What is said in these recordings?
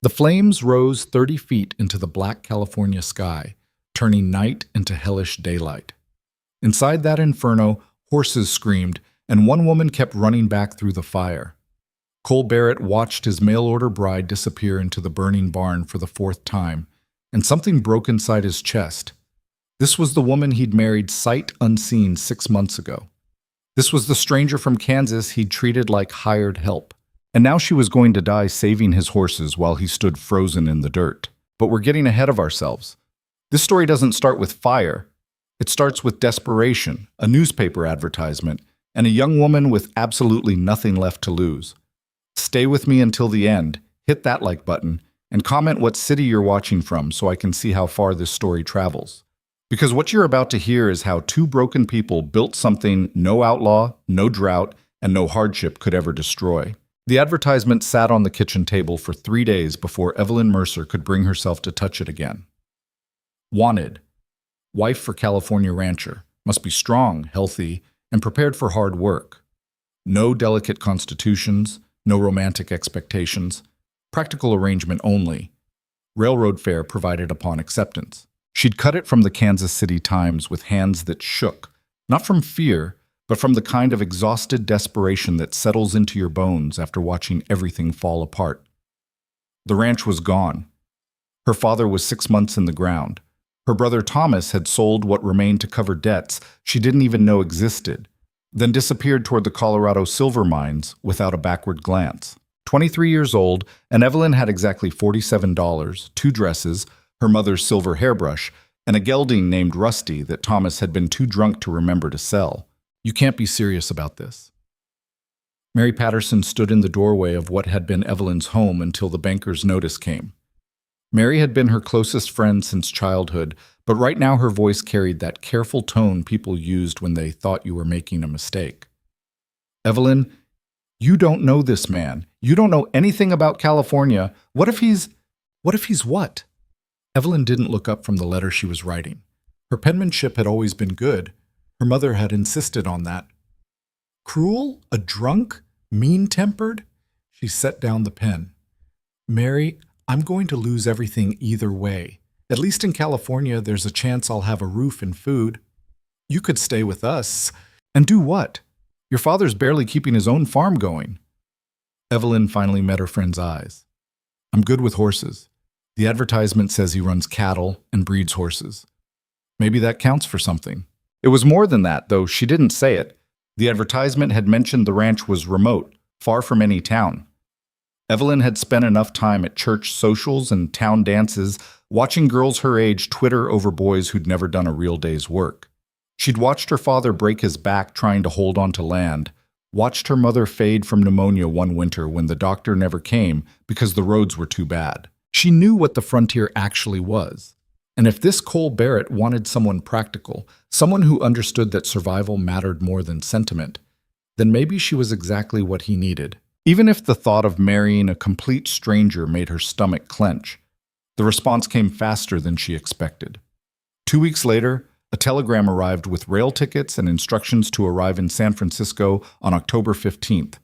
The flames rose 30 feet into the black California sky, turning night into hellish daylight. Inside that inferno, horses screamed, and one woman kept running back through the fire. Cole Barrett watched his mail-order bride disappear into the burning barn for the fourth time, and something broke inside his chest. This was the woman he'd married sight unseen 6 months ago. This was the stranger from Kansas he'd treated like hired help. And now she was going to die saving his horses while he stood frozen in the dirt. But we're getting ahead of ourselves. This story doesn't start with fire. It starts with desperation, a newspaper advertisement, and a young woman with absolutely nothing left to lose. Stay with me until the end, hit that like button, and comment what city you're watching from so I can see how far this story travels. Because what you're about to hear is how two broken people built something no outlaw, no drought, and no hardship could ever destroy. The advertisement sat on the kitchen table for 3 days before Evelyn Mercer could bring herself to touch it again. Wanted. Wife for California rancher. Must be strong, healthy, and prepared for hard work. No delicate constitutions, no romantic expectations. Practical arrangement only. Railroad fare provided upon acceptance. She'd cut it from the Kansas City Times with hands that shook, not from fear, but from the kind of exhausted desperation that settles into your bones after watching everything fall apart. The ranch was gone. Her father was 6 months in the ground. Her brother Thomas had sold what remained to cover debts she didn't even know existed, then disappeared toward the Colorado silver mines without a backward glance. 23 years old, and Evelyn had exactly $47, 2 dresses, her mother's silver hairbrush, and a gelding named Rusty that Thomas had been too drunk to remember to sell. You can't be serious about this. Mary Patterson stood in the doorway of what had been Evelyn's home until the banker's notice came. Mary had been her closest friend since childhood, but right now her voice carried that careful tone people used when they thought you were making a mistake. Evelyn, you don't know this man. You don't know anything about California. What if he's what? Evelyn didn't look up from the letter she was writing. Her penmanship had always been good. Her mother had insisted on that. Cruel? A drunk? Mean-tempered? She set down the pen. Mary, I'm going to lose everything either way. At least in California, there's a chance I'll have a roof and food. You could stay with us. And do what? Your father's barely keeping his own farm going. Evelyn finally met her friend's eyes. I'm good with horses. The advertisement says he runs cattle and breeds horses. Maybe that counts for something. It was more than that, though she didn't say it. The advertisement had mentioned the ranch was remote, far from any town. Evelyn had spent enough time at church socials and town dances, watching girls her age twitter over boys who'd never done a real day's work. She'd watched her father break his back trying to hold on to land, watched her mother fade from pneumonia one winter when the doctor never came because the roads were too bad. She knew what the frontier actually was. And if this Cole Barrett wanted someone practical, someone who understood that survival mattered more than sentiment, then maybe she was exactly what he needed. Even if the thought of marrying a complete stranger made her stomach clench, the response came faster than she expected. 2 weeks later, a telegram arrived with rail tickets and instructions to arrive in San Francisco on October 15th.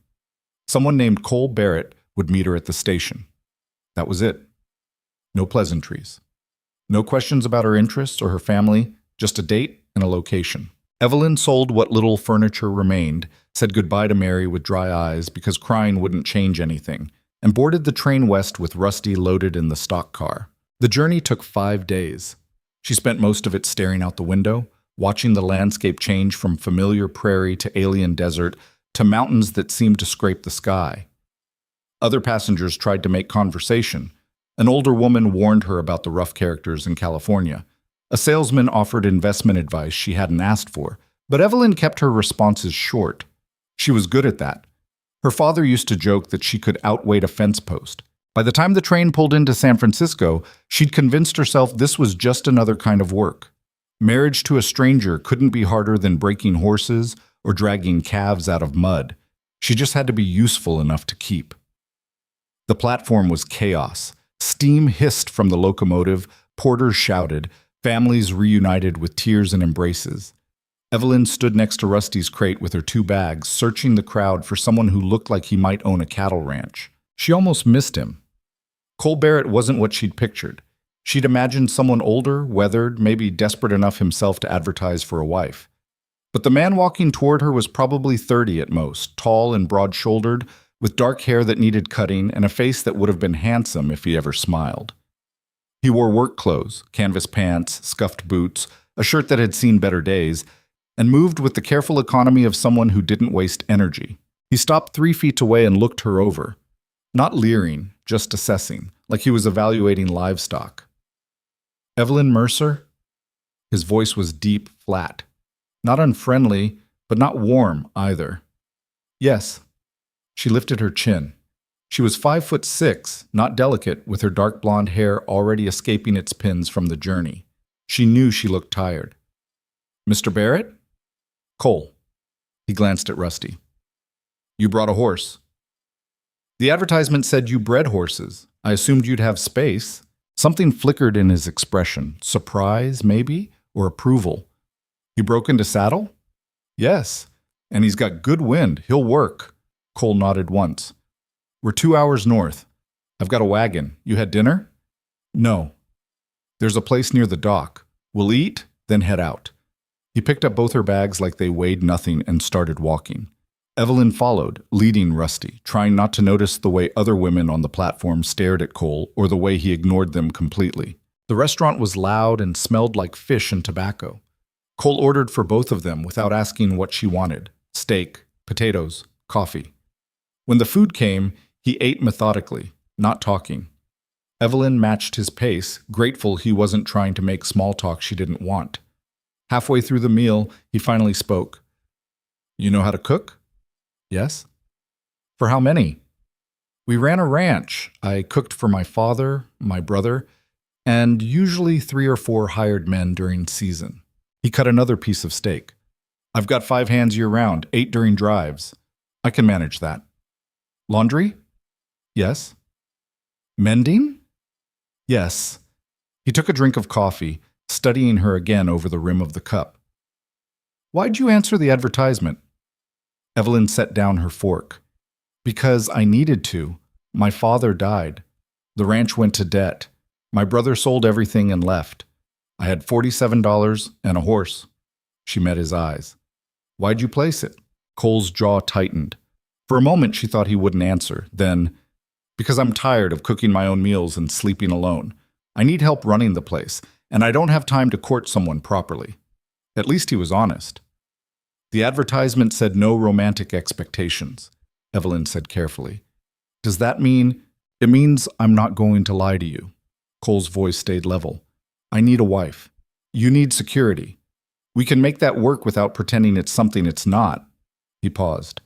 Someone named Cole Barrett would meet her at the station. That was it. No pleasantries. No questions about her interests or her family, just a date and a location. Evelyn sold what little furniture remained, said goodbye to Mary with dry eyes because crying wouldn't change anything, and boarded the train west with Rusty loaded in the stock car. The journey took 5 days. She spent most of it staring out the window, watching the landscape change from familiar prairie to alien desert to mountains that seemed to scrape the sky. Other passengers tried to make conversation. An older woman warned her about the rough characters in California. A salesman offered investment advice she hadn't asked for, but Evelyn kept her responses short. She was good at that. Her father used to joke that she could outweight a fence post. By the time the train pulled into San Francisco, she'd convinced herself this was just another kind of work. Marriage to a stranger couldn't be harder than breaking horses or dragging calves out of mud. She just had to be useful enough to keep. The platform was chaos. Steam hissed from the locomotive, porters shouted, families reunited with tears and embraces. Evelyn stood next to Rusty's crate with her 2 bags, searching the crowd for someone who looked like he might own a cattle ranch. She almost missed him. Cole Barrett wasn't what she'd pictured. She'd imagined someone older, weathered, maybe desperate enough himself to advertise for a wife. But the man walking toward her was probably 30 at most, tall and broad-shouldered, with dark hair that needed cutting and a face that would have been handsome if he ever smiled. He wore work clothes, canvas pants, scuffed boots, a shirt that had seen better days, and moved with the careful economy of someone who didn't waste energy. He stopped 3 feet away and looked her over. Not leering, just assessing, like he was evaluating livestock. "Evelyn Mercer?" His voice was deep, flat. Not unfriendly, but not warm either. "Yes." She lifted her chin. She was 5'6", not delicate, with her dark blonde hair already escaping its pins from the journey. She knew she looked tired. "Mr. Barrett?" "Cole." He glanced at Rusty. "You brought a horse." "The advertisement said you bred horses. I assumed you'd have space." Something flickered in his expression. Surprise, maybe? Or approval. "You broke into saddle?" "Yes. And he's got good wind. He'll work." Cole nodded once. "We're 2 hours north. I've got a wagon. You had dinner?" "No." "There's a place near the dock. We'll eat, then head out." He picked up both her bags like they weighed nothing and started walking. Evelyn followed, leading Rusty, trying not to notice the way other women on the platform stared at Cole or the way he ignored them completely. The restaurant was loud and smelled like fish and tobacco. Cole ordered for both of them without asking what she wanted: steak, potatoes, coffee. When the food came, he ate methodically, not talking. Evelyn matched his pace, grateful he wasn't trying to make small talk she didn't want. Halfway through the meal, he finally spoke. "You know how to cook?" "Yes." "For how many?" "We ran a ranch. I cooked for my father, my brother, and usually 3 or 4 hired men during season." He cut another piece of steak. "I've got 5 hands year-round, 8 during drives. I can manage that." "Laundry?" "Yes." "Mending?" "Yes." He took a drink of coffee, studying her again over the rim of the cup. "Why'd you answer the advertisement?" Evelyn set down her fork. "Because I needed to. My father died. The ranch went to debt. My brother sold everything and left. I had $47 and a horse." She met his eyes. "Why'd you place it?" Cole's jaw tightened. For a moment she thought he wouldn't answer. Then, "Because I'm tired of cooking my own meals and sleeping alone. I need help running the place, and I don't have time to court someone properly." At least he was honest. "The advertisement said no romantic expectations," Evelyn said carefully. "Does that mean—" "It means I'm not going to lie to you." Cole's voice stayed level. "I need a wife. You need security. We can make that work without pretending it's something it's not." He paused.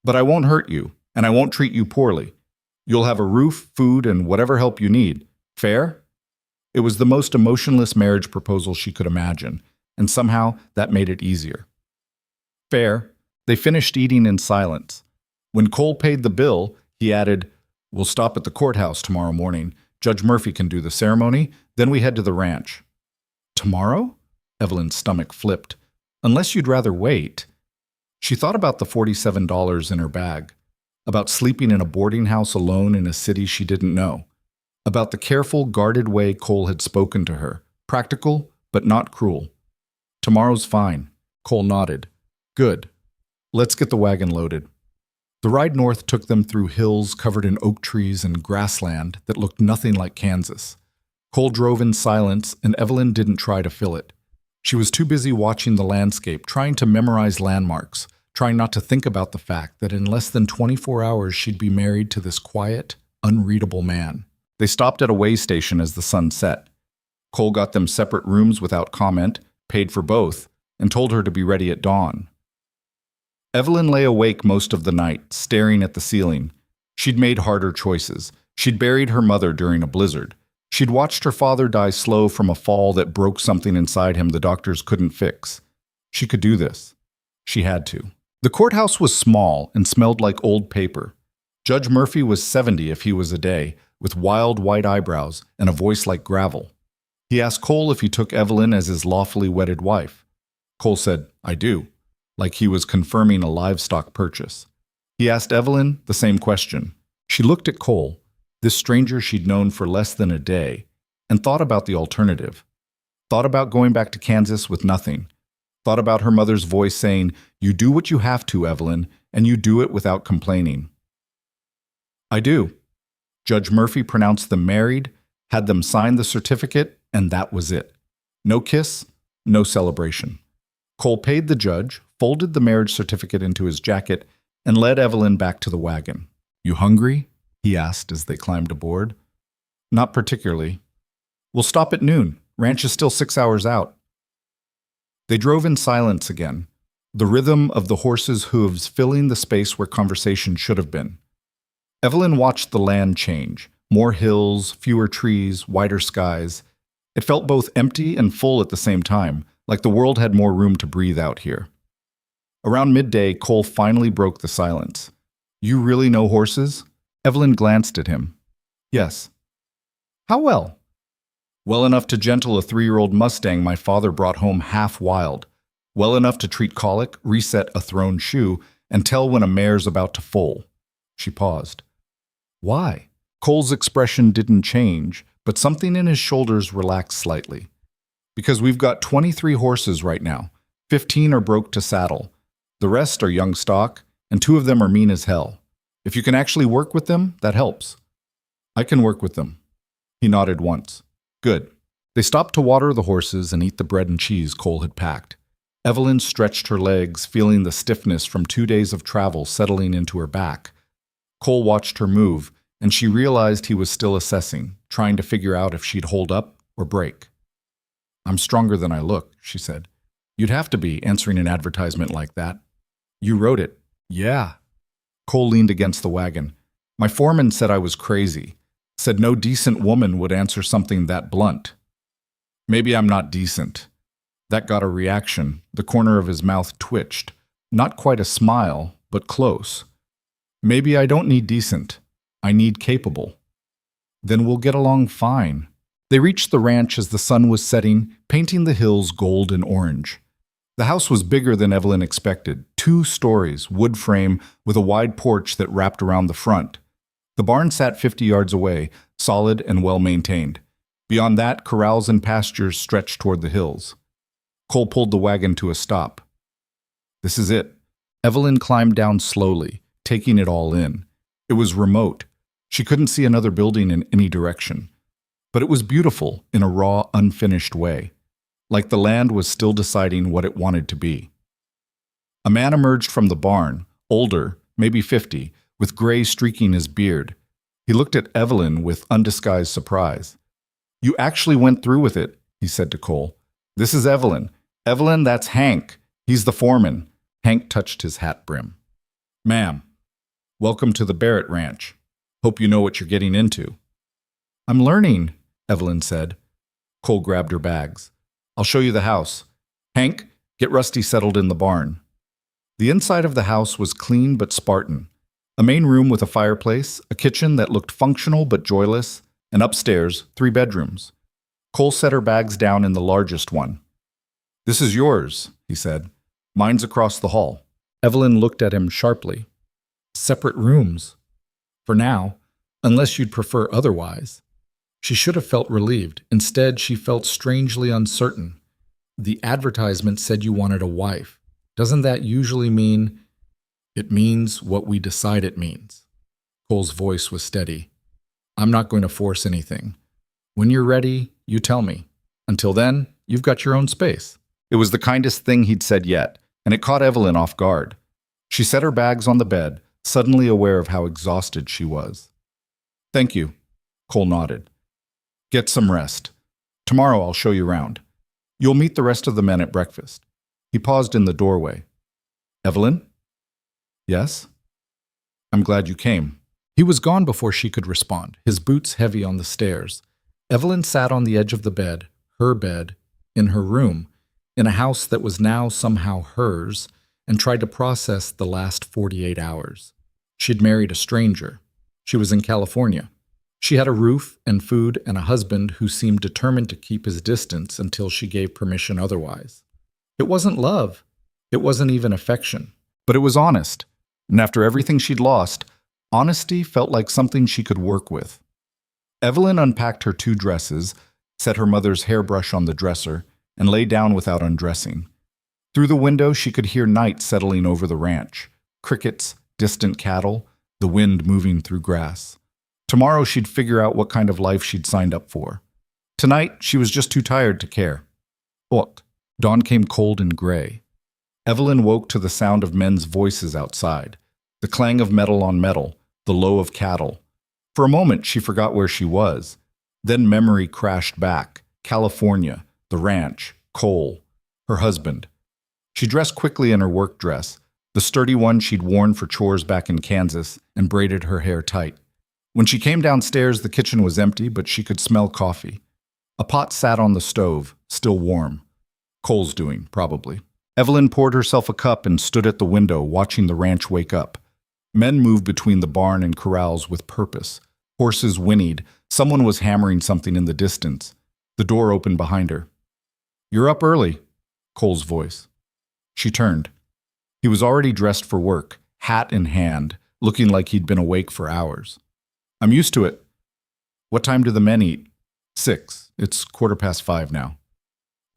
"But I won't hurt you, and I won't treat you poorly. You'll have a roof, food, and whatever help you need. Fair?" It was the most emotionless marriage proposal she could imagine, and somehow that made it easier. "Fair." They finished eating in silence. When Cole paid the bill, he added, "We'll stop at the courthouse tomorrow morning. Judge Murphy can do the ceremony, then we head to the ranch." "Tomorrow?" Evelyn's stomach flipped. "Unless you'd rather wait." She thought about the $47 in her bag, about sleeping in a boarding house alone in a city she didn't know, about the careful, guarded way Cole had spoken to her, practical but not cruel. "Tomorrow's fine." Cole nodded. "Good. Let's get the wagon loaded." The ride north took them through hills covered in oak trees and grassland that looked nothing like Kansas. Cole drove in silence, and Evelyn didn't try to fill it. She was too busy watching the landscape, trying to memorize landmarks, trying not to think about the fact that in less than 24 hours she'd be married to this quiet, unreadable man. They stopped at a way station as the sun set. Cole got them separate rooms without comment, paid for both, and told her to be ready at dawn. Evelyn lay awake most of the night, staring at the ceiling. She'd made harder choices. She'd buried her mother during a blizzard. She'd watched her father die slow from a fall that broke something inside him the doctors couldn't fix. She could do this. She had to. The courthouse was small and smelled like old paper. Judge Murphy was 70 if he was a day, with wild white eyebrows and a voice like gravel. He asked Cole if he took Evelyn as his lawfully wedded wife. Cole said, "I do," like he was confirming a livestock purchase. He asked Evelyn the same question. She looked at Cole. This stranger she'd known for less than a day, and thought about the alternative. Thought about going back to Kansas with nothing. Thought about her mother's voice saying, "You do what you have to, Evelyn, and you do it without complaining." "I do." Judge Murphy pronounced them married, had them sign the certificate, and that was it. No kiss, no celebration. Cole paid the judge, folded the marriage certificate into his jacket, and led Evelyn back to the wagon. "You hungry?" he asked as they climbed aboard. "Not particularly." "We'll stop at noon. Ranch is still 6 hours out." They drove in silence again, the rhythm of the horses' hooves filling the space where conversation should have been. Evelyn watched the land change. More hills, fewer trees, wider skies. It felt both empty and full at the same time, like the world had more room to breathe out here. Around midday, Cole finally broke the silence. "You really know horses?" Evelyn glanced at him. "Yes." "How well?" "Well enough to gentle a 3-year-old Mustang my father brought home half wild. Well enough to treat colic, reset a thrown shoe, and tell when a mare's about to foal." She paused. "Why?" Cole's expression didn't change, but something in his shoulders relaxed slightly. "Because we've got 23 horses right now. 15 are broke to saddle. The rest are young stock, and 2 of them are mean as hell. If you can actually work with them, that helps." "I can work with them." He nodded once. "Good." They stopped to water the horses and eat the bread and cheese Cole had packed. Evelyn stretched her legs, feeling the stiffness from 2 days of travel settling into her back. Cole watched her move, and she realized he was still assessing, trying to figure out if she'd hold up or break. "I'm stronger than I look," she said. "You'd have to be, answering an advertisement like that." "You wrote it." "Yeah." Cole leaned against the wagon. "My foreman said I was crazy. Said no decent woman would answer something that blunt." "Maybe I'm not decent." That got a reaction. The corner of his mouth twitched. Not quite a smile, but close. "Maybe I don't need decent. I need capable." "Then we'll get along fine." They reached the ranch as the sun was setting, painting the hills gold and orange. The house was bigger than Evelyn expected. 2 stories, wood frame, with a wide porch that wrapped around the front. The barn sat 50 yards away, solid and well-maintained. Beyond that, corrals and pastures stretched toward the hills. Cole pulled the wagon to a stop. "This is it." Evelyn climbed down slowly, taking it all in. It was remote. She couldn't see another building in any direction. But it was beautiful in a raw, unfinished way, like the land was still deciding what it wanted to be. A man emerged from the barn, older, maybe 50, with gray streaking his beard. He looked at Evelyn with undisguised surprise. "You actually went through with it," he said to Cole. "This is Evelyn. Evelyn, that's Hank. He's the foreman." Hank touched his hat brim. "Ma'am, welcome to the Barrett Ranch. Hope you know what you're getting into." "I'm learning," Evelyn said. Cole grabbed her bags. "I'll show you the house. Hank, get Rusty settled in the barn." The inside of the house was clean but Spartan. A main room with a fireplace, a kitchen that looked functional but joyless, and upstairs, 3 bedrooms. Cole set her bags down in the largest one. "This is yours," he said. "Mine's across the hall." Evelyn looked at him sharply. "Separate rooms." "For now, unless you'd prefer otherwise." She should have felt relieved. Instead, she felt strangely uncertain. "The advertisement said you wanted a wife. Doesn't that usually mean—" "It means what we decide it means." Cole's voice was steady. "I'm not going to force anything. When you're ready, you tell me. Until then, you've got your own space." It was the kindest thing he'd said yet, and it caught Evelyn off guard. She set her bags on the bed, suddenly aware of how exhausted she was. "Thank you," Cole nodded. "Get some rest. Tomorrow I'll show you around. You'll meet the rest of the men at breakfast." He paused in the doorway. "Evelyn?" "Yes?" "I'm glad you came." He was gone before she could respond, his boots heavy on the stairs. Evelyn sat on the edge of the bed, her bed, in her room, in a house that was now somehow hers, and tried to process the last 48 hours. She'd married a stranger. She was in California. She had a roof and food and a husband who seemed determined to keep his distance until she gave permission otherwise. It wasn't love. It wasn't even affection. But it was honest. And after everything she'd lost, honesty felt like something she could work with. Evelyn unpacked her 2 dresses, set her mother's hairbrush on the dresser, and lay down without undressing. Through the window, she could hear night settling over the ranch. Crickets, distant cattle, the wind moving through grass. Tomorrow she'd figure out what kind of life she'd signed up for. Tonight, she was just too tired to care. What? Dawn came cold and gray. Evelyn woke to the sound of men's voices outside, the clang of metal on metal, the low of cattle. For a moment, she forgot where she was. Then memory crashed back. California, the ranch, Cole, her husband. She dressed quickly in her work dress, the sturdy one she'd worn for chores back in Kansas, and braided her hair tight. When she came downstairs, the kitchen was empty, but she could smell coffee. A pot sat on the stove, still warm. Cole's doing, probably. Evelyn poured herself a cup and stood at the window, watching the ranch wake up. Men moved between the barn and corrals with purpose. Horses whinnied. Someone was hammering something in the distance. The door opened behind her. "You're up early," Cole's voice. She turned. He was already dressed for work, hat in hand, looking like he'd been awake for hours. "I'm used to it." "What time do the men eat?" 6. It's 5:15 now."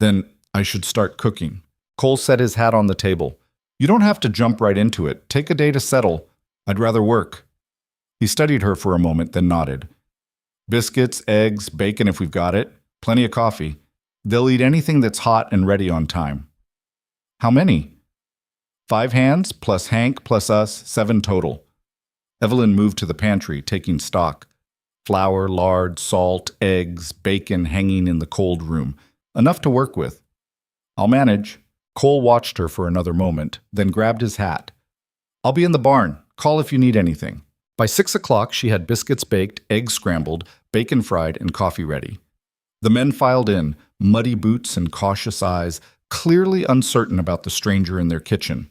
"Then I should start cooking." Cole set his hat on the table. "You don't have to jump right into it. Take a day to settle. I'd rather work." He studied her for a moment, then nodded. "Biscuits, eggs, bacon if we've got it. Plenty of coffee. They'll eat anything that's hot and ready on time." "How many?" 5 hands, plus Hank, plus us, 7 total." Evelyn moved to the pantry, taking stock. Flour, lard, salt, eggs, bacon hanging in the cold room. Enough to work with. "I'll manage." Cole watched her for another moment, then grabbed his hat. "I'll be in the barn. Call if you need anything." By 6 o'clock, she had biscuits baked, eggs scrambled, bacon fried, and coffee ready. The men filed in, muddy boots and cautious eyes, clearly uncertain about the stranger in their kitchen.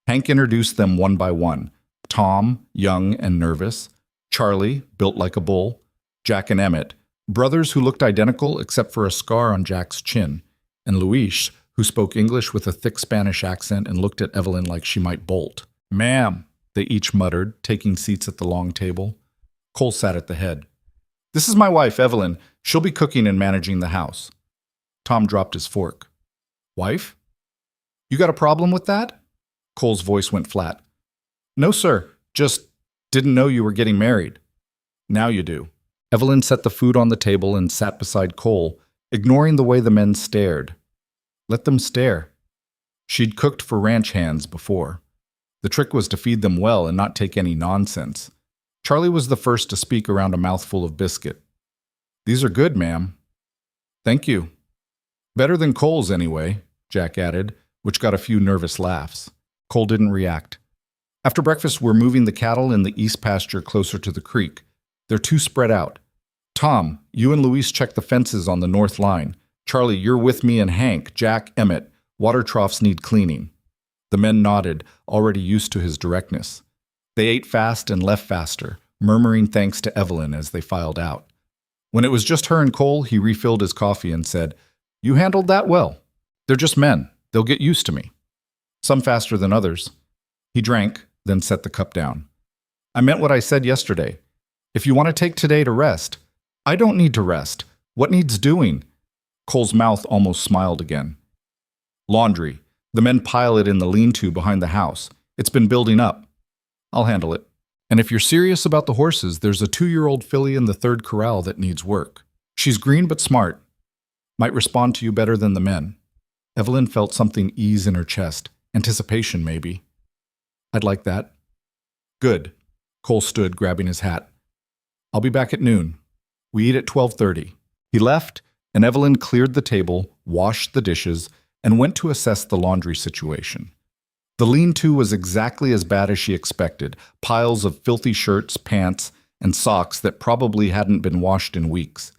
Hank introduced them one by one. Tom, young and nervous. Charlie, built like a bull. Jack and Emmett, brothers who looked identical except for a scar on Jack's chin. And Luis, who spoke English with a thick Spanish accent and looked at Evelyn like she might bolt. "Ma'am," they each muttered, taking seats at the long table. Cole sat at the head. "This is my wife, Evelyn. She'll be cooking and managing the house." Tom dropped his fork. "Wife? You got a problem with that?" Cole's voice went flat. "No, sir. Just didn't know you were getting married." "Now you do." Evelyn set the food on the table and sat beside Cole, ignoring the way the men stared. Let them stare. She'd cooked for ranch hands before. The trick was to feed them well and not take any nonsense. Charlie was the first to speak around a mouthful of biscuit. "These are good, ma'am." "Thank you." "Better than Cole's, anyway," Jack added, which got a few nervous laughs. Cole didn't react. After breakfast, we're moving the cattle in the east pasture closer to the creek. They're too spread out. "Tom, you and Luis check the fences on the north line. Charlie, you're with me and Hank, Jack, Emmett. Water troughs need cleaning." The men nodded, already used to his directness. They ate fast and left faster, murmuring thanks to Evelyn as they filed out. When it was just her and Cole, he refilled his coffee and said, "You handled that well. They're just men. They'll get used to me. Some faster than others." He drank, then set the cup down. "I meant what I said yesterday. If you want to take today to rest." "I don't need to rest. What needs doing?" Cole's mouth almost smiled again. "Laundry. The men pile it in the lean-to behind the house. It's been building up. I'll handle it. And if you're serious about the horses, there's a 2-year-old filly in the 3rd corral that needs work. She's green but smart. Might respond to you better than the men." Evelyn felt something ease in her chest. Anticipation, maybe. "I'd like that." "Good." Cole stood, grabbing his hat. "I'll be back at noon. We eat at 12:30. He left, and Evelyn cleared the table, washed the dishes, and went to assess the laundry situation. The lean-to was exactly as bad as she expected, piles of filthy shirts, pants, and socks that probably hadn't been washed in weeks.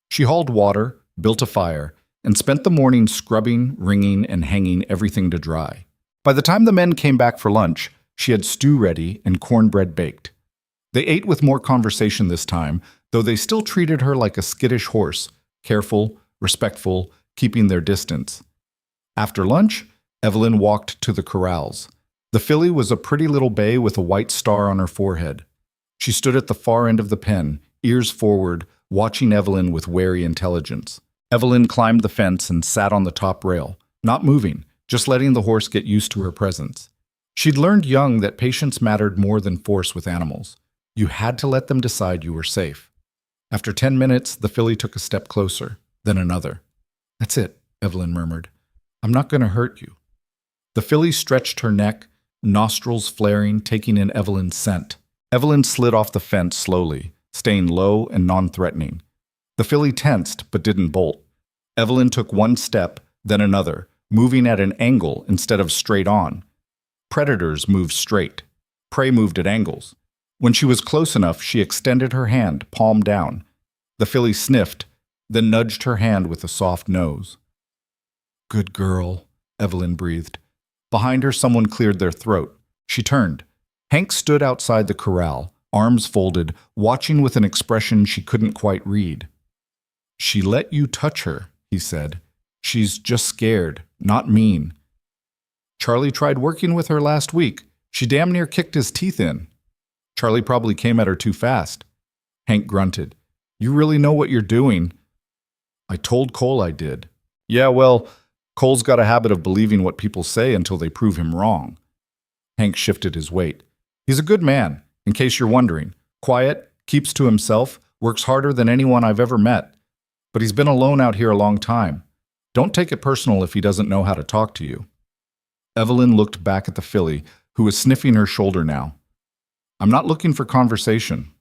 She hauled water, built a fire, and spent the morning scrubbing, wringing, and hanging everything to dry. By the time the men came back for lunch, she had stew ready and cornbread baked. They ate with more conversation this time, though they still treated her like a skittish horse, careful, respectful, keeping their distance. After lunch, Evelyn walked to the corrals. The filly was a pretty little bay with a white star on her forehead. She stood at the far end of the pen, ears forward, watching Evelyn with wary intelligence. Evelyn climbed the fence and sat on the top rail, not moving, just letting the horse get used to her presence. She'd learned young that patience mattered more than force with animals. You had to let them decide you were safe. After 10 minutes, the filly took a step closer, then another. "That's it," Evelyn murmured. "I'm not going to hurt you." The filly stretched her neck, nostrils flaring, taking in Evelyn's scent. Evelyn slid off the fence slowly, staying low and non-threatening. The filly tensed but didn't bolt. Evelyn took one step, then another, moving at an angle instead of straight on. Predators moved straight. Prey moved at angles. When she was close enough, she extended her hand, palm down. The filly sniffed, then nudged her hand with a soft nose. "Good girl," Evelyn breathed. Behind her, someone cleared their throat. She turned. Hank stood outside the corral, arms folded, watching with an expression she couldn't quite read. "She let you touch her," he said. "She's just scared, not mean." "Charlie tried working with her last week. She damn near kicked his teeth in." "Charlie probably came at her too fast." Hank grunted. "You really know what you're doing." "I told Cole I did." "Yeah, well, Cole's got a habit of believing what people say until they prove him wrong." Hank shifted his weight. "He's a good man, in case you're wondering. Quiet, keeps to himself, works harder than anyone I've ever met. But he's been alone out here a long time. Don't take it personal if he doesn't know how to talk to you." Evelyn looked back at the filly, who was sniffing her shoulder now. "I'm not looking for conversation."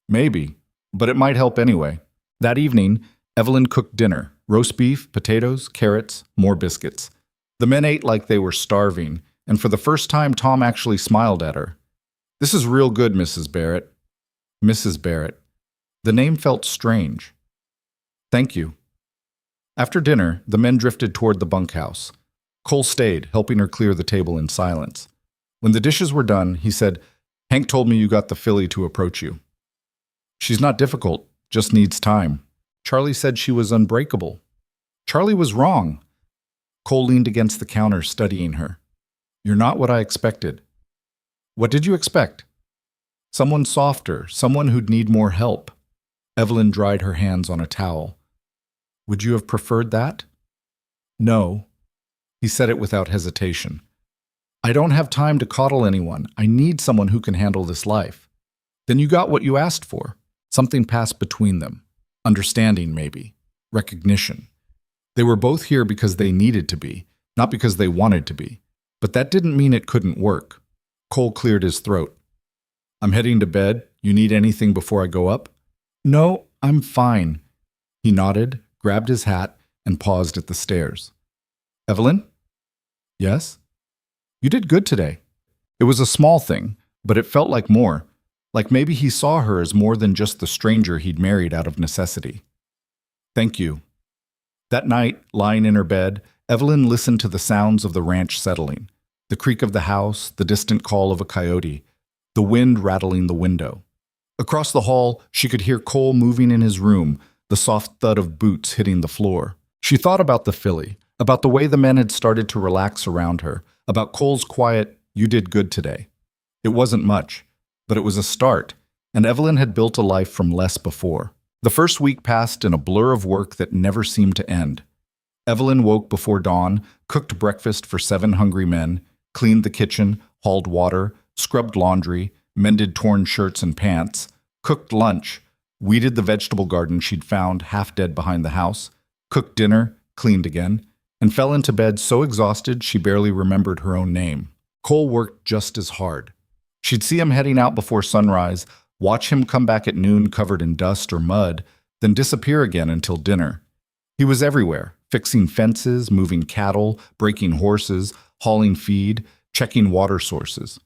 "Maybe, but it might help anyway." That evening, Evelyn cooked dinner: roast beef, potatoes, carrots, more biscuits. The men ate like they were starving, and for the first time Tom actually smiled at her. "This is real good, Mrs. Barrett." Mrs. Barrett. The name felt strange. "Thank you." After dinner, the men drifted toward the bunkhouse. Cole stayed, helping her clear the table in silence. When the dishes were done, he said, "Hank told me you got the filly to approach you." "She's not difficult, just needs time. Charlie said she was unbreakable." "Charlie was wrong." Cole leaned against the counter, studying her. "You're not what I expected." "What did you expect?" "Someone softer, someone who'd need more help." Evelyn dried her hands on a towel. "Would you have preferred that?" "No." He said it without hesitation. "I don't have time to coddle anyone. I need someone who can handle this life." "Then you got what you asked for." Something passed between them. Understanding, maybe. Recognition. They were both here because they needed to be, not because they wanted to be. But that didn't mean it couldn't work. Cole cleared his throat. "I'm heading to bed. You need anything before I go up?" "No, I'm fine." He nodded, grabbed his hat, and paused at the stairs. "Evelyn?" "Yes?" "You did good today." It was a small thing, but it felt like more. Like maybe he saw her as more than just the stranger he'd married out of necessity. "Thank you." That night, lying in her bed, Evelyn listened to the sounds of the ranch settling. The creak of the house, the distant call of a coyote, the wind rattling the window. Across the hall, she could hear Cole moving in his room, the soft thud of boots hitting the floor. She thought about the filly, about the way the men had started to relax around her, about Cole's quiet, "You did good today." It wasn't much, but it was a start, and Evelyn had built a life from less before. The first week passed in a blur of work that never seemed to end. Evelyn woke before dawn, cooked breakfast for 7 hungry men, cleaned the kitchen, hauled water, scrubbed laundry, mended torn shirts and pants, cooked lunch, weeded the vegetable garden she'd found half dead behind the house, cooked dinner, cleaned again, and fell into bed so exhausted she barely remembered her own name. Cole worked just as hard. She'd see him heading out before sunrise, watch him come back at noon covered in dust or mud, then disappear again until dinner. He was everywhere, fixing fences, moving cattle, breaking horses, hauling feed, checking water sources.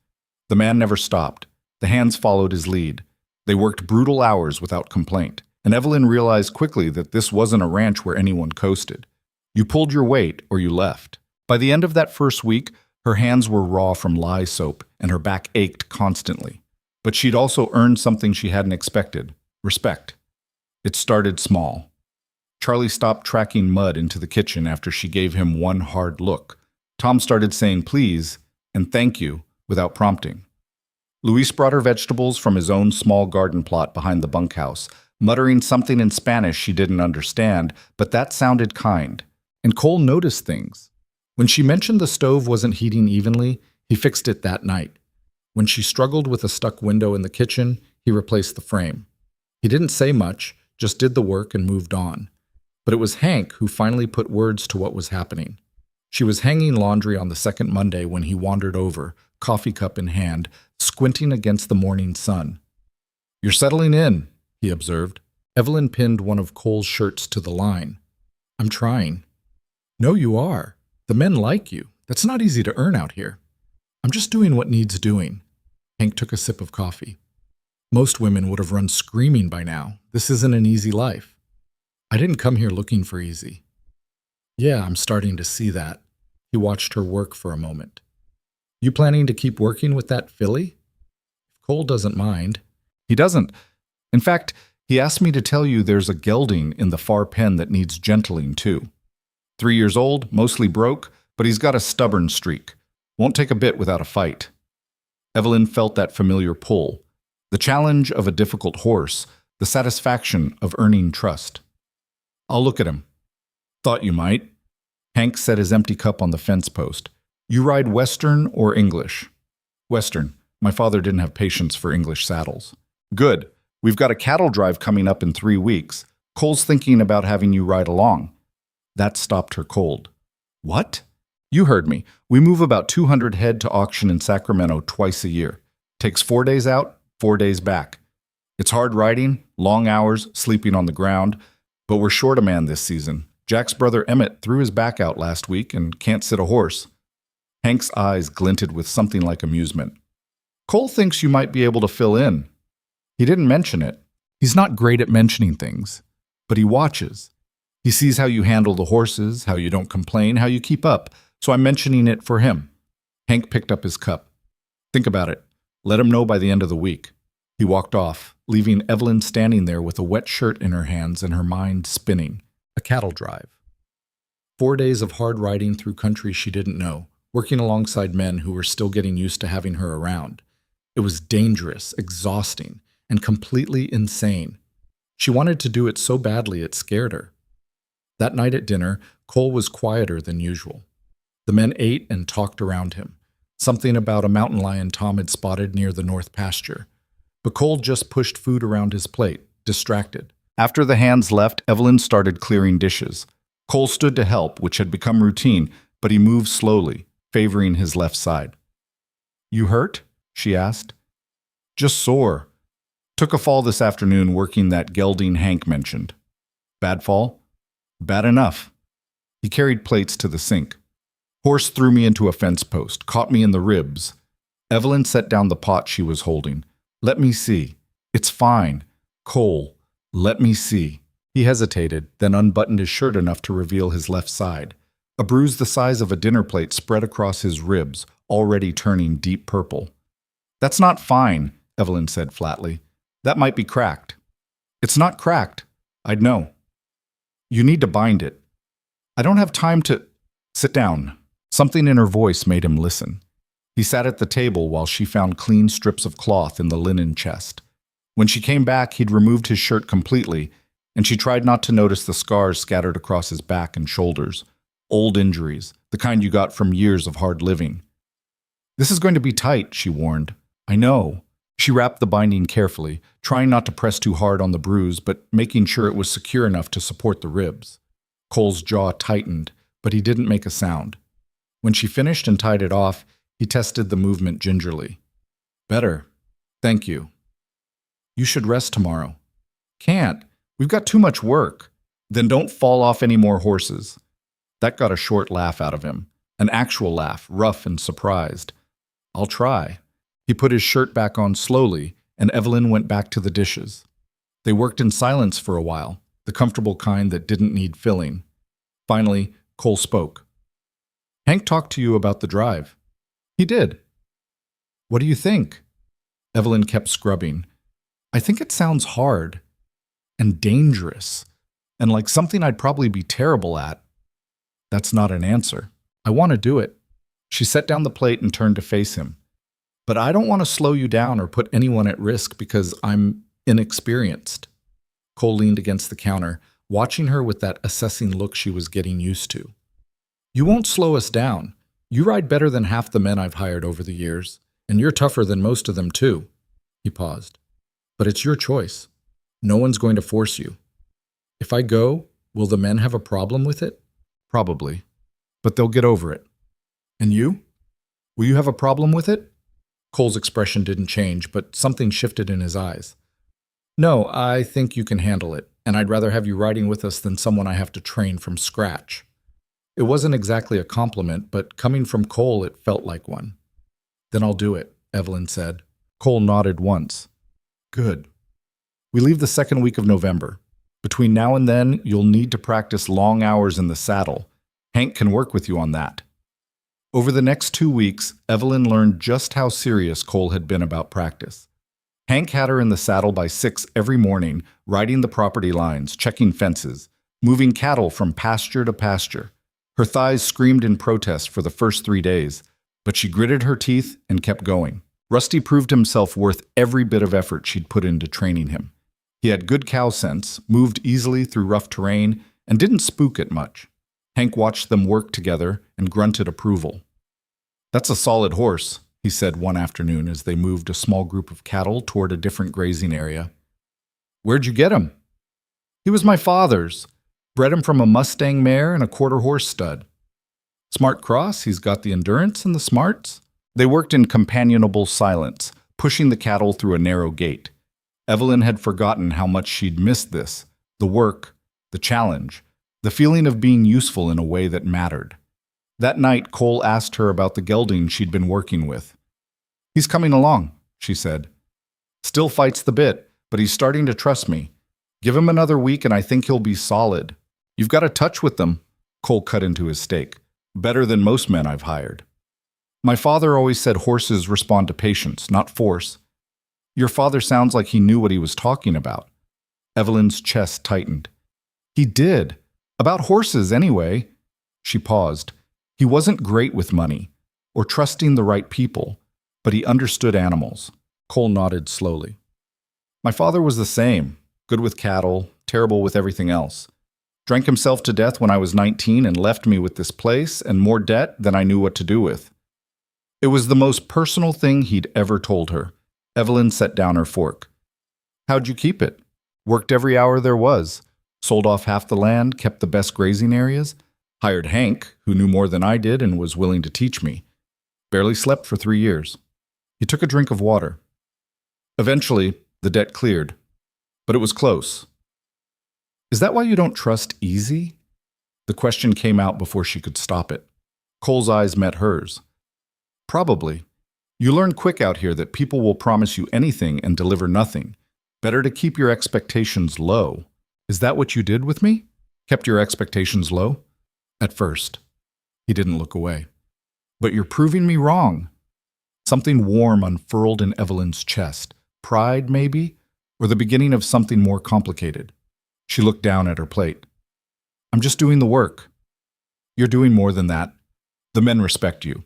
The man never stopped. The hands followed his lead. They worked brutal hours without complaint, and Evelyn realized quickly that this wasn't a ranch where anyone coasted. You pulled your weight or you left. By the end of that first week, her hands were raw from lye soap and her back ached constantly. But she'd also earned something she hadn't expected: respect. It started small. Charlie stopped tracking mud into the kitchen after she gave him one hard look. Tom started saying please and thank you without prompting. Luis brought her vegetables from his own small garden plot behind the bunkhouse, muttering something in Spanish she didn't understand, but that sounded kind. And Cole noticed things. When she mentioned the stove wasn't heating evenly, he fixed it that night. When she struggled with a stuck window in the kitchen, he replaced the frame. He didn't say much, just did the work and moved on. But it was Hank who finally put words to what was happening. She was hanging laundry on the second Monday when he wandered over, coffee cup in hand, squinting against the morning sun. "You're settling in," he observed. Evelyn pinned one of Cole's shirts to the line. "I'm trying." "No, you are. The men like you. That's not easy to earn out here." "I'm just doing what needs doing." Hank took a sip of coffee. "Most women would have run screaming by now. This isn't an easy life." "I didn't come here looking for easy." "Yeah, I'm starting to see that." He watched her work for a moment. "You planning to keep working with that filly?" "Cole doesn't mind." "He doesn't. In fact, he asked me to tell you there's a gelding in the far pen that needs gentling too. 3 years old, mostly broke, but he's got a stubborn streak. Won't take a bit without a fight." Evelyn felt that familiar pull. The challenge of a difficult horse, the satisfaction of earning trust. "I'll look at him." "Thought you might." Hank set his empty cup on the fence post. "You ride Western or English?" "Western. My father didn't have patience for English saddles." "Good. We've got a cattle drive coming up in 3 weeks. Cole's thinking about having you ride along." That stopped her cold. "What?" "You heard me. We move about 200 head to auction in Sacramento twice a year. Takes 4 days out, 4 days back. It's hard riding, long hours, sleeping on the ground, but we're short a man this season. Jack's brother Emmett threw his back out last week and can't sit a horse." Hank's eyes glinted with something like amusement. "Cole thinks you might be able to fill in." "He didn't mention it. He's not great at mentioning things, but he watches. He sees how you handle the horses, how you don't complain, how you keep up, so I'm mentioning it for him." Hank picked up his cup. "Think about it. Let him know by the end of the week." He walked off, leaving Evelyn standing there with a wet shirt in her hands and her mind spinning. A cattle drive. 4 days of hard riding through country she didn't know, working alongside men who were still getting used to having her around. It was dangerous, exhausting, and completely insane. She wanted to do it so badly it scared her. That night at dinner, Cole was quieter than usual. The men ate and talked around him, something about a mountain lion Tom had spotted near the north pasture. But Cole just pushed food around his plate, distracted. After the hands left, Evelyn started clearing dishes. Cole stood to help, which had become routine, but he moved slowly, favoring his left side. "You hurt?" she asked. "Just sore. Took a fall this afternoon working that gelding Hank mentioned." "Bad fall?" "Bad enough." He carried plates to the sink. "Horse threw me into a fence post, caught me in the ribs." Evelyn set down the pot she was holding. "Let me see." "It's fine." "Cole, let me see." He hesitated, then unbuttoned his shirt enough to reveal his left side. A bruise the size of a dinner plate spread across his ribs, already turning deep purple. "That's not fine," Evelyn said flatly. "That might be cracked." "It's not cracked. I'd know." "You need to bind it." "I don't have time to—" "Sit down." Something in her voice made him listen. He sat at the table while she found clean strips of cloth in the linen chest. When she came back, he'd removed his shirt completely, and she tried not to notice the scars scattered across his back and shoulders. Old injuries, the kind you got from years of hard living. "This is going to be tight," she warned. "I know." She wrapped the binding carefully, trying not to press too hard on the bruise, but making sure it was secure enough to support the ribs. Cole's jaw tightened, but he didn't make a sound. When she finished and tied it off, he tested the movement gingerly. "Better. Thank you." "You should rest tomorrow." "Can't. We've got too much work." "Then don't fall off any more horses." That got a short laugh out of him. An actual laugh, rough and surprised. "I'll try." He put his shirt back on slowly, and Evelyn went back to the dishes. They worked in silence for a while, the comfortable kind that didn't need filling. Finally, Cole spoke. "Hank talked to you about the drive." "He did." "What do you think?" Evelyn kept scrubbing. "I think it sounds hard and dangerous and like something I'd probably be terrible at." "That's not an answer. I want to do it." She set down the plate and turned to face him. "But I don't want to slow you down or put anyone at risk because I'm inexperienced." Cole leaned against the counter, watching her with that assessing look she was getting used to. You won't slow us down. You ride better than half the men I've hired over the years, and you're tougher than most of them too. He paused. But it's your choice. No one's going to force you. If I go, will the men have a problem with it? Probably. But they'll get over it. And you? Will you have a problem with it? Cole's expression didn't change, but something shifted in his eyes. No, I think you can handle it, and I'd rather have you riding with us than someone I have to train from scratch. It wasn't exactly a compliment, but coming from Cole, it felt like one. Then I'll do it, Evelyn said. Cole nodded once. Good. We leave the second week of November. Between now and then, you'll need to practice long hours in the saddle. Hank can work with you on that. Over the next 2 weeks, Evelyn learned just how serious Cole had been about practice. Hank had her in the saddle by 6 every morning, riding the property lines, checking fences, moving cattle from pasture to pasture. Her thighs screamed in protest for the first 3 days, but she gritted her teeth and kept going. Rusty proved himself worth every bit of effort she'd put into training him. He had good cow sense, moved easily through rough terrain, and didn't spook it much. Hank watched them work together and grunted approval. That's a solid horse, he said one afternoon as they moved a small group of cattle toward a different grazing area. Where'd you get him? He was my father's. Bred him from a Mustang mare and a quarter-horse stud. Smart cross, he's got the endurance and the smarts. They worked in companionable silence, pushing the cattle through a narrow gate. Evelyn had forgotten how much she'd missed this, the work, the challenge, the feeling of being useful in a way that mattered. That night, Cole asked her about the gelding she'd been working with. He's coming along, she said. Still fights the bit, but he's starting to trust me. Give him another week and I think he'll be solid. You've got a touch with them, Cole cut into his steak. Better than most men I've hired. My father always said horses respond to patience, not force. Your father sounds like he knew what he was talking about. Evelyn's chest tightened. He did. About horses, anyway. She paused. He wasn't great with money, or trusting the right people, but he understood animals. Cole nodded slowly. My father was the same. Good with cattle, terrible with everything else. Drank himself to death when I was 19 and left me with this place and more debt than I knew what to do with. It was the most personal thing he'd ever told her. Evelyn set down her fork. How'd you keep it? Worked every hour there was. Sold off half the land, kept the best grazing areas. Hired Hank, who knew more than I did and was willing to teach me. Barely slept for 3 years. He took a drink of water. Eventually, the debt cleared. But it was close. Is that why you don't trust easy? The question came out before she could stop it. Cole's eyes met hers. Probably. You learn quick out here that people will promise you anything and deliver nothing. Better to keep your expectations low. Is that what you did with me? Kept your expectations low? At first. He didn't look away. But you're proving me wrong. Something warm unfurled in Evelyn's chest. Pride, maybe? Or the beginning of something more complicated. She looked down at her plate. I'm just doing the work. You're doing more than that. The men respect you.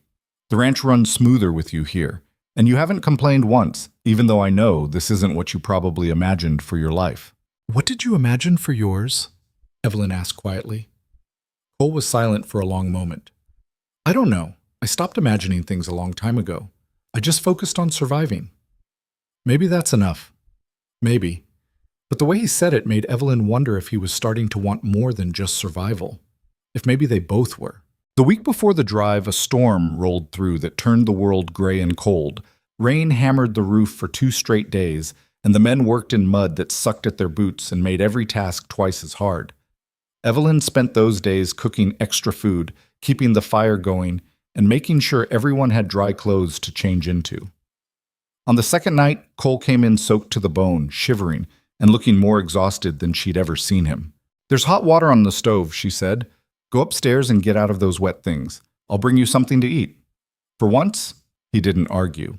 The ranch runs smoother with you here, and you haven't complained once, even though I know this isn't what you probably imagined for your life. What did you imagine for yours? Evelyn asked quietly. Cole was silent for a long moment. I don't know. I stopped imagining things a long time ago. I just focused on surviving. Maybe that's enough. Maybe. But the way he said it made Evelyn wonder if he was starting to want more than just survival. If maybe they both were. The week before the drive, a storm rolled through that turned the world gray and cold. Rain hammered the roof for 2 straight days, and the men worked in mud that sucked at their boots and made every task twice as hard. Evelyn spent those days cooking extra food, keeping the fire going, and making sure everyone had dry clothes to change into. On the second night, Cole came in soaked to the bone, shivering, and looking more exhausted than she'd ever seen him. There's hot water on the stove, she said. Go upstairs and get out of those wet things. I'll bring you something to eat. For once, he didn't argue.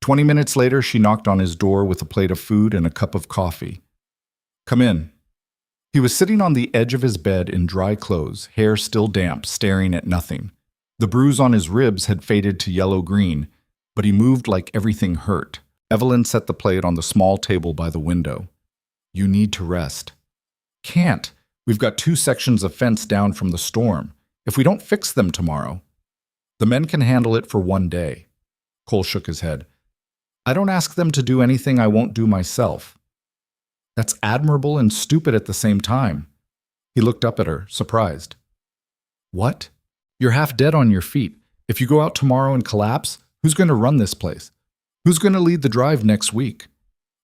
20 minutes later, she knocked on his door with a plate of food and a cup of coffee. Come in. He was sitting on the edge of his bed in dry clothes, hair still damp, staring at nothing. The bruise on his ribs had faded to yellow-green, but he moved like everything hurt. Evelyn set the plate on the small table by the window. You need to rest. Can't. We've got 2 sections of fence down from the storm. If we don't fix them tomorrow, the men can handle it for 1 day. Cole shook his head. I don't ask them to do anything I won't do myself. That's admirable and stupid at the same time. He looked up at her, surprised. What? You're half dead on your feet. If you go out tomorrow and collapse, who's going to run this place? Who's going to lead the drive next week?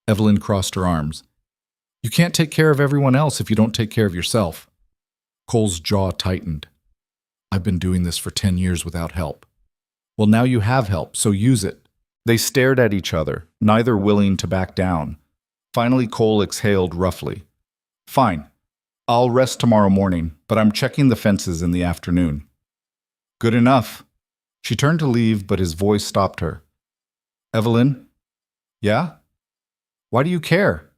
Evelyn crossed her arms. You can't take care of everyone else if you don't take care of yourself. Cole's jaw tightened. I've been doing this for 10 years without help. Well, now you have help, so use it. They stared at each other, neither willing to back down. Finally, Cole exhaled roughly. Fine. I'll rest tomorrow morning, but I'm checking the fences in the afternoon. Good enough. She turned to leave, but his voice stopped her. Evelyn? Yeah? Why do you care?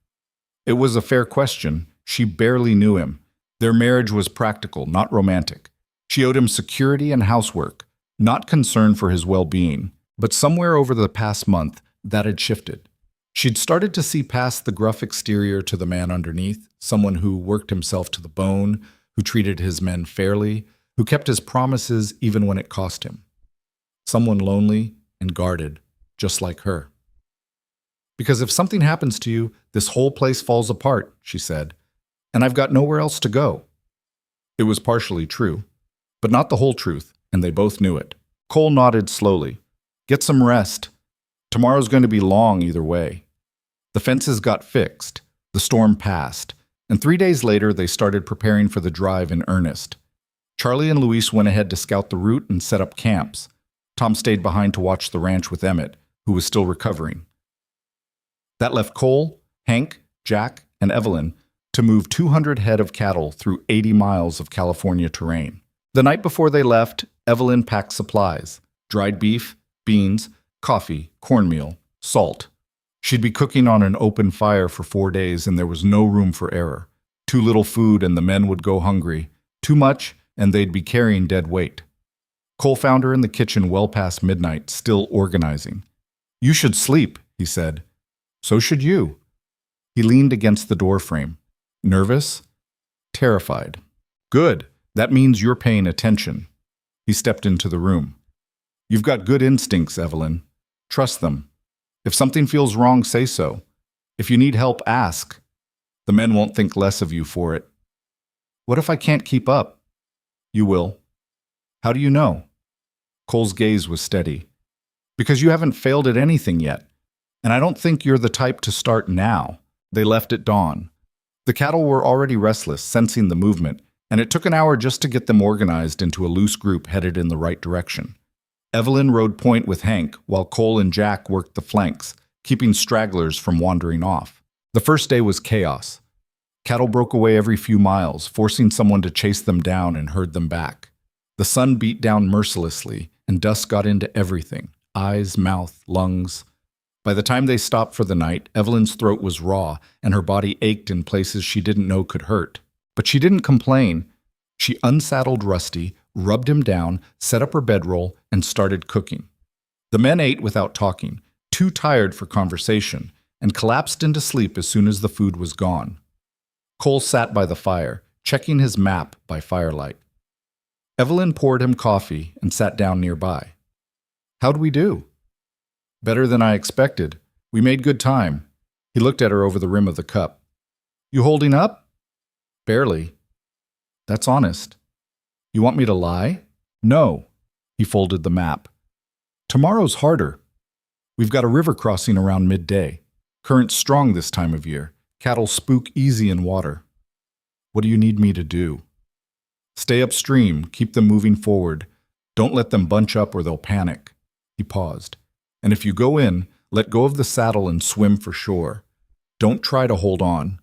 It was a fair question. She barely knew him. Their marriage was practical, not romantic. She owed him security and housework, not concern for his well-being. But somewhere over the past month, that had shifted. She'd started to see past the gruff exterior to the man underneath, someone who worked himself to the bone, who treated his men fairly, who kept his promises even when it cost him. Someone lonely and guarded, just like her. Because if something happens to you, this whole place falls apart, she said, and I've got nowhere else to go. It was partially true, but not the whole truth, and they both knew it. Cole nodded slowly. Get some rest. Tomorrow's going to be long either way. The fences got fixed, the storm passed, and 3 days later they started preparing for the drive in earnest. Charlie and Luis went ahead to scout the route and set up camps. Tom stayed behind to watch the ranch with Emmett, who was still recovering. That left Cole, Hank, Jack, and Evelyn to move 200 head of cattle through 80 miles of California terrain. The night before they left, Evelyn packed supplies: dried beef, beans, coffee, cornmeal, salt. She'd be cooking on an open fire for 4 days, and there was no room for error. Too little food and the men would go hungry. Too much, and they'd be carrying dead weight. Cole found her in the kitchen well past midnight, still organizing. You should sleep, he said. So should you. He leaned against the doorframe. Nervous? Terrified. Good. That means you're paying attention. He stepped into the room. You've got good instincts, Evelyn. Trust them. If something feels wrong, say so. If you need help, ask. The men won't think less of you for it. What if I can't keep up? You will. How do you know? Cole's gaze was steady. Because you haven't failed at anything yet. And I don't think you're the type to start now. They left at dawn. The cattle were already restless, sensing the movement, and it took an hour just to get them organized into a loose group headed in the right direction. Evelyn rode point with Hank, while Cole and Jack worked the flanks, keeping stragglers from wandering off. The first day was chaos. Cattle broke away every few miles, forcing someone to chase them down and herd them back. The sun beat down mercilessly, and dust got into everything: eyes, mouth, lungs. By the time they stopped for the night, Evelyn's throat was raw, and her body ached in places she didn't know could hurt. But she didn't complain. She unsaddled Rusty, rubbed him down, set up her bedroll, and started cooking. The men ate without talking, too tired for conversation, and collapsed into sleep as soon as the food was gone. Cole sat by the fire, checking his map by firelight. Evelyn poured him coffee and sat down nearby. How'd we do? Better than I expected. We made good time. He looked at her over the rim of the cup. You holding up? Barely. That's honest. You want me to lie? No. He folded the map. Tomorrow's harder. We've got a river crossing around midday. Current's strong this time of year. Cattle spook easy in water. What do you need me to do? Stay upstream. Keep them moving forward. Don't let them bunch up or they'll panic. He paused. And if you go in, let go of the saddle and swim for shore. Don't try to hold on.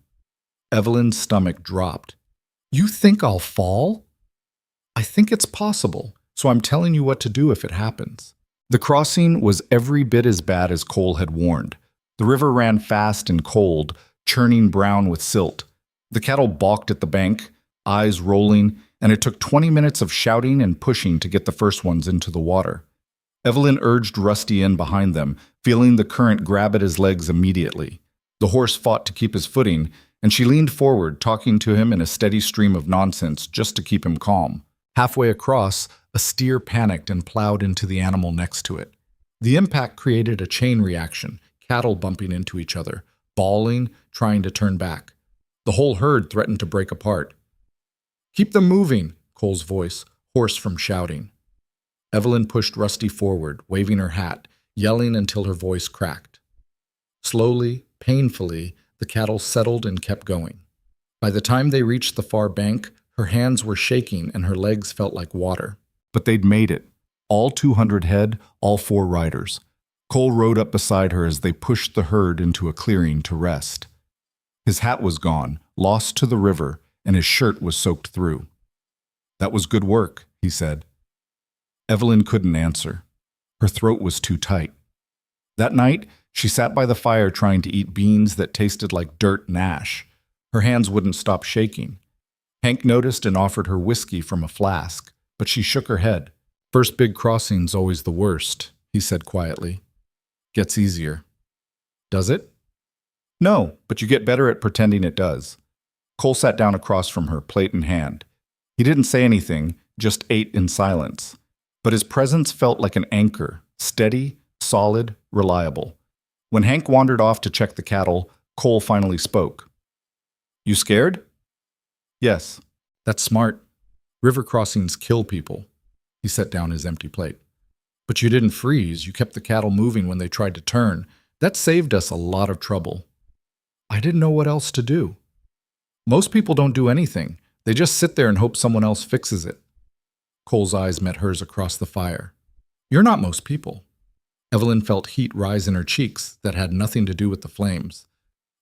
Evelyn's stomach dropped. You think I'll fall? I think it's possible, so I'm telling you what to do if it happens. The crossing was every bit as bad as Cole had warned. The river ran fast and cold, churning brown with silt. The cattle balked at the bank, eyes rolling, and it took 20 minutes of shouting and pushing to get the first ones into the water. Evelyn urged Rusty in behind them, feeling the current grab at his legs immediately. The horse fought to keep his footing, and she leaned forward, talking to him in a steady stream of nonsense just to keep him calm. Halfway across, a steer panicked and plowed into the animal next to it. The impact created a chain reaction, cattle bumping into each other, bawling, trying to turn back. The whole herd threatened to break apart. "Keep them moving," Cole's voice, hoarse from shouting. Evelyn pushed Rusty forward, waving her hat, yelling until her voice cracked. Slowly, painfully, the cattle settled and kept going. By the time they reached the far bank, her hands were shaking and her legs felt like water. But they'd made it. All 200 head, all 4 riders. Cole rode up beside her as they pushed the herd into a clearing to rest. His hat was gone, lost to the river, and his shirt was soaked through. "That was good work," he said. Evelyn couldn't answer. Her throat was too tight. That night, she sat by the fire trying to eat beans that tasted like dirt and ash. Her hands wouldn't stop shaking. Hank noticed and offered her whiskey from a flask, but she shook her head. "First big crossing's always the worst," he said quietly. "Gets easier." "Does it?" "No, but you get better at pretending it does." Cole sat down across from her, plate in hand. He didn't say anything, just ate in silence. But his presence felt like an anchor, steady, solid, reliable. When Hank wandered off to check the cattle, Cole finally spoke. "You scared?" "Yes." "That's smart. River crossings kill people." He set down his empty plate. "But you didn't freeze. You kept the cattle moving when they tried to turn. That saved us a lot of trouble." "I didn't know what else to do." "Most people don't do anything. They just sit there and hope someone else fixes it." Cole's eyes met hers across the fire. "You're not most people." Evelyn felt heat rise in her cheeks that had nothing to do with the flames.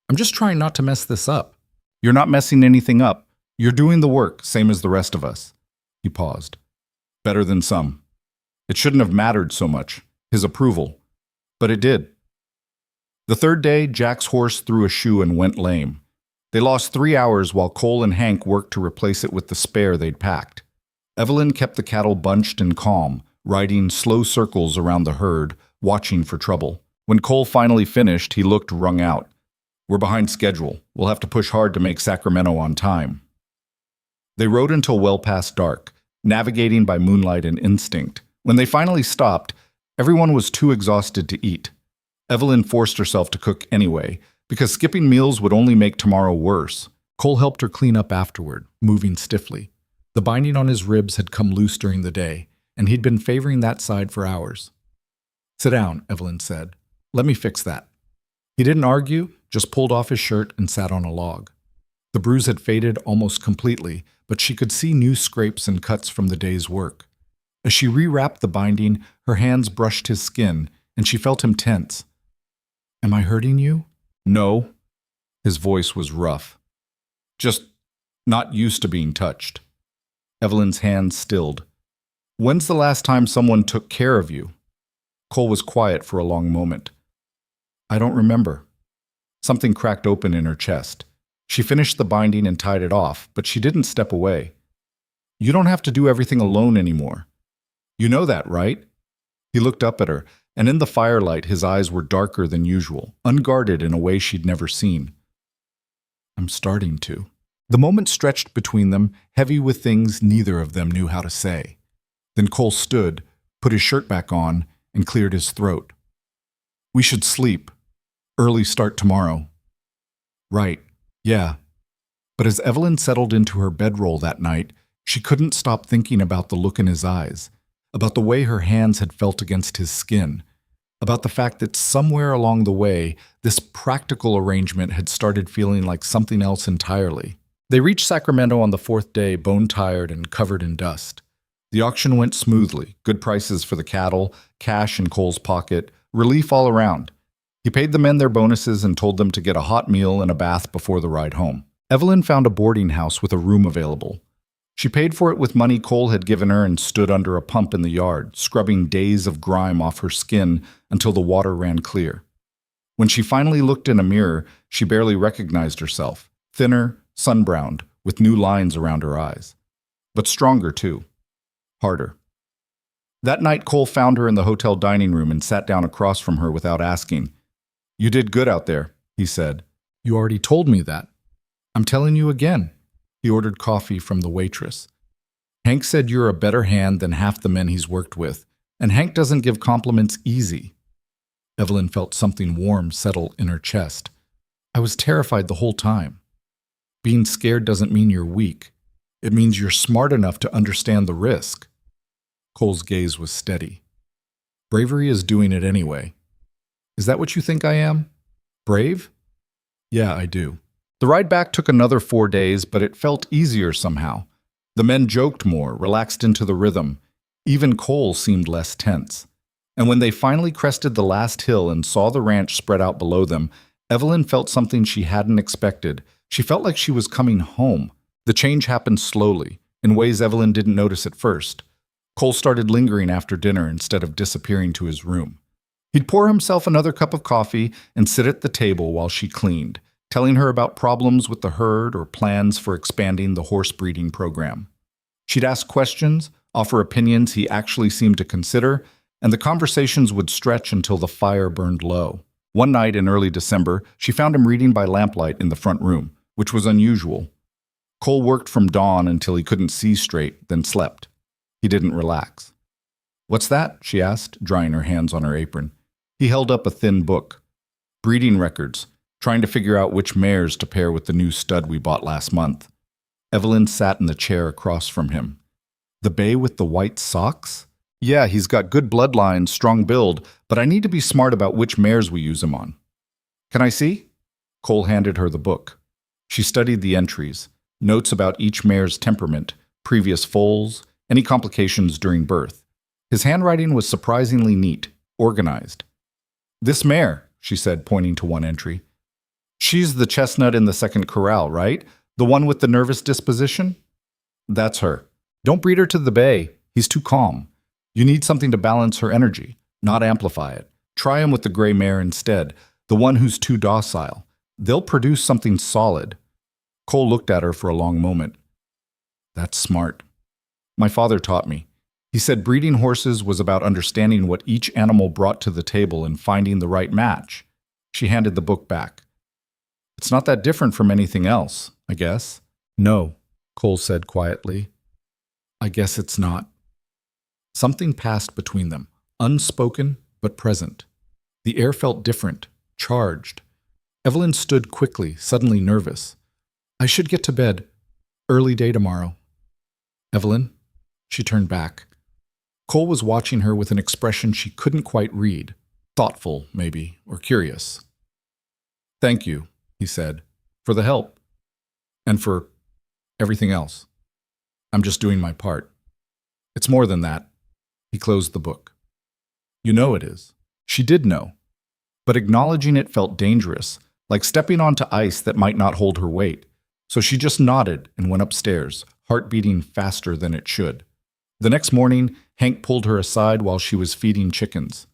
"I'm just trying not to mess this up." "You're not messing anything up. You're doing the work, same as the rest of us." He paused. "Better than some." It shouldn't have mattered so much, his approval. But it did. The third day, Jack's horse threw a shoe and went lame. They lost 3 hours while Cole and Hank worked to replace it with the spare they'd packed. Evelyn kept the cattle bunched and calm, riding slow circles around the herd, watching for trouble. When Cole finally finished, he looked wrung out. "We're behind schedule. We'll have to push hard to make Sacramento on time." They rode until well past dark, navigating by moonlight and instinct. When they finally stopped, everyone was too exhausted to eat. Evelyn forced herself to cook anyway, because skipping meals would only make tomorrow worse. Cole helped her clean up afterward, moving stiffly. The binding on his ribs had come loose during the day, and he'd been favoring that side for hours. "Sit down," Evelyn said. "Let me fix that." He didn't argue, just pulled off his shirt and sat on a log. The bruise had faded almost completely, but she could see new scrapes and cuts from the day's work. As she rewrapped the binding, her hands brushed his skin, and she felt him tense. "Am I hurting you?" "No." His voice was rough. "Just not used to being touched." Evelyn's hands stilled. "When's the last time someone took care of you?" Cole was quiet for a long moment. "I don't remember." Something cracked open in her chest. She finished the binding and tied it off, but she didn't step away. "You don't have to do everything alone anymore. You know that, right?" He looked up at her, and in the firelight his eyes were darker than usual, unguarded in a way she'd never seen. "I'm starting to." The moment stretched between them, heavy with things neither of them knew how to say. Then Cole stood, put his shirt back on, and cleared his throat. "We should sleep. Early start tomorrow." "Right, yeah." But as Evelyn settled into her bedroll that night, she couldn't stop thinking about the look in his eyes, about the way her hands had felt against his skin, about the fact that somewhere along the way, this practical arrangement had started feeling like something else entirely. They reached Sacramento on the 4th day, bone-tired and covered in dust. The auction went smoothly, good prices for the cattle, cash in Cole's pocket, relief all around. He paid the men their bonuses and told them to get a hot meal and a bath before the ride home. Evelyn found a boarding house with a room available. She paid for it with money Cole had given her and stood under a pump in the yard, scrubbing days of grime off her skin until the water ran clear. When she finally looked in a mirror, she barely recognized herself, thinner, sunbrowned, with new lines around her eyes. But stronger, too. Harder. That night, Cole found her in the hotel dining room and sat down across from her without asking. "You did good out there," he said. "You already told me that." I'm telling you again. He ordered coffee from the waitress. Hank said you're a better hand than half the men he's worked with, and Hank doesn't give compliments easy. Evelyn felt something warm settle in her chest. I was terrified the whole time. Being scared doesn't mean you're weak. It means you're smart enough to understand the risk. Cole's gaze was steady. Bravery is doing it anyway. Is that what you think I am? Brave? Yeah, I do. The ride back took another 4 days, but it felt easier somehow. The men joked more, relaxed into the rhythm. Even Cole seemed less tense. And when they finally crested the last hill and saw the ranch spread out below them, Evelyn felt something she hadn't expected. She felt like she was coming home. The change happened slowly, in ways Evelyn didn't notice at first. Cole started lingering after dinner instead of disappearing to his room. He'd pour himself another cup of coffee and sit at the table while she cleaned, telling her about problems with the herd or plans for expanding the horse breeding program. She'd ask questions, offer opinions he actually seemed to consider, and the conversations would stretch until the fire burned low. One night in early December, she found him reading by lamplight in the front room, which was unusual. Cole worked from dawn until he couldn't see straight, then slept. He didn't relax. What's that? She asked, drying her hands on her apron. He held up a thin book. Breeding records, trying to figure out which mares to pair with the new stud we bought last month. Evelyn sat in the chair across from him. The bay with the white socks? Yeah, he's got good bloodline, strong build, but I need to be smart about which mares we use him on. Can I see? Cole handed her the book. She studied the entries, notes about each mare's temperament, previous foals, any complications during birth. His handwriting was surprisingly neat, organized. This mare, she said, pointing to one entry. She's the chestnut in the second corral, right? The one with the nervous disposition? That's her. Don't breed her to the bay. He's too calm. You need something to balance her energy, not amplify it. Try him with the gray mare instead, the one who's too docile. They'll produce something solid. Cole looked at her for a long moment. That's smart. My father taught me. He said breeding horses was about understanding what each animal brought to the table and finding the right match. She handed the book back. It's not that different from anything else, I guess. No, Cole said quietly. I guess it's not. Something passed between them, unspoken but present. The air felt different, charged. Evelyn stood quickly, suddenly nervous. I should get to bed. Early day tomorrow. Evelyn? She turned back. Cole was watching her with an expression she couldn't quite read. Thoughtful, maybe, or curious. Thank you, he said, for the help. And for everything else. I'm just doing my part. It's more than that. He closed the book. You know it is. She did know. But acknowledging it felt dangerous, like stepping onto ice that might not hold her weight. So she just nodded and went upstairs, heart beating faster than it should. The next morning, Hank pulled her aside while she was feeding chickens.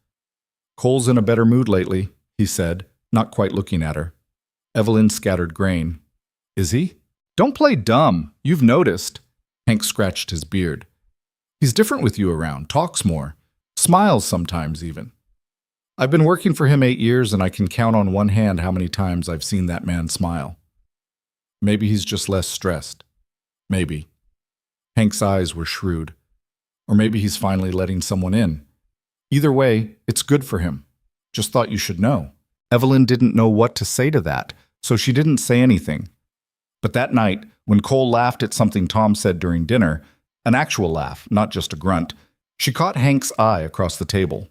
Cole's in a better mood lately, he said, not quite looking at her. Evelyn scattered grain. Is he? Don't play dumb. You've noticed. Hank scratched his beard. He's different with you around, talks more, smiles sometimes even. I've been working for him 8 years and I can count on one hand how many times I've seen that man smile. Maybe he's just less stressed. Maybe. Hank's eyes were shrewd. Or maybe he's finally letting someone in. Either way, it's good for him. Just thought you should know. Evelyn didn't know what to say to that, so she didn't say anything. But that night, when Cole laughed at something Tom said during dinner, an actual laugh, not just a grunt, she caught Hank's eye across the table.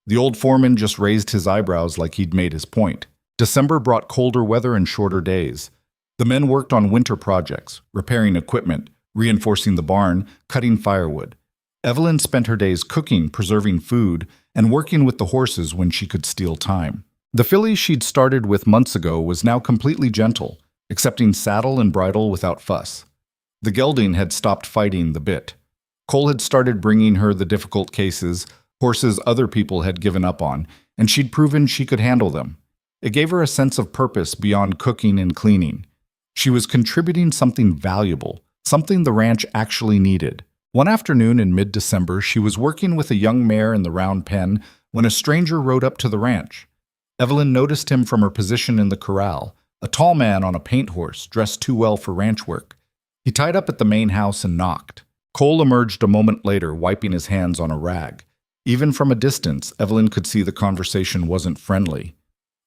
The old foreman just raised his eyebrows like he'd made his point. December brought colder weather and shorter days. The men worked on winter projects, repairing equipment, reinforcing the barn, cutting firewood. Evelyn spent her days cooking, preserving food, and working with the horses when she could steal time. The filly she'd started with months ago was now completely gentle, accepting saddle and bridle without fuss. The gelding had stopped fighting the bit. Cole had started bringing her the difficult cases, horses other people had given up on, and she'd proven she could handle them. It gave her a sense of purpose beyond cooking and cleaning. She was contributing something valuable, something the ranch actually needed. One afternoon in mid-December, she was working with a young mare in the round pen when a stranger rode up to the ranch. Evelyn noticed him from her position in the corral, A tall man on a paint horse, dressed too well for ranch work. He tied up at the main house and knocked. Cole emerged a moment later, wiping his hands on a rag. Even from a distance, Evelyn could see the conversation wasn't friendly.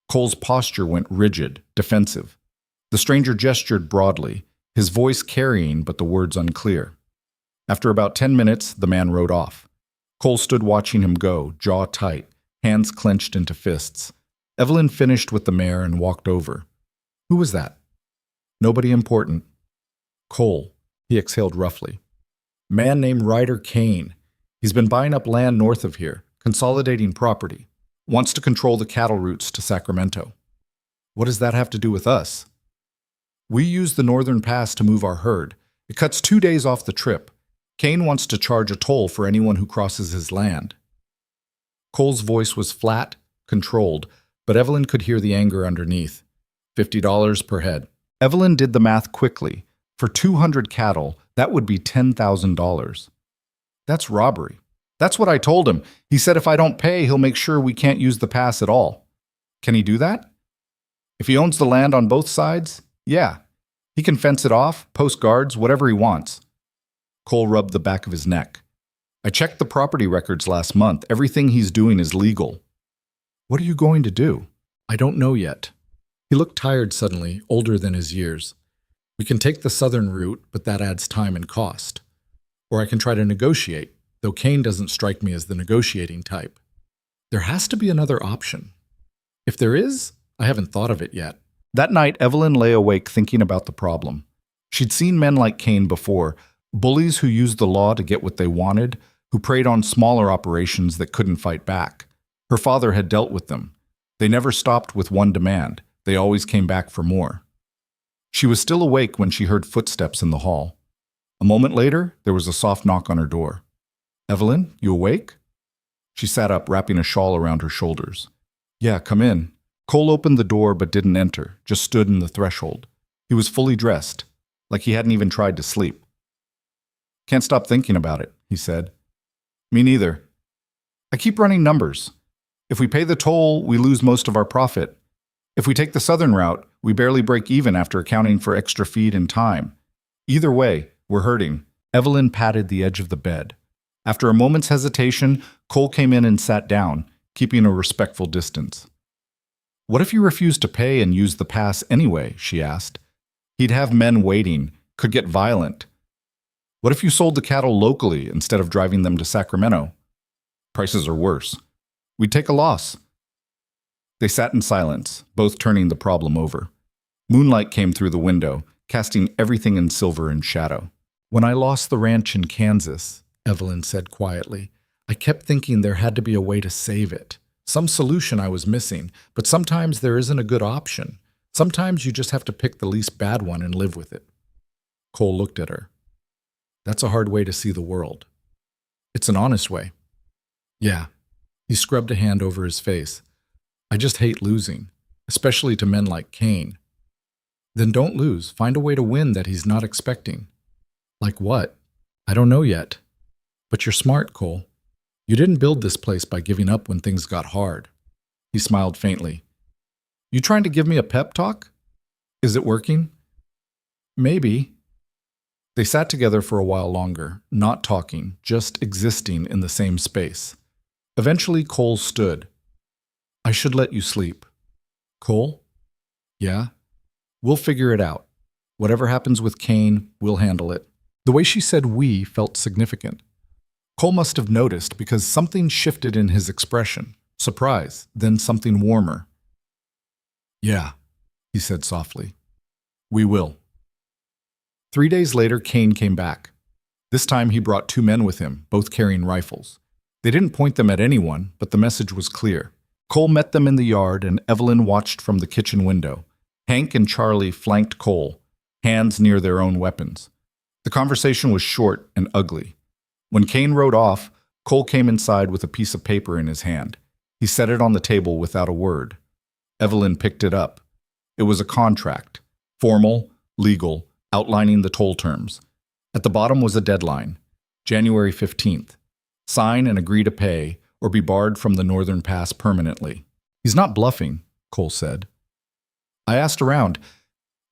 Cole's posture went rigid, defensive. The stranger gestured broadly, his voice carrying but the words unclear. After about 10 minutes, the man rode off. Cole stood watching him go, jaw tight, hands clenched into fists. Evelyn finished with the mare and walked over. Who was that? Nobody important. Cole, he exhaled roughly. Man named Ryder Cain. He's been buying up land north of here, consolidating property. Wants to control the cattle routes to Sacramento. What does that have to do with us? We use the northern pass to move our herd. It cuts 2 days off the trip. Cain wants to charge a toll for anyone who crosses his land. Cole's voice was flat, controlled, but Evelyn could hear the anger underneath. $50 per head. Evelyn did the math quickly. For 200 cattle, that would be $10,000. That's robbery. That's what I told him. He said if I don't pay, he'll make sure we can't use the pass at all. Can he do that? If he owns the land on both sides, yeah. He can fence it off, post guards, whatever he wants. Cole rubbed the back of his neck. I checked the property records last month. Everything he's doing is legal. What are you going to do? I don't know yet. He looked tired suddenly, older than his years. We can take the southern route, but that adds time and cost. Or I can try to negotiate, though Cain doesn't strike me as the negotiating type. There has to be another option. If there is, I haven't thought of it yet. That night, Evelyn lay awake thinking about the problem. She'd seen men like Cain before, bullies who used the law to get what they wanted, who preyed on smaller operations that couldn't fight back. Her father had dealt with them. They never stopped with one demand. They always came back for more. She was still awake when she heard footsteps in the hall. A moment later, there was a soft knock on her door. Evelyn, you awake? She sat up, wrapping a shawl around her shoulders. Yeah, come in. Cole opened the door but didn't enter, just stood in the threshold. He was fully dressed, like he hadn't even tried to sleep. Can't stop thinking about it, he said. Me neither. I keep running numbers. If we pay the toll, we lose most of our profit. If we take the southern route, we barely break even after accounting for extra feed and time. Either way, we're hurting. Evelyn patted the edge of the bed. After a moment's hesitation, Cole came in and sat down, keeping a respectful distance. What if you refused to pay and used the pass anyway? She asked. He'd have men waiting, could get violent. What if you sold the cattle locally instead of driving them to Sacramento? Prices are worse. We'd take a loss. They sat in silence, both turning the problem over. Moonlight came through the window, casting everything in silver and shadow. When I lost the ranch in Kansas, Evelyn said quietly, I kept thinking there had to be a way to save it. Some solution I was missing, but sometimes there isn't a good option. Sometimes you just have to pick the least bad one and live with it. Cole looked at her. That's a hard way to see the world. It's an honest way. Yeah. He scrubbed a hand over his face. I just hate losing, especially to men like Cain. Then don't lose. Find a way to win that he's not expecting. Like what? I don't know yet. But you're smart, Cole. You didn't build this place by giving up when things got hard. He smiled faintly. You trying to give me a pep talk? Is it working? Maybe. They sat together for a while longer, not talking, just existing in the same space. Eventually, Cole stood. I should let you sleep. Cole? Yeah? We'll figure it out. Whatever happens with Cain, we'll handle it. The way she said we felt significant. Cole must have noticed because something shifted in his expression. Surprise, then something warmer. Yeah, he said softly. We will. 3 days later, Cain came back. This time he brought 2 men with him, both carrying rifles. They didn't point them at anyone, but the message was clear. Cole met them in the yard, and Evelyn watched from the kitchen window. Hank and Charlie flanked Cole, hands near their own weapons. The conversation was short and ugly. When Cain rode off, Cole came inside with a piece of paper in his hand. He set it on the table without a word. Evelyn picked it up. It was a contract, formal, legal, outlining the toll terms. At the bottom was a deadline, January 15th. Sign and agree to pay, or be barred from the Northern Pass permanently. He's not bluffing, Cole said. I asked around.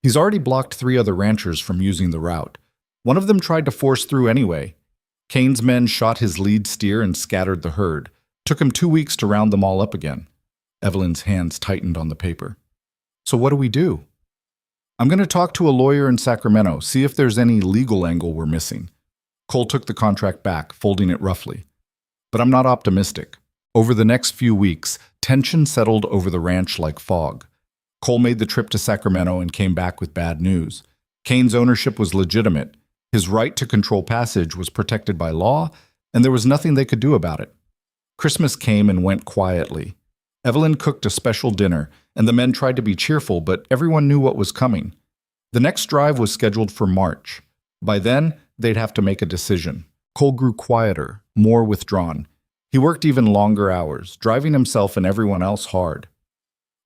He's already blocked 3 other ranchers from using the route. One of them tried to force through anyway. Cain's men shot his lead steer and scattered the herd. Took him 2 weeks to round them all up again. Evelyn's hands tightened on the paper. So what do we do? I'm going to talk to a lawyer in Sacramento, see if there's any legal angle we're missing. Cole took the contract back, folding it roughly. But I'm not optimistic. Over the next few weeks, tension settled over the ranch like fog. Cole made the trip to Sacramento and came back with bad news. Cain's ownership was legitimate. His right to control passage was protected by law, and there was nothing they could do about it. Christmas came and went quietly. Evelyn cooked a special dinner, and the men tried to be cheerful, but everyone knew what was coming. The next drive was scheduled for March. By then, they'd have to make a decision. Cole grew quieter, more withdrawn. He worked even longer hours, driving himself and everyone else hard.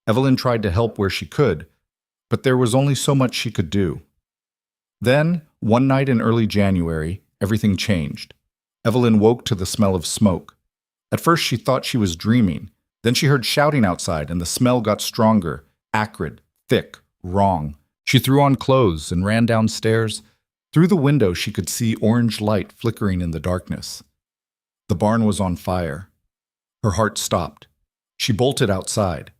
Evelyn tried to help where she could, but there was only so much she could do. Then, one night in early January, everything changed. Evelyn woke to the smell of smoke. At first she thought she was dreaming. Then she heard shouting outside, and the smell got stronger, acrid, thick, wrong. She threw on clothes and ran downstairs. Through the window she could see orange light flickering in the darkness. The barn was on fire. Her heart stopped. She bolted outside.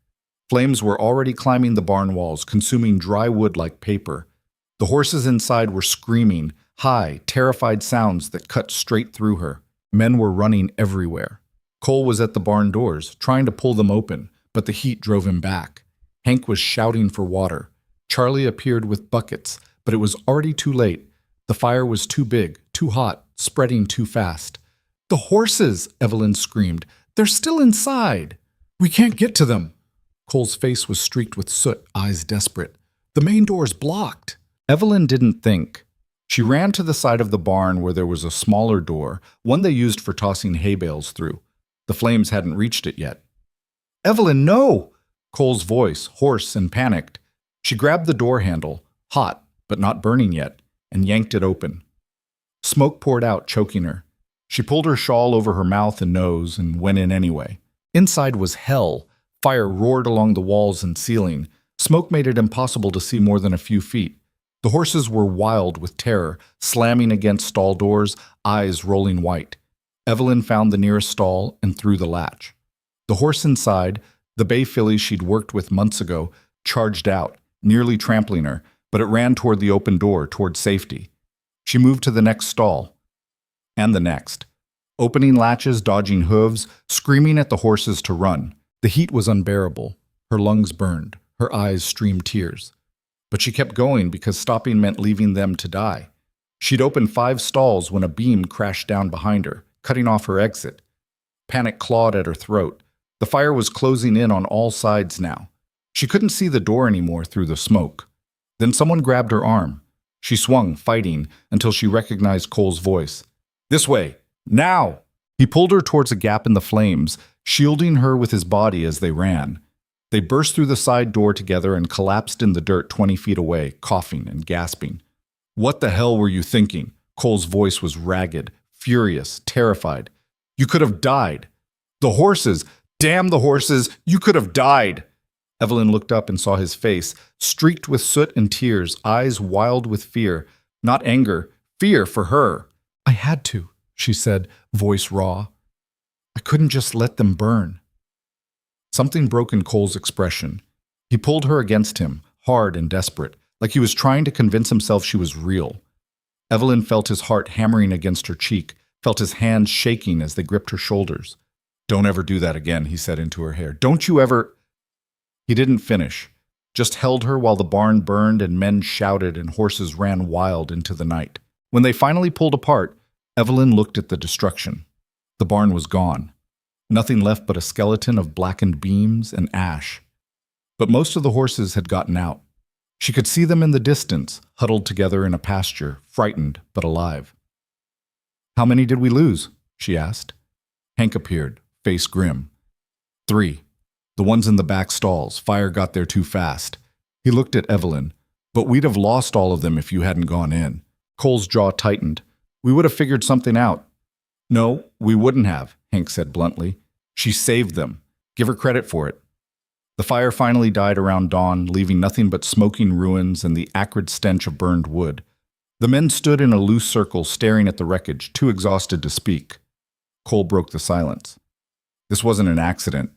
Flames were already climbing the barn walls, consuming dry wood like paper. The horses inside were screaming, high, terrified sounds that cut straight through her. Men were running everywhere. Cole was at the barn doors, trying to pull them open, but the heat drove him back. Hank was shouting for water. Charlie appeared with buckets, but it was already too late. The fire was too big, too hot, spreading too fast. "The horses!" Evelyn screamed. "They're still inside!" "We can't get to them!" Cole's face was streaked with soot, eyes desperate. "The main door's blocked!" Evelyn didn't think. She ran to the side of the barn where there was a smaller door, one they used for tossing hay bales through. The flames hadn't reached it yet. "Evelyn, no!" Cole's voice, hoarse and panicked. She grabbed the door handle, hot but not burning yet, and yanked it open. Smoke poured out, choking her. She pulled her shawl over her mouth and nose and went in anyway. Inside was hell. Fire roared along the walls and ceiling. Smoke made it impossible to see more than a few feet. The horses were wild with terror, slamming against stall doors, eyes rolling white. Evelyn found the nearest stall and threw the latch. The horse inside, the bay filly she'd worked with months ago, charged out, nearly trampling her, but it ran toward the open door, toward safety. She moved to the next stall. And the next. Opening latches, dodging hooves, screaming at the horses to run. The heat was unbearable. Her lungs burned. Her eyes streamed tears. But she kept going because stopping meant leaving them to die. She'd opened 5 stalls when a beam crashed down behind her, cutting off her exit. Panic clawed at her throat. The fire was closing in on all sides now. She couldn't see the door anymore through the smoke. Then someone grabbed her arm. She swung, fighting, until she recognized Cole's voice. "This way! Now!" He pulled her towards a gap in the flames, shielding her with his body as they ran. They burst through the side door together and collapsed in the dirt 20 feet away, coughing and gasping. "What the hell were you thinking?" Cole's voice was ragged, furious, terrified. "You could have died. The horses! Damn the horses! You could have died!" Evelyn looked up and saw his face, streaked with soot and tears, eyes wild with fear. Not anger, fear for her. "I had to," she said, voice raw. "I couldn't just let them burn." Something broke in Cole's expression. He pulled her against him, hard and desperate, like he was trying to convince himself she was real. Evelyn felt his heart hammering against her cheek, felt his hands shaking as they gripped her shoulders. "Don't ever do that again," he said into her hair. "Don't you ever—" He didn't finish, just held her while the barn burned and men shouted and horses ran wild into the night. When they finally pulled apart, Evelyn looked at the destruction. The barn was gone. Nothing left but a skeleton of blackened beams and ash. But most of the horses had gotten out. She could see them in the distance, huddled together in a pasture, frightened but alive. "How many did we lose?" she asked. Hank appeared, face grim. 3. The ones in the back stalls. Fire got there too fast. He looked at Evelyn. "But we'd have lost all of them if you hadn't gone in." Cole's jaw tightened. "We would have figured something out." "No, we wouldn't have," Hank said bluntly. "She saved them. Give her credit for it." The fire finally died around dawn, leaving nothing but smoking ruins and the acrid stench of burned wood. The men stood in a loose circle staring at the wreckage, too exhausted to speak. Cole broke the silence. This wasn't an accident.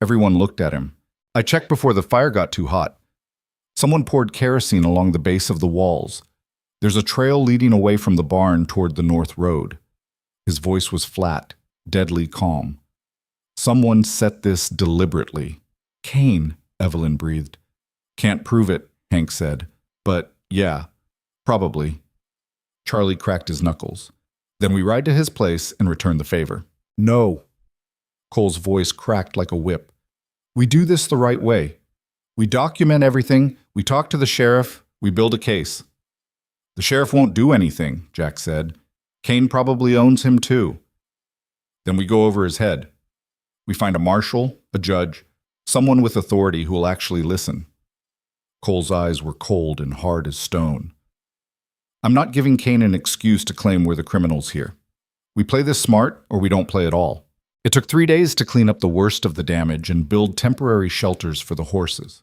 Everyone looked at him. I checked before the fire got too hot. Someone poured kerosene along the base of the walls. There's a trail leading away from the barn toward the north road. His voice was flat, deadly calm. Someone set this deliberately. Cain, Evelyn breathed. Can't prove it, Hank said. But, yeah, probably. Charlie cracked his knuckles. Then we ride to his place and return the favor. No. Cole's voice cracked like a whip. We do this the right way. We document everything, we talk to the sheriff, we build a case. The sheriff won't do anything, Jack said. Cain probably owns him too. Then we go over his head. We find a marshal, a judge, someone with authority who will actually listen. Cole's eyes were cold and hard as stone. I'm not giving Cain an excuse to claim we're the criminals here. We play this smart or we don't play at all. It took 3 days to clean up the worst of the damage and build temporary shelters for the horses.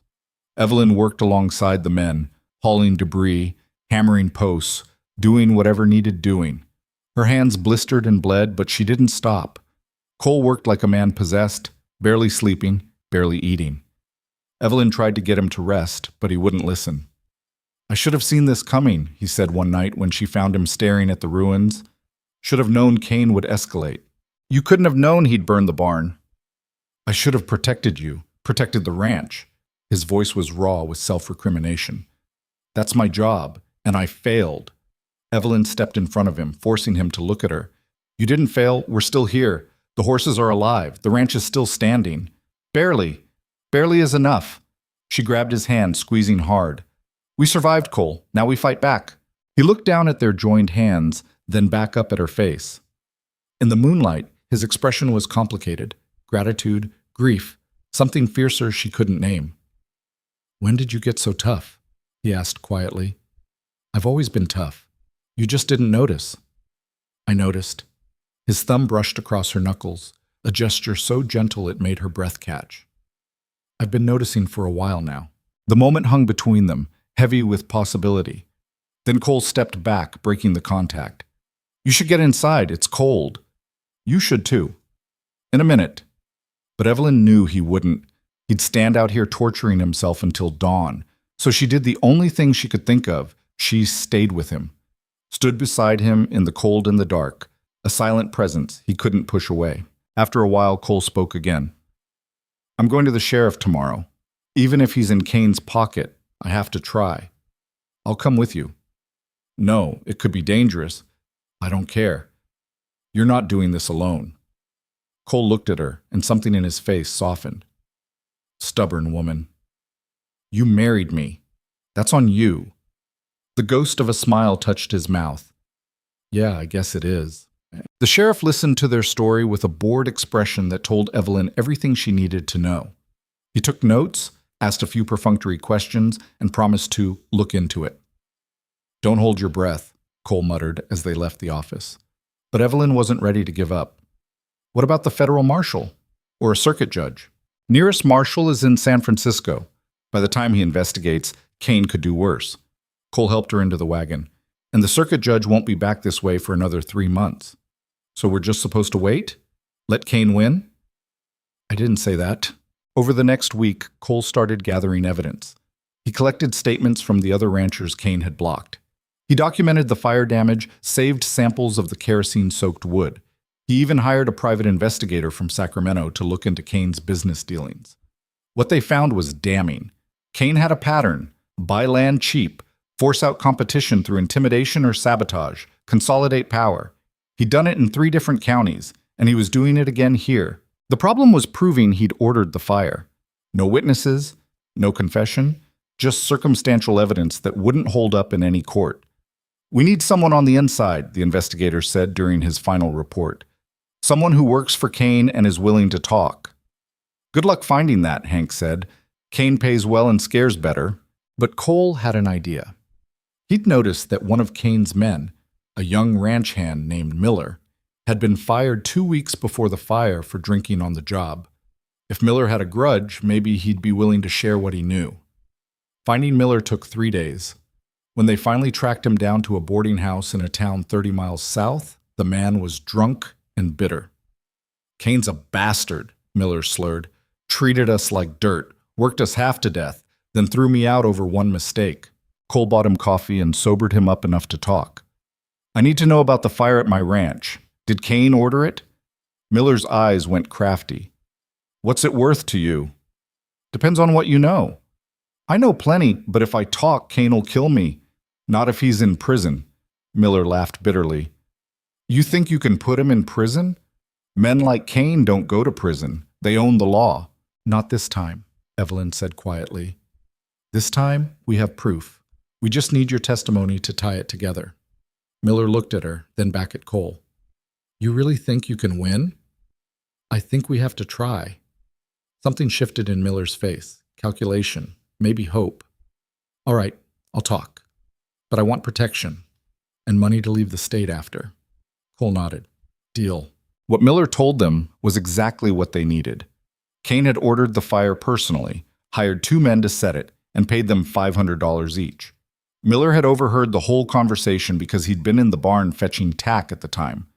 Evelyn worked alongside the men, hauling debris, hammering posts, doing whatever needed doing. Her hands blistered and bled, but she didn't stop. Cole worked like a man possessed, barely sleeping, barely eating. Evelyn tried to get him to rest, but he wouldn't listen. I should have seen this coming, he said one night when she found him staring at the ruins. Should have known Cain would escalate. You couldn't have known he'd burn the barn. I should have protected you, protected the ranch. His voice was raw with self-recrimination. That's my job, and I failed. Evelyn stepped in front of him, forcing him to look at her. You didn't fail, we're still here. The horses are alive, the ranch is still standing. Barely. Barely is enough. She grabbed his hand, squeezing hard. We survived, Cole. Now we fight back. He looked down at their joined hands, then back up at her face. In the moonlight, his expression was complicated. Gratitude, grief, something fiercer she couldn't name. When did you get so tough? He asked quietly. I've always been tough. You just didn't notice. I noticed. His thumb brushed across her knuckles, a gesture so gentle it made her breath catch. I've been noticing for a while now. The moment hung between them, heavy with possibility. Then Cole stepped back, breaking the contact. You should get inside, it's cold. You should too. In a minute. But Evelyn knew he wouldn't. He'd stand out here torturing himself until dawn. So she did the only thing she could think of. She stayed with him. Stood beside him in the cold and the dark, a silent presence he couldn't push away. After a while, Cole spoke again. I'm going to the sheriff tomorrow. Even if he's in Cain's pocket, I have to try. I'll come with you. No, it could be dangerous. I don't care. You're not doing this alone. Cole looked at her, and something in his face softened. Stubborn woman. You married me. That's on you. The ghost of a smile touched his mouth. Yeah, I guess it is. The sheriff listened to their story with a bored expression that told Evelyn everything she needed to know. He took notes, asked a few perfunctory questions, and promised to look into it. Don't hold your breath, Cole muttered as they left the office. But Evelyn wasn't ready to give up. What about the federal marshal? Or a circuit judge? Nearest marshal is in San Francisco. By the time he investigates, Cain could do worse. Cole helped her into the wagon. And the circuit judge won't be back this way for another 3 months. So we're just supposed to wait? Let Cain win? I didn't say that. Over the next week, Cole started gathering evidence. He collected statements from the other ranchers Cain had blocked. He documented the fire damage, saved samples of the kerosene-soaked wood. He even hired a private investigator from Sacramento to look into Cain's business dealings. What they found was damning. Cain had a pattern: buy land cheap, force out competition through intimidation or sabotage, consolidate power. He'd done it in 3 different counties, and he was doing it again here. The problem was proving he'd ordered the fire. No witnesses, no confession, just circumstantial evidence that wouldn't hold up in any court. We need someone on the inside, the investigator said during his final report. Someone who works for Cain and is willing to talk. Good luck finding that, Hank said. Cain pays well and scares better. But Cole had an idea. He'd noticed that one of Cain's men, a young ranch hand named Miller, had been fired 2 weeks before the fire for drinking on the job. If Miller had a grudge, maybe he'd be willing to share what he knew. Finding Miller took 3 days. When they finally tracked him down to a boarding house in a town 30 miles south, the man was drunk and bitter. "Cain's a bastard," Miller slurred. "Treated us like dirt, worked us half to death, then threw me out over one mistake." Cole bought him coffee and sobered him up enough to talk. "I need to know about the fire at my ranch. Did Cain order it?" Miller's eyes went crafty. "What's it worth to you?" "Depends on what you know." "I know plenty, but if I talk, Cain will kill me. Not if he's in prison." Miller laughed bitterly. "You think you can put him in prison? Men like Cain don't go to prison. They own the law." "Not this time," Evelyn said quietly. "This time, we have proof. We just need your testimony to tie it together." Miller looked at her, then back at Cole. "You really think you can win?" "I think we have to try." Something shifted in Miller's face. Calculation. Maybe hope. "All right, I'll talk. But I want protection. And money to leave the state after." Cole nodded. "Deal." What Miller told them was exactly what they needed. Cain had ordered the fire personally, hired 2 men to set it, and paid them $500 each. Miller had overheard the whole conversation because he'd been in the barn fetching tack at the time.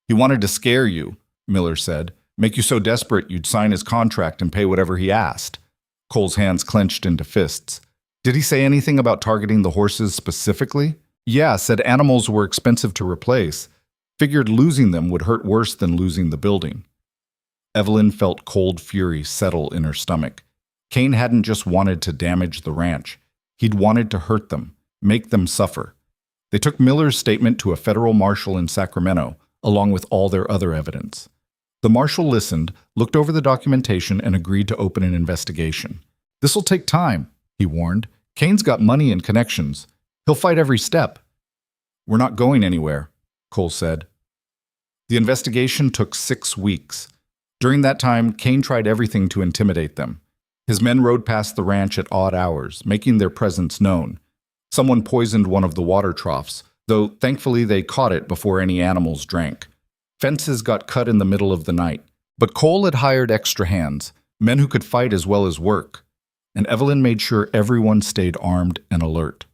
"He wanted to scare you," Miller said, "make you so desperate you'd sign his contract and pay whatever he asked." Cole's hands clenched into fists. "Did he say anything about targeting the horses specifically?" "Yeah, said animals were expensive to replace. Figured losing them would hurt worse than losing the building." Evelyn felt cold fury settle in her stomach. Cain hadn't just wanted to damage the ranch. He'd wanted to hurt them, make them suffer. They took Miller's statement to a federal marshal in Sacramento, along with all their other evidence. The marshal listened, looked over the documentation, and agreed to open an investigation. "This'll take time," he warned. "Cain's got money and connections. He'll fight every step." "We're not going anywhere," Cole said. The investigation took 6 weeks. During that time, Cain tried everything to intimidate them. His men rode past the ranch at odd hours, making their presence known. Someone poisoned one of the water troughs, though thankfully they caught it before any animals drank. Fences got cut in the middle of the night. But Cole had hired extra hands, men who could fight as well as work. And Evelyn made sure everyone stayed armed and alert.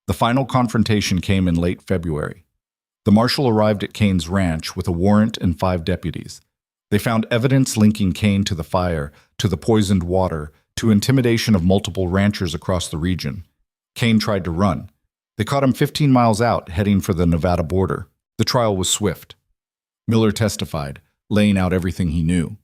The final confrontation came in late February. The marshal arrived at Cain's ranch with a warrant and 5 deputies. They found evidence linking Cain to the fire, to the poisoned water, to intimidation of multiple ranchers across the region. Cain tried to run. They caught him 15 miles out, heading for the Nevada border. The trial was swift. Miller testified, laying out everything he knew.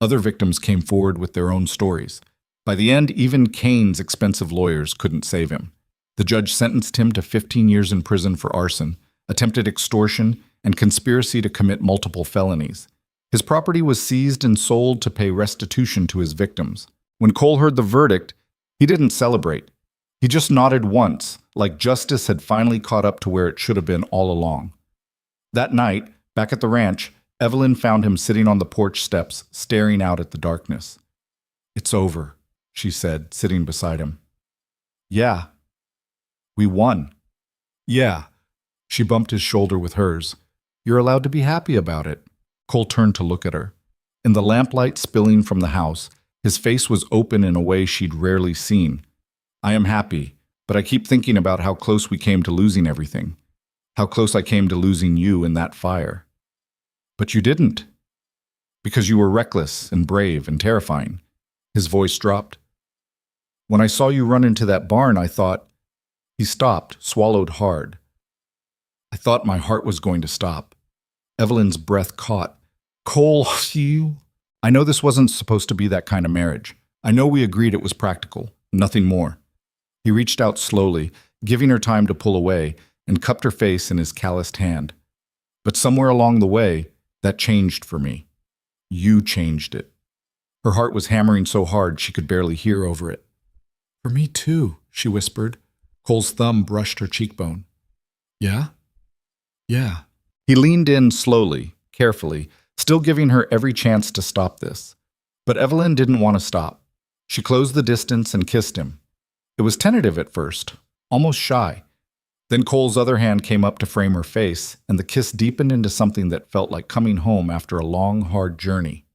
Other victims came forward with their own stories. By the end, even Cain's expensive lawyers couldn't save him. The judge sentenced him to 15 years in prison for arson, attempted extortion, and conspiracy to commit multiple felonies. His property was seized and sold to pay restitution to his victims. When Cole heard the verdict, he didn't celebrate. He just nodded once, like justice had finally caught up to where it should have been all along. That night, back at the ranch, Evelyn found him sitting on the porch steps, staring out at the darkness. "It's over," she said, sitting beside him. "Yeah. We won." "Yeah." She bumped his shoulder with hers. "You're allowed to be happy about it." Cole turned to look at her. In the lamplight spilling from the house, his face was open in a way she'd rarely seen. "I am happy, but I keep thinking about how close we came to losing everything. How close I came to losing you in that fire." "But you didn't." "Because you were reckless and brave and terrifying." His voice dropped. "When I saw you run into that barn, I thought—" He stopped, swallowed hard. "I thought my heart was going to stop." Evelyn's breath caught. "Cole, you... I know this wasn't supposed to be that kind of marriage. I know we agreed it was practical, nothing more." He reached out slowly, giving her time to pull away, and cupped her face in his calloused hand. "But somewhere along the way, that changed for me. You changed it." Her heart was hammering so hard she could barely hear over it. "For me too," she whispered. Cole's thumb brushed her cheekbone. "Yeah? Yeah." He leaned in slowly, carefully, still giving her every chance to stop this. But Evelyn didn't want to stop. She closed the distance and kissed him. It was tentative at first, almost shy. Then Cole's other hand came up to frame her face, and the kiss deepened into something that felt like coming home after a long, hard journey.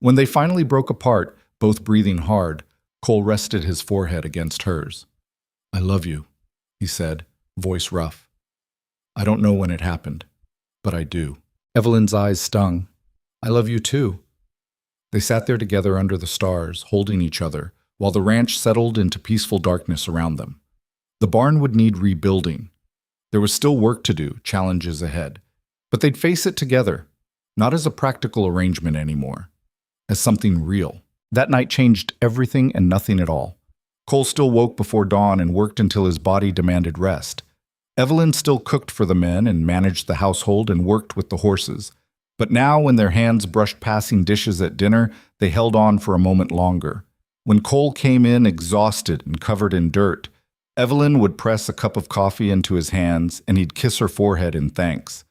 When they finally broke apart, both breathing hard, Cole rested his forehead against hers. "I love you," he said, voice rough. "I don't know when it happened, but I do." Evelyn's eyes stung. "I love you too." They sat there together under the stars, holding each other, while the ranch settled into peaceful darkness around them. The barn would need rebuilding. There was still work to do, challenges ahead. But they'd face it together, not as a practical arrangement anymore, as something real. That night changed everything and nothing at all. Cole still woke before dawn and worked until his body demanded rest. Evelyn still cooked for the men and managed the household and worked with the horses. But now, when their hands brushed passing dishes at dinner, they held on for a moment longer. When Cole came in exhausted and covered in dirt, Evelyn would press a cup of coffee into his hands and he'd kiss her forehead in thanks.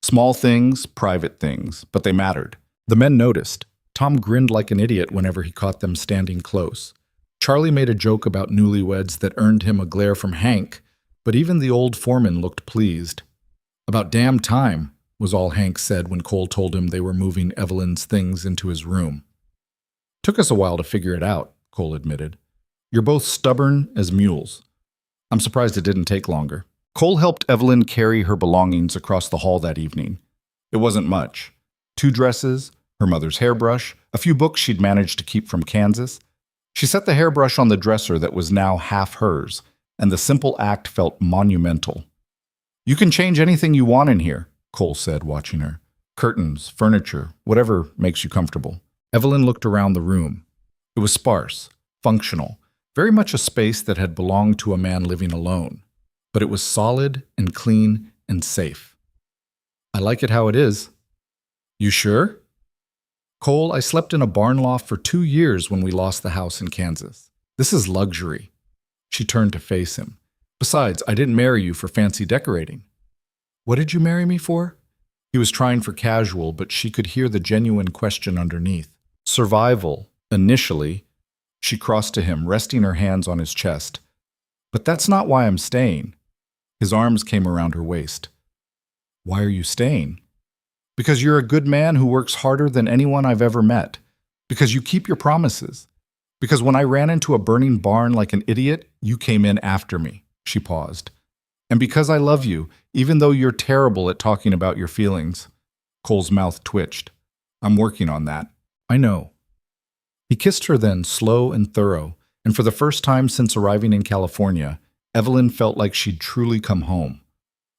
Small things, private things, but they mattered. The men noticed. Tom grinned like an idiot whenever he caught them standing close. Charlie made a joke about newlyweds that earned him a glare from Hank, but even the old foreman looked pleased. "About damn time," was all Hank said when Cole told him they were moving Evelyn's things into his room. "Took us a while to figure it out," Cole admitted. "You're both stubborn as mules." I'm surprised it didn't take longer. Cole helped Evelyn carry her belongings across the hall that evening. It wasn't much. 2 dresses, her mother's hairbrush, a few books she'd managed to keep from Kansas. She set the hairbrush on the dresser that was now half hers, and the simple act felt monumental. "You can change anything you want in here," Cole said, watching her. "Curtains, furniture, whatever makes you comfortable." Evelyn looked around the room. It was sparse, functional, very much a space that had belonged to a man living alone. But it was solid and clean and safe. "I like it how it is." "You sure?" "Cole, I slept in a barn loft for 2 years when we lost the house in Kansas. This is luxury." She turned to face him. "Besides, I didn't marry you for fancy decorating." "What did you marry me for?" He was trying for casual, but she could hear the genuine question underneath. "Survival, initially." She crossed to him, resting her hands on his chest. "But that's not why I'm staying." His arms came around her waist. "Why are you staying?" "Because you're a good man who works harder than anyone I've ever met. Because you keep your promises. Because when I ran into a burning barn like an idiot, you came in after me." She paused. "And because I love you, even though you're terrible at talking about your feelings." Cole's mouth twitched. "I'm working on that." "I know." He kissed her then, slow and thorough, and for the first time since arriving in California, Evelyn felt like she'd truly come home.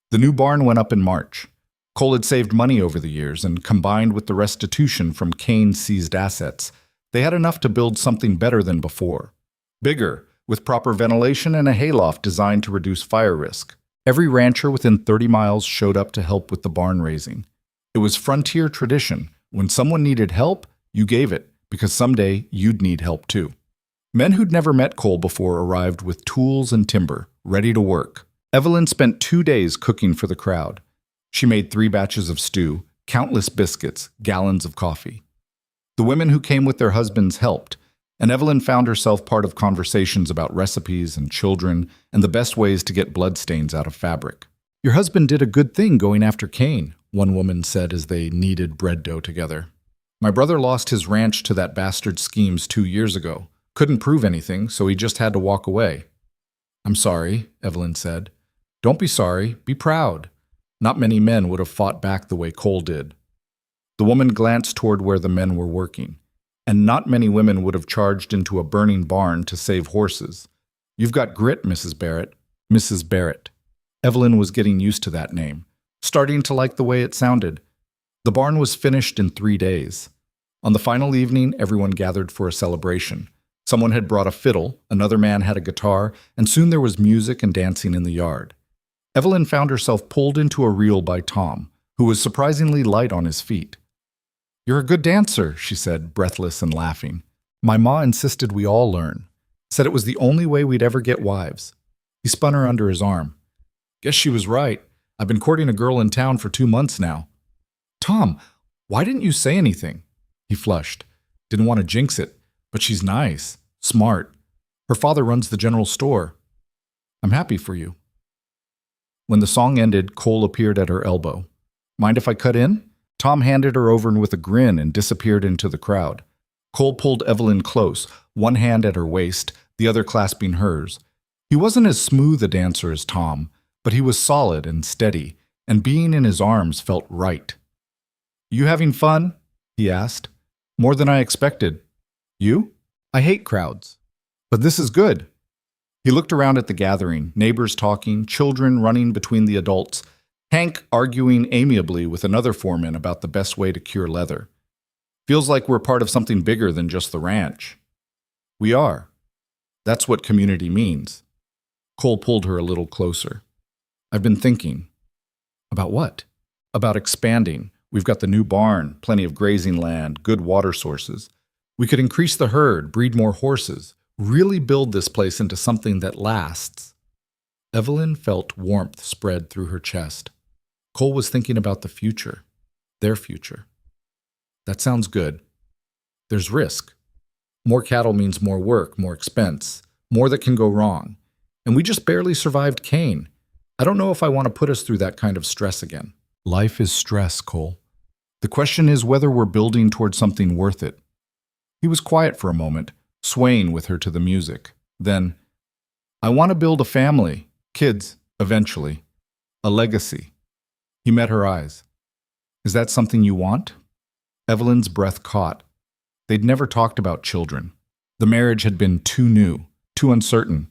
The new barn went up in March. Cole had saved money over the years, and combined with the restitution from Cain's seized assets, they had enough to build something better than before. Bigger, with proper ventilation and a hayloft designed to reduce fire risk. Every rancher within 30 miles showed up to help with the barn raising. It was frontier tradition. When someone needed help, you gave it, because someday you'd need help too. Men who'd never met Cole before arrived with tools and timber, ready to work. Evelyn spent 2 days cooking for the crowd. She made 3 batches of stew, countless biscuits, gallons of coffee. The women who came with their husbands helped, and Evelyn found herself part of conversations about recipes and children and the best ways to get bloodstains out of fabric. "Your husband did a good thing going after Cain," one woman said as they kneaded bread dough together. "My brother lost his ranch to that bastard's schemes 2 years ago. Couldn't prove anything, so he just had to walk away." "I'm sorry," Evelyn said. "Don't be sorry, be proud." Not many men would have fought back the way Cole did. The woman glanced toward where the men were working. And not many women would have charged into a burning barn to save horses. "You've got grit, Mrs. Barrett." Mrs. Barrett. Evelyn was getting used to that name, starting to like the way it sounded. The barn was finished in 3 days. On the final evening, everyone gathered for a celebration. Someone had brought a fiddle, another man had a guitar, and soon there was music and dancing in the yard. Evelyn found herself pulled into a reel by Tom, who was surprisingly light on his feet. "You're a good dancer," she said, breathless and laughing. "My ma insisted we all learn. Said it was the only way we'd ever get wives." He spun her under his arm. "Guess she was right. I've been courting a girl in town for 2 months now." "Tom, why didn't you say anything?" He flushed. "Didn't want to jinx it, but she's nice, smart. Her father runs the general store. I'm happy for you." When the song ended, Cole appeared at her elbow. "Mind if I cut in?" Tom handed her over with a grin and disappeared into the crowd. Cole pulled Evelyn close, one hand at her waist, the other clasping hers. He wasn't as smooth a dancer as Tom, but he was solid and steady, and being in his arms felt right. "You having fun?" he asked. "More than I expected. You?" "I hate crowds. But this is good." He looked around at the gathering, neighbors talking, children running between the adults, Hank arguing amiably with another foreman about the best way to cure leather. "Feels like we're part of something bigger than just the ranch." "We are. That's what community means." Cole pulled her a little closer. "I've been thinking." "About what?" "About expanding. We've got the new barn, plenty of grazing land, good water sources. We could increase the herd, breed more horses, really build this place into something that lasts." Evelyn felt warmth spread through her chest. Cole was thinking about the future, their future. "That sounds good. There's risk. More cattle means more work, more expense, more that can go wrong. And we just barely survived Cain. I don't know if I want to put us through that kind of stress again." "Life is stress, Cole. The question is whether we're building towards something worth it." He was quiet for a moment, swaying with her to the music. Then, "I want to build a family, kids, eventually. A legacy." He met her eyes. "Is that something you want?" Evelyn's breath caught. They'd never talked about children. The marriage had been too new, too uncertain.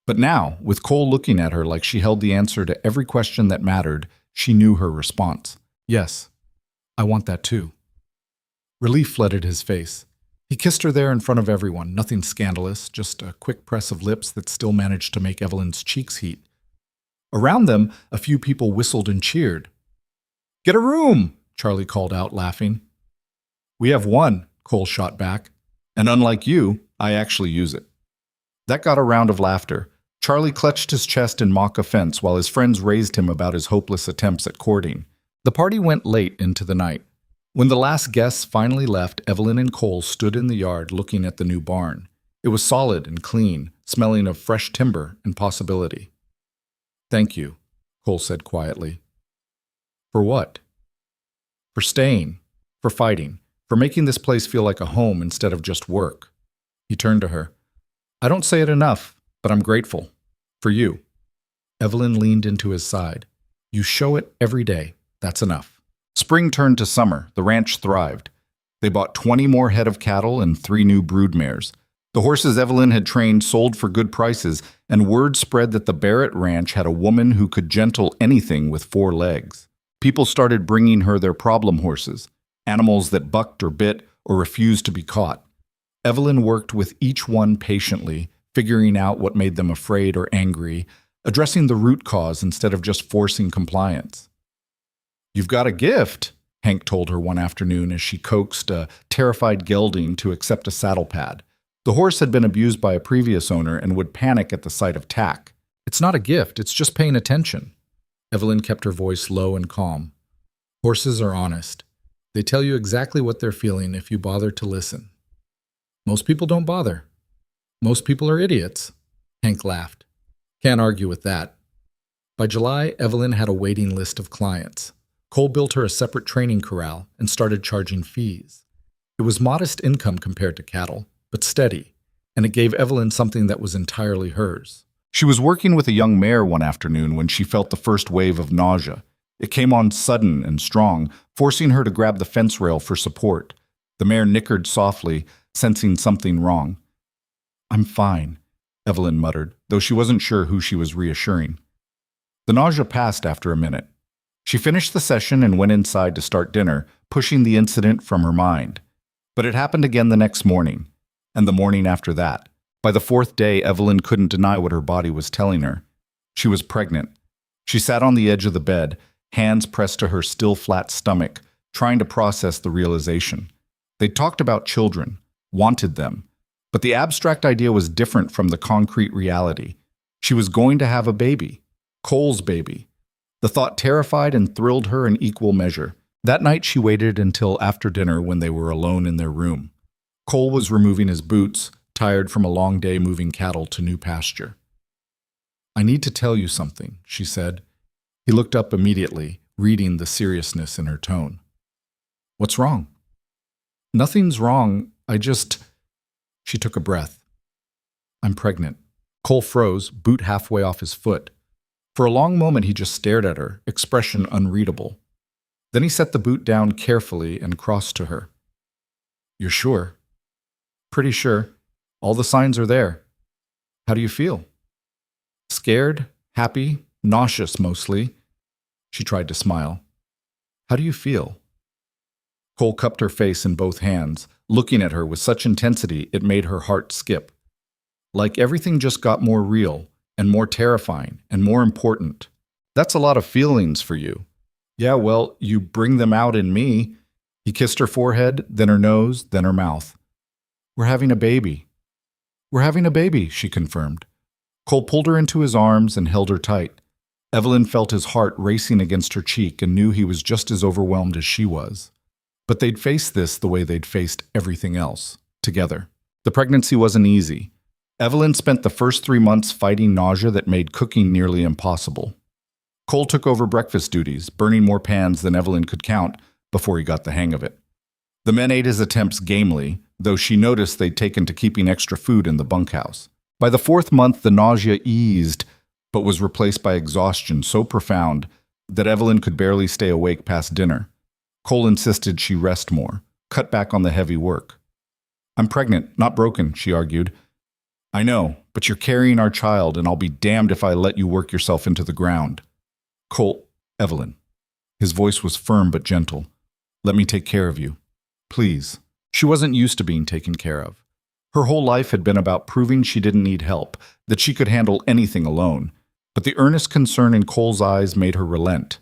But now, with Cole looking at her like she held the answer to every question that mattered, she knew her response. "Yes, I want that too." Relief flooded his face. He kissed her there in front of everyone, nothing scandalous, just a quick press of lips that still managed to make Evelyn's cheeks heat. Around them, a few people whistled and cheered. "Get a room!" Charlie called out, laughing. "We have one," Cole shot back. "And unlike you, I actually use it." That got a round of laughter. Charlie clutched his chest in mock offense while his friends raised him about his hopeless attempts at courting. The party went late into the night. When the last guests finally left, Evelyn and Cole stood in the yard looking at the new barn. It was solid and clean, smelling of fresh timber and possibility. "Thank you," Cole said quietly. "For what?" "For staying, for fighting, for making this place feel like a home instead of just work." He turned to her. "I don't say it enough, but I'm grateful. For you." Evelyn leaned into his side. "You show it every day. That's enough." Spring turned to summer. The ranch thrived. They bought 20 more head of cattle and 3 new brood mares. The horses Evelyn had trained sold for good prices, and word spread that the Barrett Ranch had a woman who could gentle anything with 4 legs. People started bringing her their problem horses, animals that bucked or bit or refused to be caught. Evelyn worked with each one patiently, figuring out what made them afraid or angry, addressing the root cause instead of just forcing compliance. "You've got a gift," Hank told her one afternoon as she coaxed a terrified gelding to accept a saddle pad. The horse had been abused by a previous owner and would panic at the sight of tack. "It's not a gift, it's just paying attention." Evelyn kept her voice low and calm. "Horses are honest. They tell you exactly what they're feeling if you bother to listen. Most people don't bother. Most people are idiots." Hank laughed. "Can't argue with that." By July, Evelyn had a waiting list of clients. Cole built her a separate training corral and started charging fees. It was modest income compared to cattle, but steady, and it gave Evelyn something that was entirely hers. She was working with a young mare one afternoon when she felt the first wave of nausea. It came on sudden and strong, forcing her to grab the fence rail for support. The mare nickered softly, sensing something wrong. "I'm fine," Evelyn muttered, though she wasn't sure who she was reassuring. The nausea passed after a minute. She finished the session and went inside to start dinner, pushing the incident from her mind. But it happened again the next morning, and the morning after that. By the 4th day, Evelyn couldn't deny what her body was telling her. She was pregnant. She sat on the edge of the bed, hands pressed to her still flat stomach, trying to process the realization. They talked about children, wanted them, but the abstract idea was different from the concrete reality. She was going to have a baby, Cole's baby. The thought terrified and thrilled her in equal measure. That night she waited until after dinner when they were alone in their room. Cole was removing his boots, tired from a long day moving cattle to new pasture. "I need to tell you something," she said. He looked up immediately, reading the seriousness in her tone. "What's wrong?" "Nothing's wrong. I just... She took a breath. I'm pregnant. Cole froze, boot halfway off his foot. For a long moment he just stared at her, expression unreadable. Then he set the boot down carefully and crossed to her. You're sure? Pretty sure. All the signs are there. How do you feel? Scared, happy, nauseous mostly. She tried to smile. How do you feel? Cole cupped her face in both hands, looking at her with such intensity it made her heart skip. Like everything just got more real, and more terrifying, and more important. That's a lot of feelings for you. Yeah, well, you bring them out in me. He kissed her forehead, then her nose, then her mouth. We're having a baby. We're having a baby, she confirmed. Cole pulled her into his arms and held her tight. Evelyn felt his heart racing against her cheek and knew he was just as overwhelmed as she was. But they'd faced this the way they'd faced everything else, together. The pregnancy wasn't easy. Evelyn spent the first 3 months fighting nausea that made cooking nearly impossible. Cole took over breakfast duties, burning more pans than Evelyn could count before he got the hang of it. The men ate his attempts gamely, though she noticed they'd taken to keeping extra food in the bunkhouse. By the 4th month, the nausea eased, but was replaced by exhaustion so profound that Evelyn could barely stay awake past dinner. Cole insisted she rest more, cut back on the heavy work. I'm pregnant, not broken, she argued. I know, but you're carrying our child, and I'll be damned if I let you work yourself into the ground. Cole, Evelyn. His voice was firm but gentle. Let me take care of you. Please. She wasn't used to being taken care of. Her whole life had been about proving she didn't need help, that she could handle anything alone. But the earnest concern in Cole's eyes made her relent.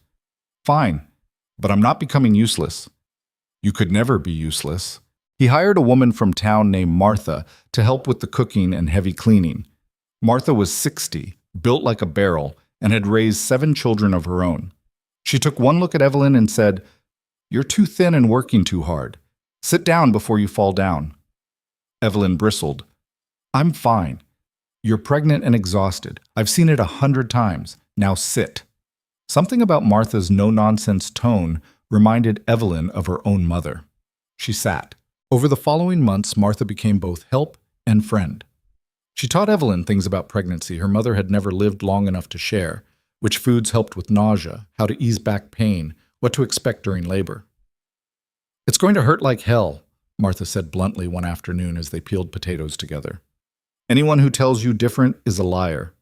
Fine, but I'm not becoming useless. You could never be useless. He hired a woman from town named Martha to help with the cooking and heavy cleaning. Martha was 60, built like a barrel, and had raised 7 children of her own. She took one look at Evelyn and said, You're too thin and working too hard. Sit down before you fall down. Evelyn bristled. I'm fine. You're pregnant and exhausted. I've seen it 100 times. Now sit. Something about Martha's no-nonsense tone reminded Evelyn of her own mother. She sat. Over the following months, Martha became both help and friend. She taught Evelyn things about pregnancy her mother had never lived long enough to share, which foods helped with nausea, how to ease back pain, what to expect during labor. It's going to hurt like hell, Martha said bluntly one afternoon as they peeled potatoes together. Anyone who tells you different is a liar,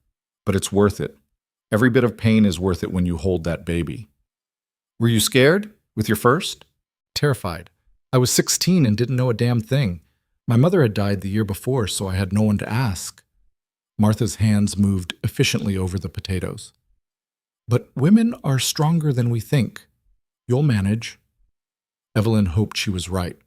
but it's worth it. Every bit of pain is worth it when you hold that baby. Were you scared? With your first? Terrified. I was 16 and didn't know a damn thing. My mother had died the year before, so I had no one to ask. Martha's hands moved efficiently over the potatoes. But women are stronger than we think. You'll manage. Evelyn hoped she was right.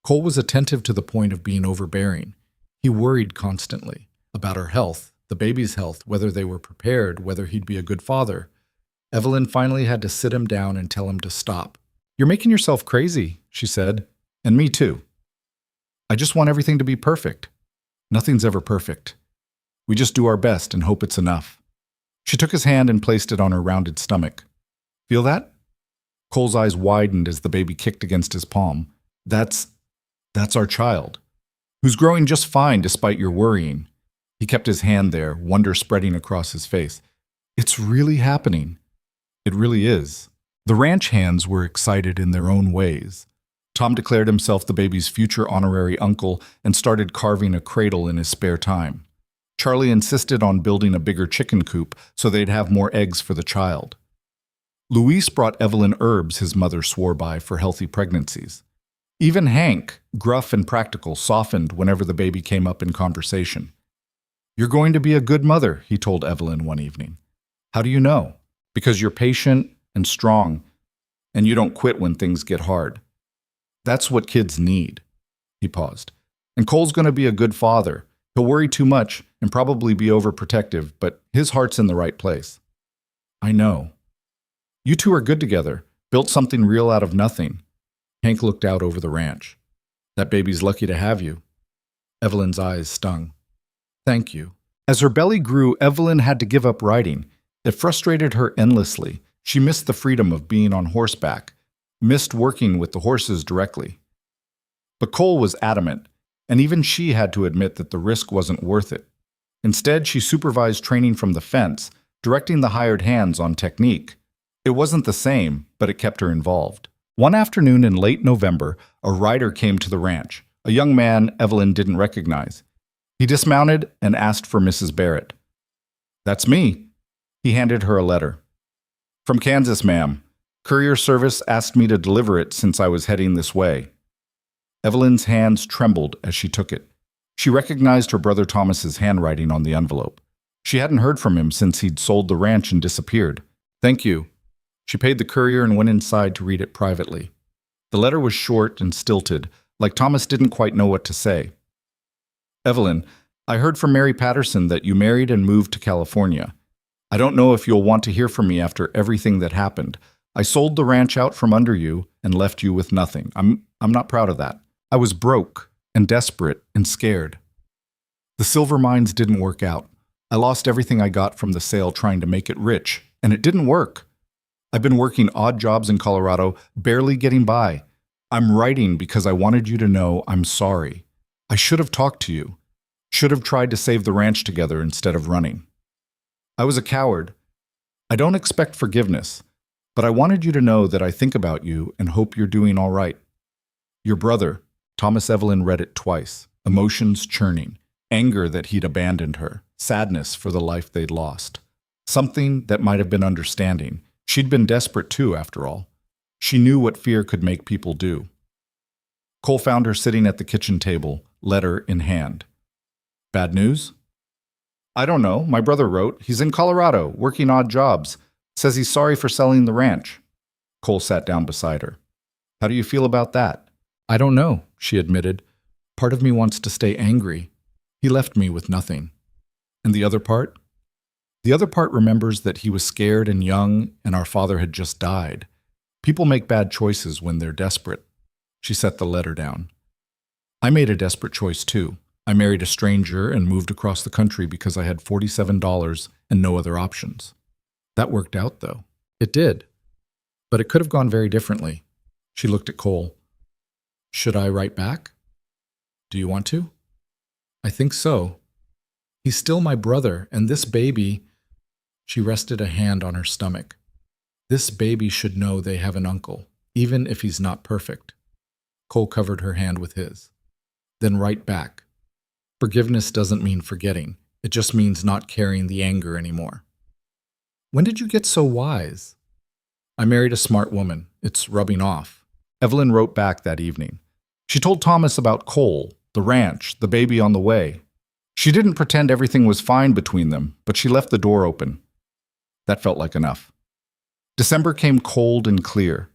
Cole was attentive to the point of being overbearing. He worried constantly about her health, the baby's health, whether they were prepared, whether he'd be a good father. Evelyn finally had to sit him down and tell him to stop. You're making yourself crazy, she said, and me too. I just want everything to be perfect. Nothing's ever perfect. We just do our best and hope it's enough. She took his hand and placed it on her rounded stomach. Feel that? Cole's eyes widened as the baby kicked against his palm. That's our child, who's growing just fine despite your worrying. He kept his hand there, wonder spreading across his face. It's really happening. It really is. The ranch hands were excited in their own ways. Tom declared himself the baby's future honorary uncle and started carving a cradle in his spare time. Charlie insisted on building a bigger chicken coop so they'd have more eggs for the child. Luis brought Evelyn herbs his mother swore by for healthy pregnancies. Even Hank, gruff and practical, softened whenever the baby came up in conversation. You're going to be a good mother, he told Evelyn one evening. How do you know? Because you're patient and strong, and you don't quit when things get hard. That's what kids need. He paused. And Cole's going to be a good father. He'll worry too much and probably be overprotective, but his heart's in the right place. I know. You two are good together, built something real out of nothing. Hank looked out over the ranch. That baby's lucky to have you. Evelyn's eyes stung. Thank you. As her belly grew, Evelyn had to give up riding. It frustrated her endlessly. She missed the freedom of being on horseback, missed working with the horses directly. But Cole was adamant. and even she had to admit that the risk wasn't worth it. Instead, she supervised training from the fence, directing the hired hands on technique. It wasn't the same, but it kept her involved. One afternoon in late November, a rider came to the ranch, a young man Evelyn didn't recognize. He dismounted and asked for Mrs. Barrett. "That's me." He handed her a letter. "From Kansas, ma'am. Courier service asked me to deliver it since I was heading this way." Evelyn's hands trembled as she took it. She recognized her brother Thomas's handwriting on the envelope. She hadn't heard from him since he'd sold the ranch and disappeared. "Thank you." She paid the courier and went inside to read it privately. The letter was short and stilted, like Thomas didn't quite know what to say. "Evelyn, I heard from Mary Patterson that you married and moved to California. I don't know if you'll want to hear from me after everything that happened. I sold the ranch out from under you and left you with nothing. I'm not proud of that. I was broke and desperate and scared. The silver mines didn't work out. I lost everything I got from the sale trying to make it rich, and it didn't work. I've been working odd jobs in Colorado, barely getting by. I'm writing because I wanted you to know I'm sorry. I should have talked to you. Should have tried to save the ranch together instead of running. I was a coward. I don't expect forgiveness, but I wanted you to know that I think about you and hope you're doing all right. Your brother." Thomas Evelyn read it twice, emotions churning, anger that he'd abandoned her, sadness for the life they'd lost. Something that might have been understanding. She'd been desperate too, after all. She knew what fear could make people do. Cole found her sitting at the kitchen table, letter in hand. "Bad news?" "I don't know. My brother wrote. He's in Colorado, working odd jobs. Says he's sorry for selling the ranch." Cole sat down beside her. "How do you feel about that?" "I don't know," she admitted. "Part of me wants to stay angry. He left me with nothing." "And the other part?" "The other part remembers that he was scared and young, and our father had just died. People make bad choices when they're desperate." She set the letter down. "I made a desperate choice too. I married a stranger and moved across the country because I had $47 and no other options. That worked out, though. It did. But it could have gone very differently." She looked at Cole. "Should I write back? Do you want to?" "I think so. He's still my brother, and this baby—" She rested a hand on her stomach. "This baby should know they have an uncle, even if he's not perfect." Cole covered her hand with his. "Then write back. Forgiveness doesn't mean forgetting. It just means not carrying the anger anymore." "When did you get so wise?" "I married a smart woman. It's rubbing off." Evelyn wrote back that evening. She told Thomas about Cole, the ranch, the baby on the way. She didn't pretend everything was fine between them, but she left the door open. That felt like enough. December came cold and clear.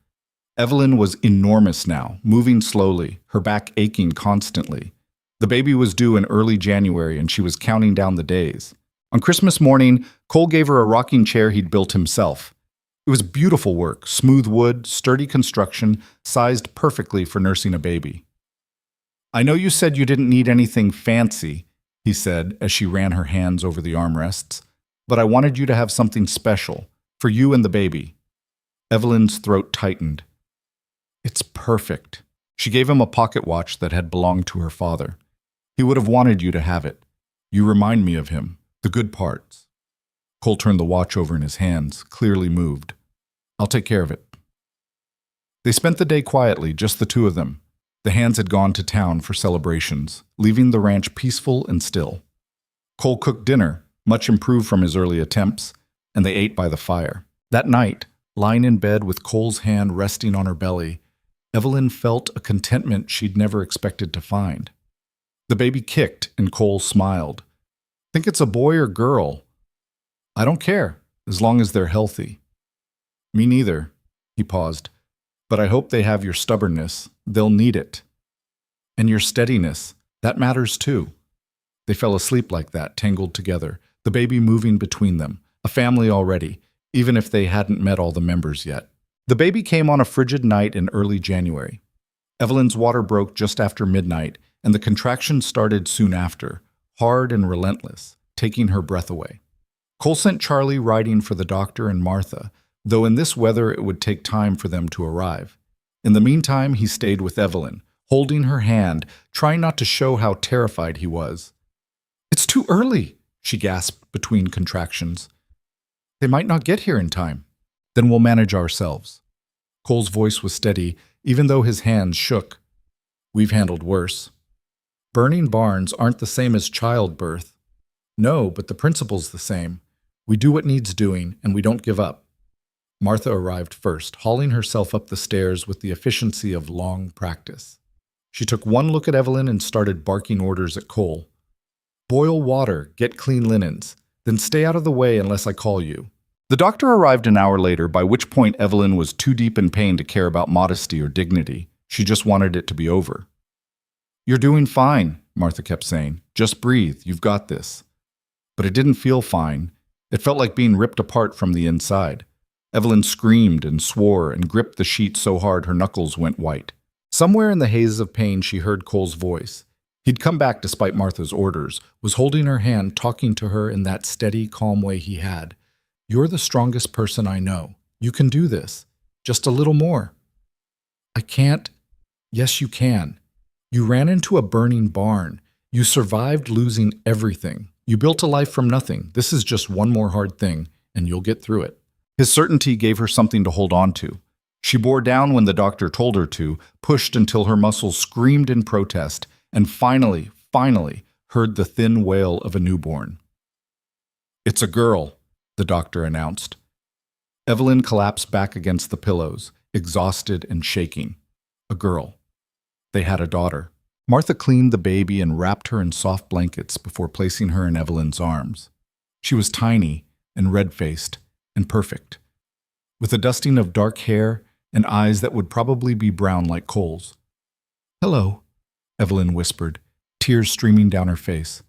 Evelyn was enormous now, moving slowly, her back aching constantly. The baby was due in early January, and she was counting down the days. On Christmas morning, Cole gave her a rocking chair he'd built himself. It was beautiful work, smooth wood, sturdy construction, sized perfectly for nursing a baby. "I know you said you didn't need anything fancy," he said as she ran her hands over the armrests, "but I wanted you to have something special, for you and the baby." Evelyn's throat tightened. "It's perfect." She gave him a pocket watch that had belonged to her father. "He would have wanted you to have it. You remind me of him, the good parts." Cole turned the watch over in his hands, clearly moved. "I'll take care of it." They spent the day quietly, just the two of them. The hands had gone to town for celebrations, leaving the ranch peaceful and still. Cole cooked dinner, much improved from his early attempts, and they ate by the fire. That night, lying in bed with Cole's hand resting on her belly, Evelyn felt a contentment she'd never expected to find. The baby kicked, and Cole smiled. "Think it's a boy or girl?" "I don't care, as long as they're healthy." "Me neither." He paused. "But I hope they have your stubbornness. They'll need it. And your steadiness. That matters too." They fell asleep like that, tangled together, the baby moving between them, a family already, even if they hadn't met all the members yet. The baby came on a frigid night in early January. Evelyn's water broke just after midnight, and the contractions started soon after, hard and relentless, taking her breath away. Cole sent Charlie riding for the doctor and Martha, though in this weather it would take time for them to arrive. In the meantime, he stayed with Evelyn, holding her hand, trying not to show how terrified he was. "It's too early," she gasped between contractions. "They might not get here in time." "Then we'll manage ourselves." Cole's voice was steady, even though his hands shook. "We've handled worse." "Burning barns aren't the same as childbirth." "No, but the principle's the same. We do what needs doing, and we don't give up." Martha arrived first, hauling herself up the stairs with the efficiency of long practice. She took one look at Evelyn and started barking orders at Cole. "Boil water, get clean linens, then stay out of the way unless I call you." The doctor arrived an hour later, by which point Evelyn was too deep in pain to care about modesty or dignity. She just wanted it to be over. "You're doing fine," Martha kept saying. "Just breathe, you've got this." But it didn't feel fine. It felt like being ripped apart from the inside. Evelyn screamed and swore and gripped the sheet so hard her knuckles went white. Somewhere in the haze of pain she heard Cole's voice. He'd come back despite Martha's orders, was holding her hand, talking to her in that steady, calm way he had. "You're the strongest person I know. You can do this. Just a little more." "I can't." "Yes, you can. You ran into a burning barn. You survived losing everything. You built a life from nothing. This is just one more hard thing, and you'll get through it." His certainty gave her something to hold on to. She bore down when the doctor told her to, pushed until her muscles screamed in protest, and finally heard the thin wail of a newborn. "It's a girl," the doctor announced. Evelyn collapsed back against the pillows, exhausted and shaking. A girl. They had a daughter. Martha cleaned the baby and wrapped her in soft blankets before placing her in Evelyn's arms. She was tiny and red-faced and perfect, with a dusting of dark hair and eyes that would probably be brown like Cole's. "Hello," Evelyn whispered, tears streaming down her face.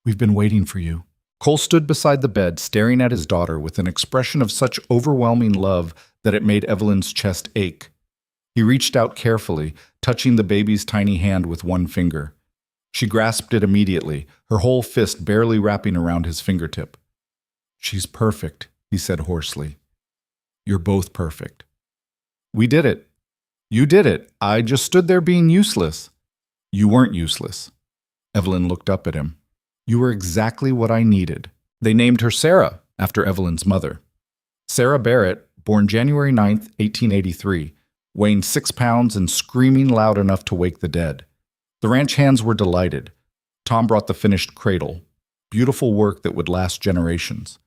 "We've been waiting for you." Cole stood beside the bed, staring at his daughter with an expression of such overwhelming love that it made Evelyn's chest ache. He reached out carefully, touching the baby's tiny hand with one finger. She grasped it immediately, her whole fist barely wrapping around his fingertip. "She's perfect," he said hoarsely. "You're both perfect." "We did it. You did it. I just stood there being useless." "You weren't useless." Evelyn looked up at him. "You were exactly what I needed." They named her Sarah, after Evelyn's mother. Sarah Barrett, born January 9th, 1883, weighing 6 pounds and screaming loud enough to wake the dead. The ranch hands were delighted. Tom brought the finished cradle, beautiful work that would last generations.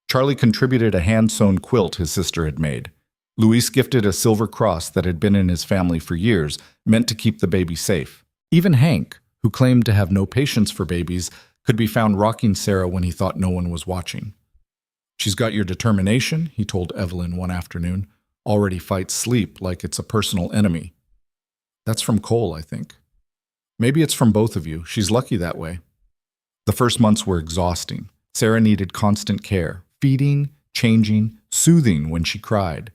Charlie contributed a hand-sewn quilt his sister had made. Luis gifted a silver cross that had been in his family for years, meant to keep the baby safe. Even Hank, who claimed to have no patience for babies, could be found rocking Sarah when he thought no one was watching. "She's got your determination," he told Evelyn one afternoon. "Already fights sleep like it's a personal enemy." "That's from Cole, I think." "Maybe it's from both of you. She's lucky that way." The first months were exhausting. Sarah needed constant care, feeding, changing, soothing when she cried.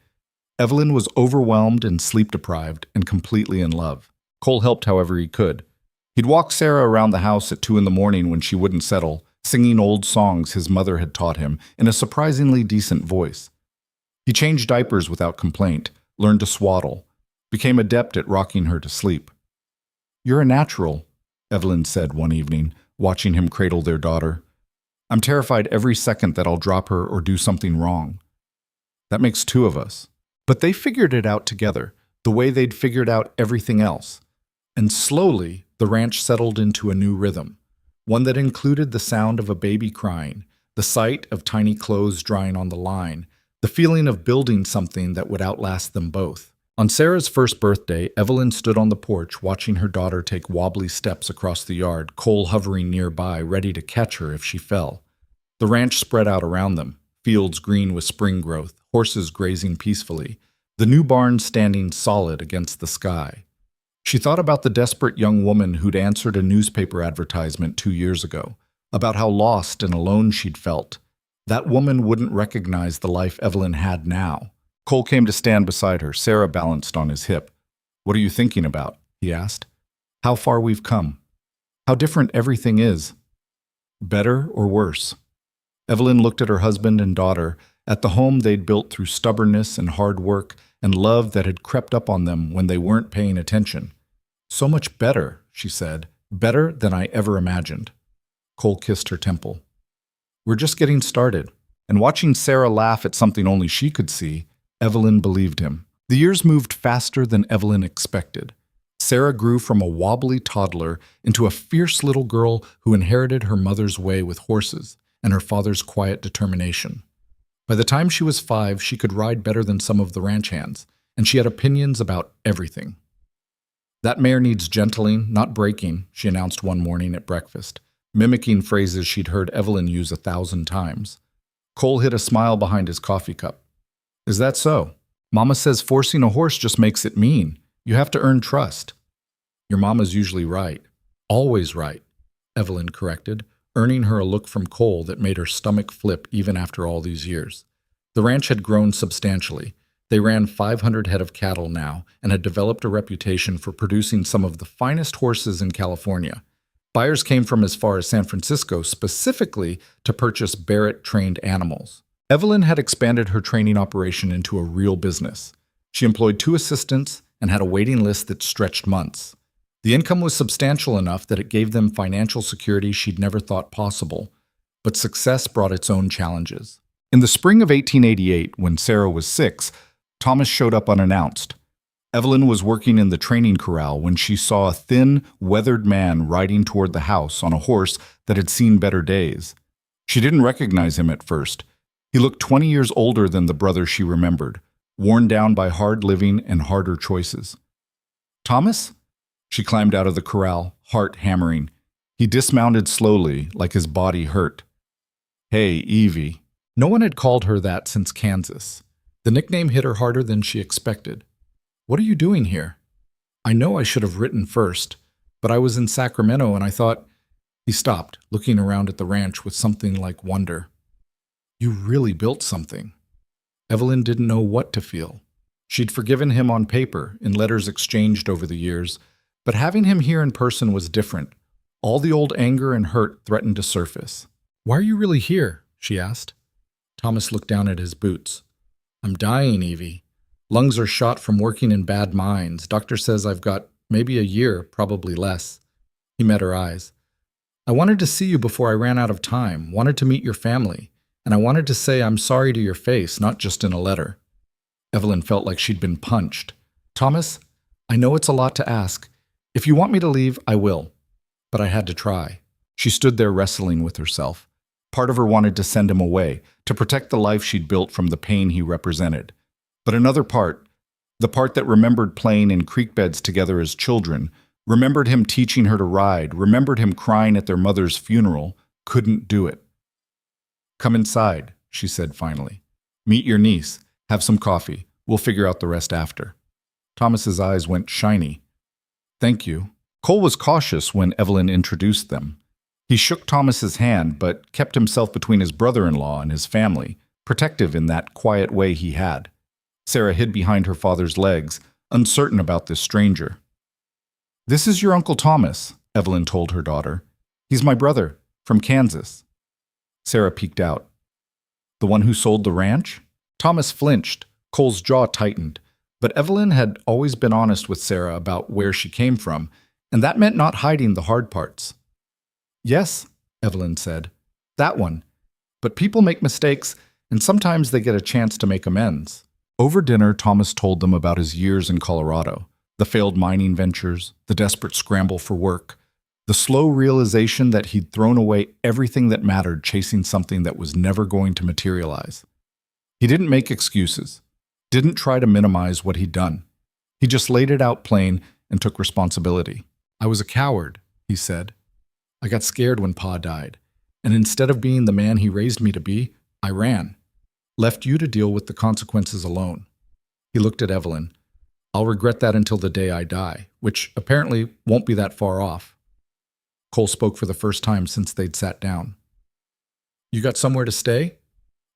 Evelyn was overwhelmed and sleep-deprived and completely in love. Cole helped however he could. He'd walk Sarah around the house at 2 in the morning when she wouldn't settle, singing old songs his mother had taught him in a surprisingly decent voice. He changed diapers without complaint, learned to swaddle, became adept at rocking her to sleep. "You're a natural," Evelyn said one evening, watching him cradle their daughter. "I'm terrified every second that I'll drop her or do something wrong." That makes 2 of us. But they figured it out together, the way they'd figured out everything else. And slowly, the ranch settled into a new rhythm, one that included the sound of a baby crying, the sight of tiny clothes drying on the line, the feeling of building something that would outlast them both. On Sarah's first birthday, Evelyn stood on the porch watching her daughter take wobbly steps across the yard, Cole hovering nearby, ready to catch her if she fell. The ranch spread out around them, fields green with spring growth, horses grazing peacefully, the new barn standing solid against the sky. She thought about the desperate young woman who'd answered a newspaper advertisement 2 years ago, about how lost and alone she'd felt. That woman wouldn't recognize the life Evelyn had now. Cole came to stand beside her, Sarah balanced on his hip. "What are you thinking about?" he asked. "How far we've come. How different everything is. Better or worse?" Evelyn looked at her husband and daughter, at the home they'd built through stubbornness and hard work and love that had crept up on them when they weren't paying attention. So much better, she said. Better than I ever imagined. Cole kissed her temple. We're just getting started. And watching Sarah laugh at something only she could see, Evelyn believed him. The years moved faster than Evelyn expected. Sarah grew from a wobbly toddler into a fierce little girl who inherited her mother's way with horses and her father's quiet determination. By the time she was 5, she could ride better than some of the ranch hands, and she had opinions about everything. That mare needs gentling, not breaking, she announced one morning at breakfast, mimicking phrases she'd heard Evelyn use 1,000 times. Cole hid a smile behind his coffee cup. Is that so? Mama says forcing a horse just makes it mean. You have to earn trust. Your mama's usually right. Always right, Evelyn corrected, earning her a look from Cole that made her stomach flip even after all these years. The ranch had grown substantially. They ran 500 head of cattle now and had developed a reputation for producing some of the finest horses in California. Buyers came from as far as San Francisco specifically to purchase Barrett-trained animals. Evelyn had expanded her training operation into a real business. She employed 2 assistants and had a waiting list that stretched months. The income was substantial enough that it gave them financial security she'd never thought possible, but success brought its own challenges. In the spring of 1888, when Sarah was 6, Thomas showed up unannounced. Evelyn was working in the training corral when she saw a thin, weathered man riding toward the house on a horse that had seen better days. She didn't recognize him at first. He looked 20 years older than the brother she remembered, worn down by hard living and harder choices. Thomas? She climbed out of the corral, heart hammering. He dismounted slowly, like his body hurt. Hey, Evie. No one had called her that since Kansas. The nickname hit her harder than she expected. What are you doing here? I know I should have written first, but I was in Sacramento and I thought... He stopped, looking around at the ranch with something like wonder. You really built something. Evelyn didn't know what to feel. She'd forgiven him on paper, in letters exchanged over the years, but having him here in person was different. All the old anger and hurt threatened to surface. Why are you really here? She asked. Thomas looked down at his boots. I'm dying, Evie. Lungs are shot from working in bad mines. Doctor says I've got maybe a year, probably less. He met her eyes. I wanted to see you before I ran out of time, wanted to meet your family, and I wanted to say I'm sorry to your face, not just in a letter. Evelyn felt like she'd been punched. Thomas, I know it's a lot to ask. If you want me to leave, I will. But I had to try. She stood there wrestling with herself. Part of her wanted to send him away, to protect the life she'd built from the pain he represented. But another part, the part that remembered playing in creek beds together as children, remembered him teaching her to ride, remembered him crying at their mother's funeral, couldn't do it. Come inside, she said finally. Meet your niece. Have some coffee. We'll figure out the rest after. Thomas's eyes went shiny. Thank you. Cole was cautious when Evelyn introduced them. He shook Thomas's hand, but kept himself between his brother-in-law and his family, protective in that quiet way he had. Sarah hid behind her father's legs, uncertain about this stranger. This is your Uncle Thomas, Evelyn told her daughter. He's my brother, from Kansas. Sarah peeked out. The one who sold the ranch? Thomas flinched. Cole's jaw tightened. But Evelyn had always been honest with Sarah about where she came from, and that meant not hiding the hard parts. Yes, Evelyn said. That one. But people make mistakes, and sometimes they get a chance to make amends. Over dinner, Thomas told them about his years in Colorado, the failed mining ventures, the desperate scramble for work, the slow realization that he'd thrown away everything that mattered chasing something that was never going to materialize. He didn't make excuses, didn't try to minimize what he'd done. He just laid it out plain and took responsibility. I was a coward, he said. I got scared when Pa died, and instead of being the man he raised me to be, I ran. Left you to deal with the consequences alone. He looked at Evelyn. I'll regret that until the day I die, which apparently won't be that far off. Cole spoke for the first time since they'd sat down. You got somewhere to stay?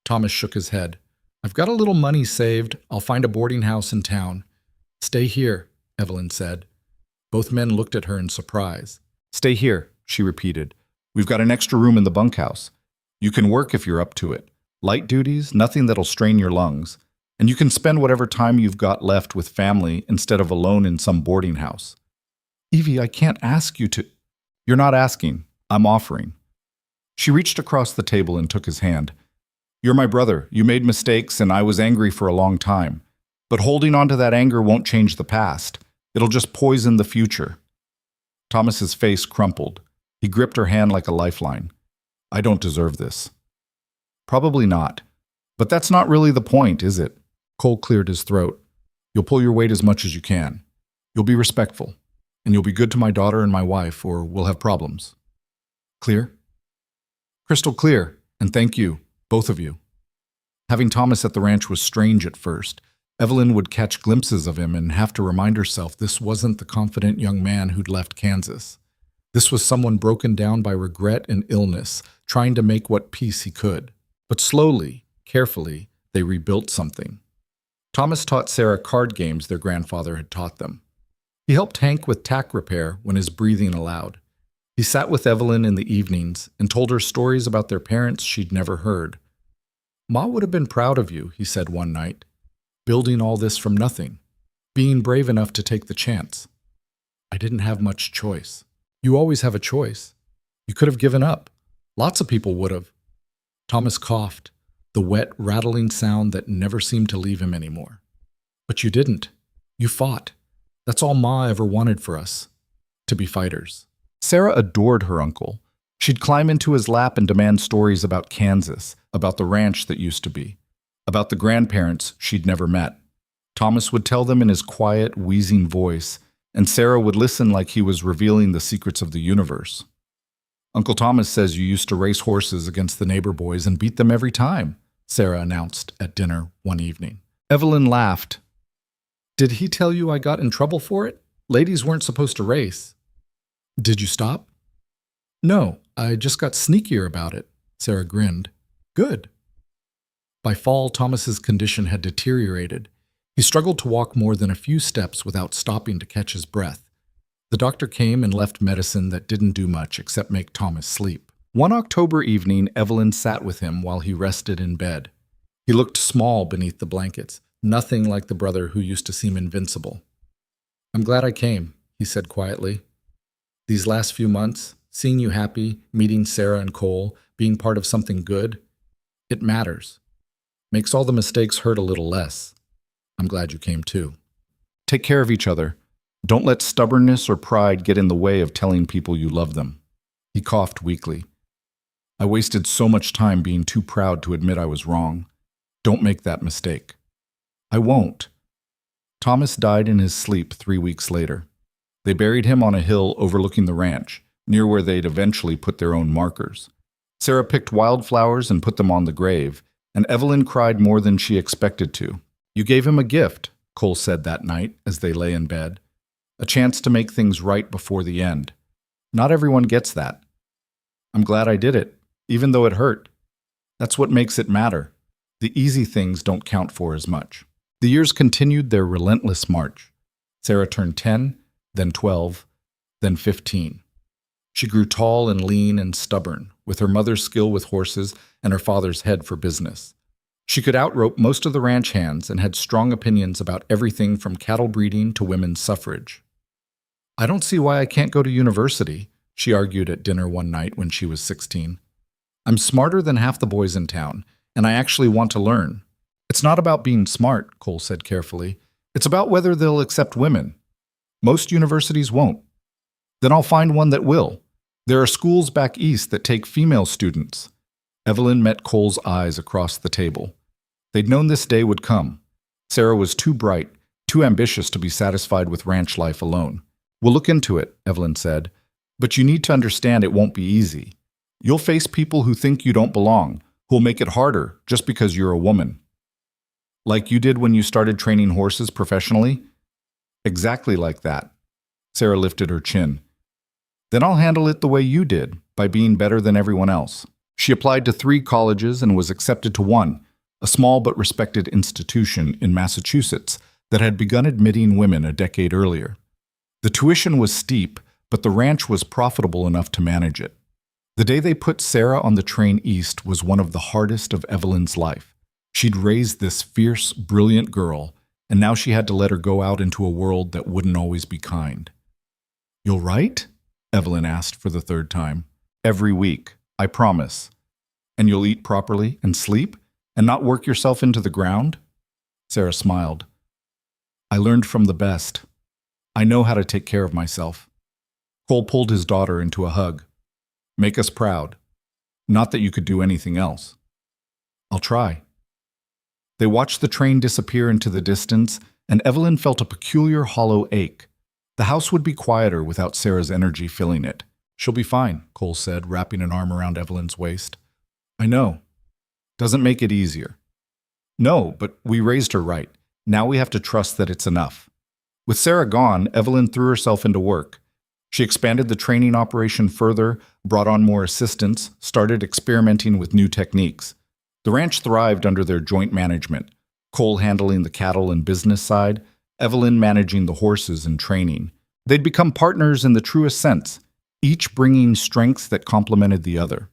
Thomas shook his head. I've got a little money saved. I'll find a boarding house in town. Stay here, Evelyn said. Both men looked at her in surprise. Stay here, she repeated. We've got an extra room in the bunkhouse. You can work if you're up to it. Light duties, nothing that'll strain your lungs. And you can spend whatever time you've got left with family instead of alone in some boarding house. Evie, I can't ask you to. You're not asking. I'm offering. She reached across the table and took his hand. You're my brother. You made mistakes, and I was angry for a long time. But holding on to that anger won't change the past. It'll just poison the future. Thomas's face crumpled. He gripped her hand like a lifeline. I don't deserve this. Probably not. But that's not really the point, is it? Cole cleared his throat. You'll pull your weight as much as you can. You'll be respectful. And you'll be good to my daughter and my wife, or we'll have problems. Clear? Crystal clear, and thank you, both of you. Having Thomas at the ranch was strange at first. Evelyn would catch glimpses of him and have to remind herself this wasn't the confident young man who'd left Kansas. This was someone broken down by regret and illness, trying to make what peace he could. But slowly, carefully, they rebuilt something. Thomas taught Sarah card games their grandfather had taught them. He helped Hank with tack repair when his breathing allowed. He sat with Evelyn in the evenings and told her stories about their parents she'd never heard. Ma would have been proud of you, he said one night, building all this from nothing, being brave enough to take the chance. I didn't have much choice. You always have a choice. You could have given up. Lots of people would have. Thomas coughed, the wet, rattling sound that never seemed to leave him anymore. But you didn't. You fought. That's all Ma ever wanted for us, to be fighters. Sarah adored her uncle. She'd climb into his lap and demand stories about Kansas, about the ranch that used to be, about the grandparents she'd never met. Thomas would tell them in his quiet, wheezing voice, and Sarah would listen like he was revealing the secrets of the universe. Uncle Thomas says you used to race horses against the neighbor boys and beat them every time, Sarah announced at dinner one evening. Evelyn laughed. Did he tell you I got in trouble for it? Ladies weren't supposed to race. Did you stop? No, I just got sneakier about it, Sarah grinned. Good. By fall, Thomas's condition had deteriorated. He struggled to walk more than a few steps without stopping to catch his breath. The doctor came and left medicine that didn't do much except make Thomas sleep. One October evening, Evelyn sat with him while he rested in bed. He looked small beneath the blankets, nothing like the brother who used to seem invincible. I'm glad I came, he said quietly. These last few months, seeing you happy, meeting Sarah and Cole, being part of something good, it matters. Makes all the mistakes hurt a little less. I'm glad you came too. Take care of each other. Don't let stubbornness or pride get in the way of telling people you love them. He coughed weakly. I wasted so much time being too proud to admit I was wrong. Don't make that mistake. I won't. Thomas died in his sleep 3 weeks later. They buried him on a hill overlooking the ranch, near where they'd eventually put their own markers. Sarah picked wildflowers and put them on the grave, and Evelyn cried more than she expected to. You gave him a gift, Cole said that night as they lay in bed. A chance to make things right before the end. Not everyone gets that. I'm glad I did it, even though it hurt. That's what makes it matter. The easy things don't count for as much. The years continued their relentless march. Sarah turned 10, then 12, then 15. She grew tall and lean and stubborn, with her mother's skill with horses and her father's head for business. She could outrope most of the ranch hands and had strong opinions about everything from cattle breeding to women's suffrage. I don't see why I can't go to university, she argued at dinner one night when she was 16. I'm smarter than half the boys in town, and I actually want to learn. It's not about being smart, Cole said carefully. It's about whether they'll accept women. Most universities won't. Then I'll find one that will. There are schools back east that take female students. Evelyn met Cole's eyes across the table. They'd known this day would come. Sarah was too bright, too ambitious to be satisfied with ranch life alone. We'll look into it, Evelyn said. But you need to understand it won't be easy. You'll face people who think you don't belong, who'll make it harder just because you're a woman. Like you did when you started training horses professionally? Exactly like that. Sarah lifted her chin. Then I'll handle it the way you did, by being better than everyone else. She applied to 3 colleges and was accepted to one, a small but respected institution in Massachusetts that had begun admitting women a decade earlier. The tuition was steep, but the ranch was profitable enough to manage it. The day they put Sarah on the train east was one of the hardest of Evelyn's life. She'd raised this fierce, brilliant girl, and now she had to let her go out into a world that wouldn't always be kind. You'll write? Evelyn asked for the third time. Every week, I promise. And you'll eat properly and sleep and not work yourself into the ground? Sarah smiled. I learned from the best. I know how to take care of myself. Cole pulled his daughter into a hug. Make us proud. Not that you could do anything else. I'll try. They watched the train disappear into the distance, and Evelyn felt a peculiar hollow ache. The house would be quieter without Sarah's energy filling it. She'll be fine, Cole said, wrapping an arm around Evelyn's waist. I know. Doesn't make it easier. No, but we raised her right. Now we have to trust that it's enough. With Sarah gone, Evelyn threw herself into work. She expanded the training operation further, brought on more assistants, started experimenting with new techniques. The ranch thrived under their joint management, Cole handling the cattle and business side, Evelyn managing the horses and training. They'd become partners in the truest sense, each bringing strengths that complemented the other.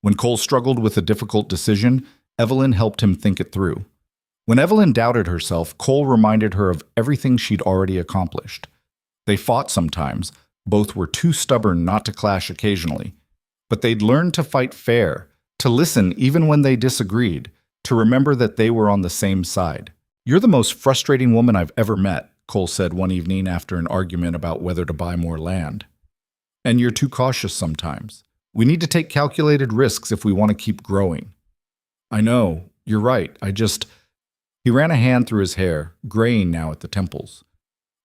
When Cole struggled with a difficult decision, Evelyn helped him think it through. When Evelyn doubted herself, Cole reminded her of everything she'd already accomplished. They fought sometimes. Both were too stubborn not to clash occasionally. But they'd learned to fight fair, to listen even when they disagreed, to remember that they were on the same side. You're the most frustrating woman I've ever met, Cole said one evening after an argument about whether to buy more land. And you're too cautious sometimes. We need to take calculated risks if we want to keep growing. I know, you're right, He ran a hand through his hair, graying now at the temples.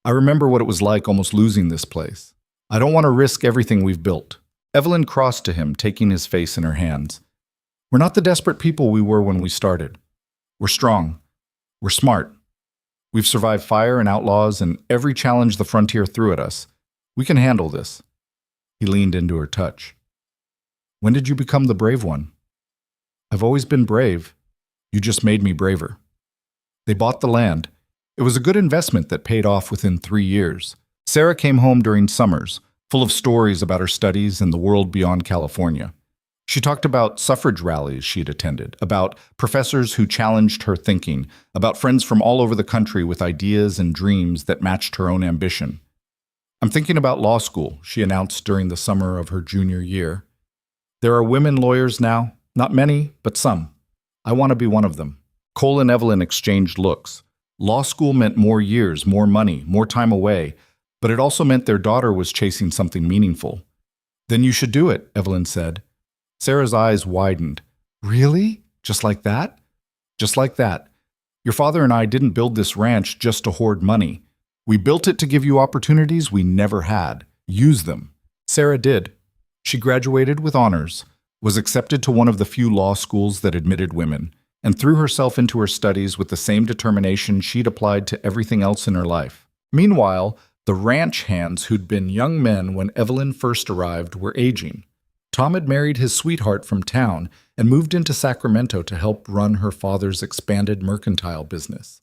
I remember what it was like almost losing this place. I don't want to risk everything we've built. Evelyn crossed to him, taking his face in her hands. We're not the desperate people we were when we started. We're strong. We're smart. We've survived fire and outlaws and every challenge the frontier threw at us. We can handle this. He leaned into her touch. When did you become the brave one? I've always been brave. You just made me braver. They bought the land. It was a good investment that paid off within 3 years. Sarah came home during summers, full of stories about her studies and the world beyond California. She talked about suffrage rallies she'd attended, about professors who challenged her thinking, about friends from all over the country with ideas and dreams that matched her own ambition. I'm thinking about law school, she announced during the summer of her junior year. There are women lawyers now, not many, but some. I want to be one of them. Cole and Evelyn exchanged looks. Law school meant more years, more money, more time away, but it also meant their daughter was chasing something meaningful. Then you should do it, Evelyn said. Sarah's eyes widened. Really? Just like that? Just like that. Your father and I didn't build this ranch just to hoard money. We built it to give you opportunities we never had. Use them. Sarah did. She graduated with honors, was accepted to one of the few law schools that admitted women, and threw herself into her studies with the same determination she'd applied to everything else in her life. Meanwhile, the ranch hands who'd been young men when Evelyn first arrived were aging. Tom had married his sweetheart from town and moved into Sacramento to help run her father's expanded mercantile business.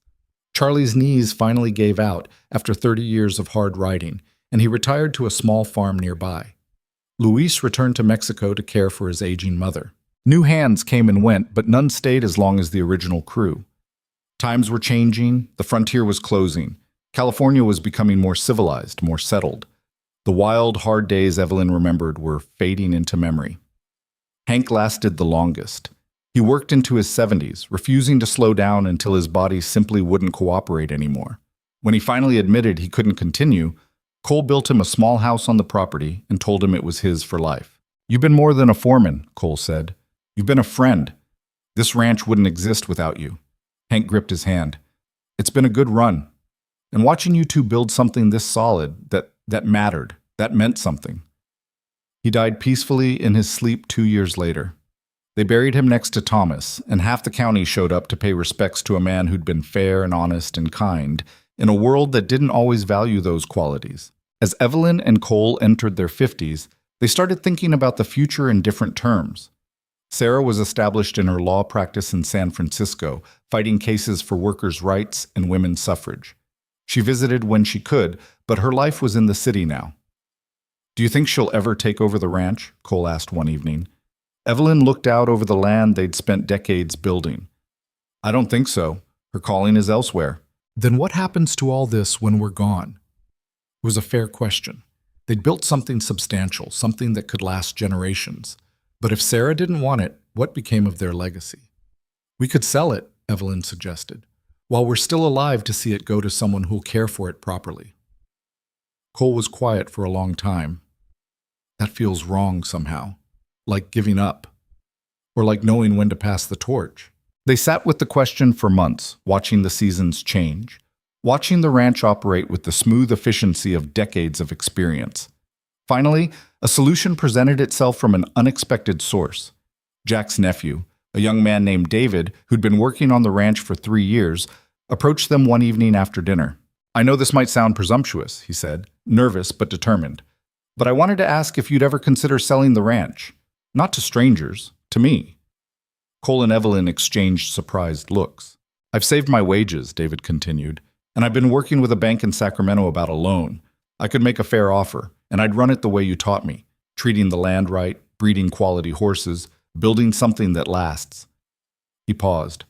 Charlie's knees finally gave out after 30 years of hard riding, and he retired to a small farm nearby. Luis returned to Mexico to care for his aging mother. New hands came and went, but none stayed as long as the original crew. Times were changing, the frontier was closing. California was becoming more civilized, more settled. The wild, hard days Evelyn remembered were fading into memory. Hank lasted the longest. He worked into his 70s, refusing to slow down until his body simply wouldn't cooperate anymore. When he finally admitted he couldn't continue, Cole built him a small house on the property and told him it was his for life. You've been more than a foreman, Cole said. You've been a friend. This ranch wouldn't exist without you. Hank gripped his hand. It's been a good run. And watching you two build something this solid, that mattered, that meant something. He died peacefully in his sleep 2 years later. They buried him next to Thomas, and half the county showed up to pay respects to a man who'd been fair and honest and kind, in a world that didn't always value those qualities. As Evelyn and Cole entered their 50s, they started thinking about the future in different terms. Sarah was established in her law practice in San Francisco, fighting cases for workers' rights and women's suffrage. She visited when she could, but her life was in the city now. Do you think she'll ever take over the ranch? Cole asked one evening. Evelyn looked out over the land they'd spent decades building. I don't think so. Her calling is elsewhere. Then what happens to all this when we're gone? It was a fair question. They'd built something substantial, something that could last generations. But if Sarah didn't want it, what became of their legacy? We could sell it, Evelyn suggested, while we're still alive to see it go to someone who'll care for it properly. Cole was quiet for a long time. That feels wrong somehow, like giving up, or like knowing when to pass the torch. They sat with the question for months, watching the seasons change, watching the ranch operate with the smooth efficiency of decades of experience. Finally, a solution presented itself from an unexpected source. Jack's nephew, a young man named David, who'd been working on the ranch for 3 years, approached them one evening after dinner. "I know this might sound presumptuous," he said, nervous but determined, "but I wanted to ask if you'd ever consider selling the ranch. Not to strangers, to me." Cole and Evelyn exchanged surprised looks. "I've saved my wages," David continued, "and I've been working with a bank in Sacramento about a loan. I could make a fair offer, and I'd run it the way you taught me, treating the land right, breeding quality horses, building something that lasts." He paused.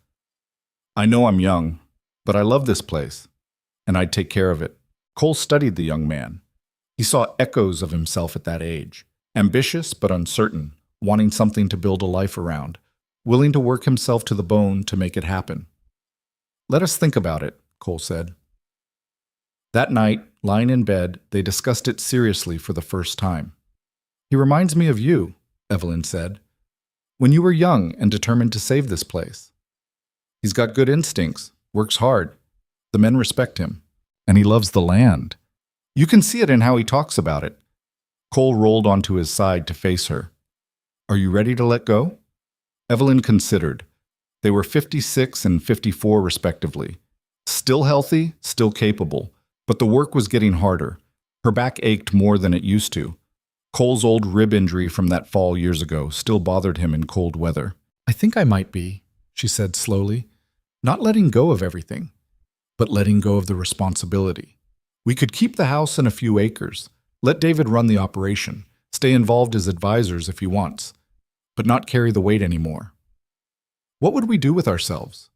"I know I'm young, but I love this place, and I'd take care of it." Cole studied the young man. He saw echoes of himself at that age, ambitious but uncertain, wanting something to build a life around, willing to work himself to the bone to make it happen. "Let us think about it," Cole said. That night, lying in bed, they discussed it seriously for the first time. "He reminds me of you," Evelyn said, "when you were young and determined to save this place. He's got good instincts, works hard. The men respect him, and he loves the land. You can see it in how he talks about it." Cole rolled onto his side to face her. "Are you ready to let go?" Evelyn considered. They were 56 and 54 respectively. Still healthy, still capable, but the work was getting harder. Her back ached more than it used to. Cole's old rib injury from that fall years ago still bothered him in cold weather. "I think I might be," she said slowly, "not letting go of everything, but letting go of the responsibility. We could keep the house and a few acres, let David run the operation, stay involved as advisors if he wants, but not carry the weight anymore. What would we do with ourselves?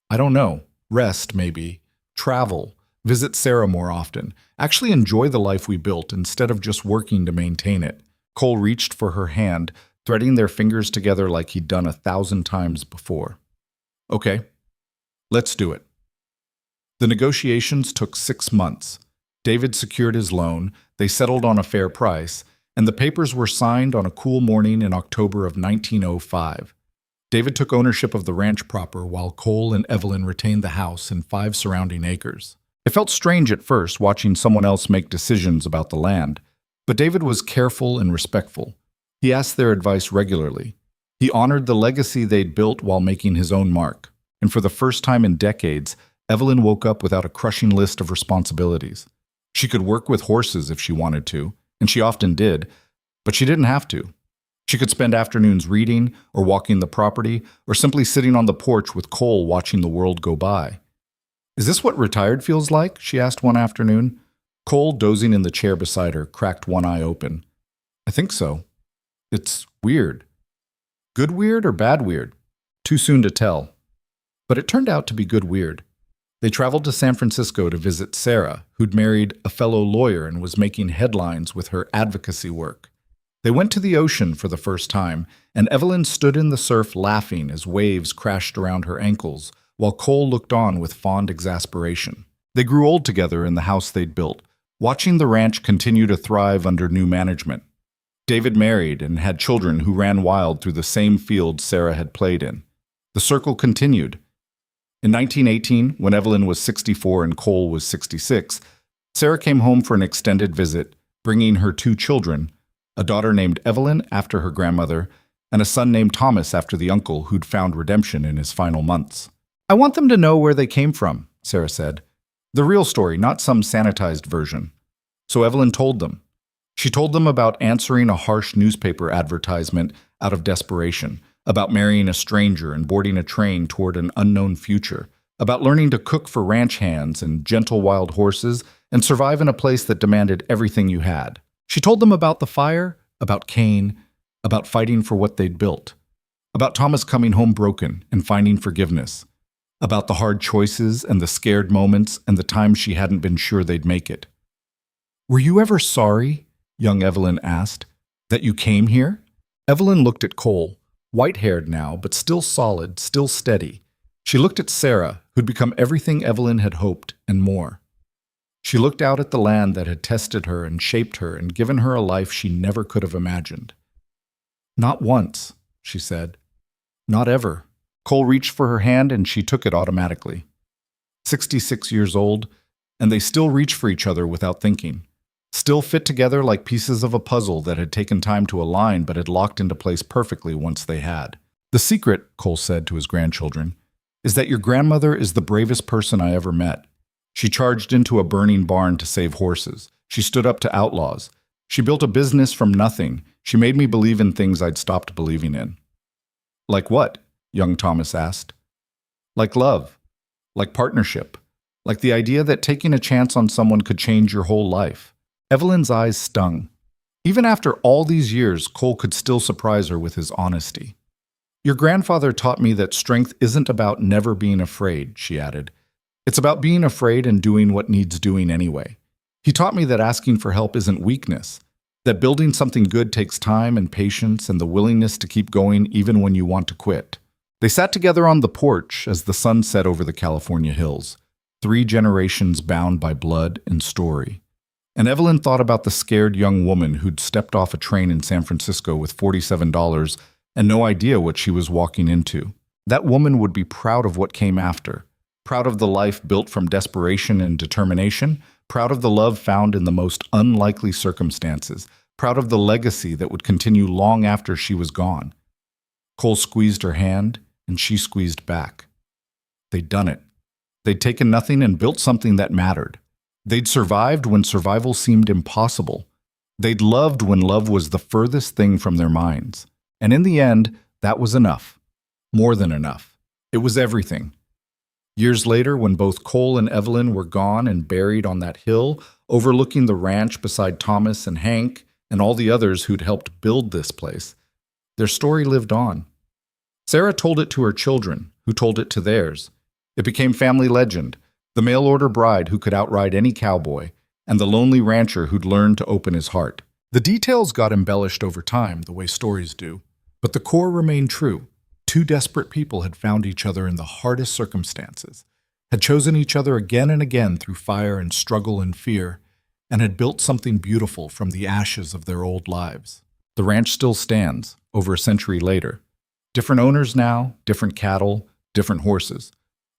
I don't know. Rest, maybe. Travel. Visit Sarah more often. Actually enjoy the life we built instead of just working to maintain it." Cole reached for her hand, threading their fingers together like he'd done 1,000 times before. "Okay, let's do it." The negotiations took 6 months. David secured his loan, they settled on a fair price, and the papers were signed on a cool morning in October of 1905. David took ownership of the ranch proper while Cole and Evelyn retained the house and 5 surrounding acres. It felt strange at first watching someone else make decisions about the land, but David was careful and respectful. He asked their advice regularly. He honored the legacy they'd built while making his own mark, and for the first time in decades, Evelyn woke up without a crushing list of responsibilities. She could work with horses if she wanted to, and she often did, but she didn't have to. She could spend afternoons reading, or walking the property, or simply sitting on the porch with Cole watching the world go by. "Is this what retired feels like?" she asked one afternoon. Cole, dozing in the chair beside her, cracked one eye open. "I think so. It's weird." Good weird or bad weird? Too soon to tell. But it turned out to be good weird. They traveled to San Francisco to visit Sarah, who'd married a fellow lawyer and was making headlines with her advocacy work. They went to the ocean for the first time, and Evelyn stood in the surf laughing as waves crashed around her ankles, while Cole looked on with fond exasperation. They grew old together in the house they'd built, watching the ranch continue to thrive under new management. David married and had children who ran wild through the same fields Sarah had played in. The circle continued. In 1918, when Evelyn was 64 and Cole was 66, Sarah came home for an extended visit, bringing her 2 children, a daughter named Evelyn after her grandmother, and a son named Thomas after the uncle who'd found redemption in his final months. "I want them to know where they came from," Sarah said. "The real story, not some sanitized version." So Evelyn told them. She told them about answering a harsh newspaper advertisement out of desperation, about marrying a stranger and boarding a train toward an unknown future, about learning to cook for ranch hands and gentle wild horses and survive in a place that demanded everything you had. She told them about the fire, about Cain, about fighting for what they'd built, about Thomas coming home broken and finding forgiveness, about the hard choices and the scared moments and the times she hadn't been sure they'd make it. "Were you ever sorry," young Evelyn asked, "that you came here?" Evelyn looked at Cole, white-haired now, but still solid, still steady. She looked at Sarah, who'd become everything Evelyn had hoped and more. She looked out at the land that had tested her and shaped her and given her a life she never could have imagined. "Not once," she said. "Not ever." Cole reached for her hand and she took it automatically. 66 years old, and they still reach for each other without thinking. Still fit together like pieces of a puzzle that had taken time to align but had locked into place perfectly once they had. "The secret," Cole said to his grandchildren, "is that your grandmother is the bravest person I ever met. She charged into a burning barn to save horses. She stood up to outlaws. She built a business from nothing. She made me believe in things I'd stopped believing in." "Like what?" young Thomas asked. "Like love. Like partnership. Like the idea that taking a chance on someone could change your whole life." Evelyn's eyes stung. Even after all these years, Cole could still surprise her with his honesty. "Your grandfather taught me that strength isn't about never being afraid," she added. "It's about being afraid and doing what needs doing anyway. He taught me that asking for help isn't weakness, that building something good takes time and patience and the willingness to keep going even when you want to quit." They sat together on the porch as the sun set over the California hills, 3 generations bound by blood and story. And Evelyn thought about the scared young woman who'd stepped off a train in San Francisco with $47 and no idea what she was walking into. That woman would be proud of what came after, proud of the life built from desperation and determination, proud of the love found in the most unlikely circumstances, proud of the legacy that would continue long after she was gone. Cole squeezed her hand, and she squeezed back. They'd done it. They'd taken nothing and built something that mattered. They'd survived when survival seemed impossible. They'd loved when love was the furthest thing from their minds. And in the end, that was enough. More than enough. It was everything. Years later, when both Cole and Evelyn were gone and buried on that hill, overlooking the ranch beside Thomas and Hank and all the others who'd helped build this place, their story lived on. Sarah told it to her children, who told it to theirs. It became family legend, the mail-order bride who could outride any cowboy, and the lonely rancher who'd learned to open his heart. The details got embellished over time, the way stories do, but the core remained true. 2 desperate people had found each other in the hardest circumstances, had chosen each other again and again through fire and struggle and fear, and had built something beautiful from the ashes of their old lives. The ranch still stands, over a century later. Different owners now, different cattle, different horses.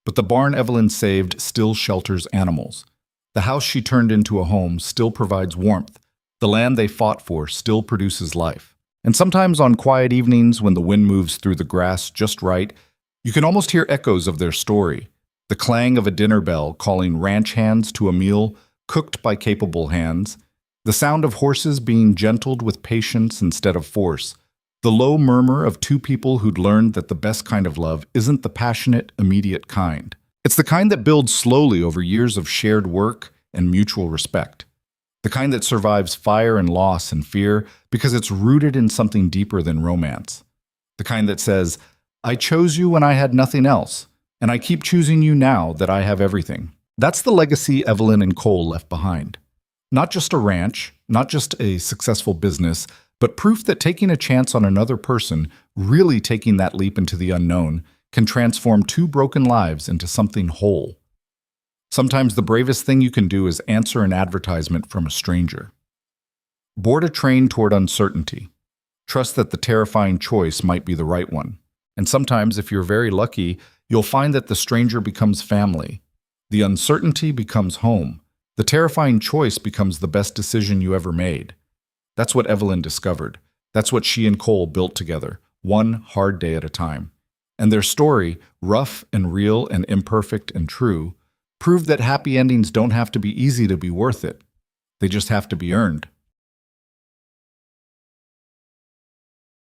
But the barn Evelyn saved still shelters animals. The house she turned into a home still provides warmth. The land they fought for still produces life. And sometimes on quiet evenings when the wind moves through the grass just right, you can almost hear echoes of their story. The clang of a dinner bell calling ranch hands to a meal cooked by capable hands. The sound of horses being gentled with patience instead of force. The low murmur of 2 people who'd learned that the best kind of love isn't the passionate, immediate kind. It's the kind that builds slowly over years of shared work and mutual respect. The kind that survives fire and loss and fear because it's rooted in something deeper than romance. The kind that says, "I chose you when I had nothing else, and I keep choosing you now that I have everything." That's the legacy Evelyn and Cole left behind. Not just a ranch, not just a successful business, but proof that taking a chance on another person, really taking that leap into the unknown, can transform 2 broken lives into something whole. Sometimes the bravest thing you can do is answer an advertisement from a stranger. Board a train toward uncertainty. Trust that the terrifying choice might be the right one. And sometimes, if you're very lucky, you'll find that the stranger becomes family. The uncertainty becomes home. The terrifying choice becomes the best decision you ever made. That's what Evelyn discovered. That's what she and Cole built together, one hard day at a time. And their story, rough and real and imperfect and true, proved that happy endings don't have to be easy to be worth it. They just have to be earned.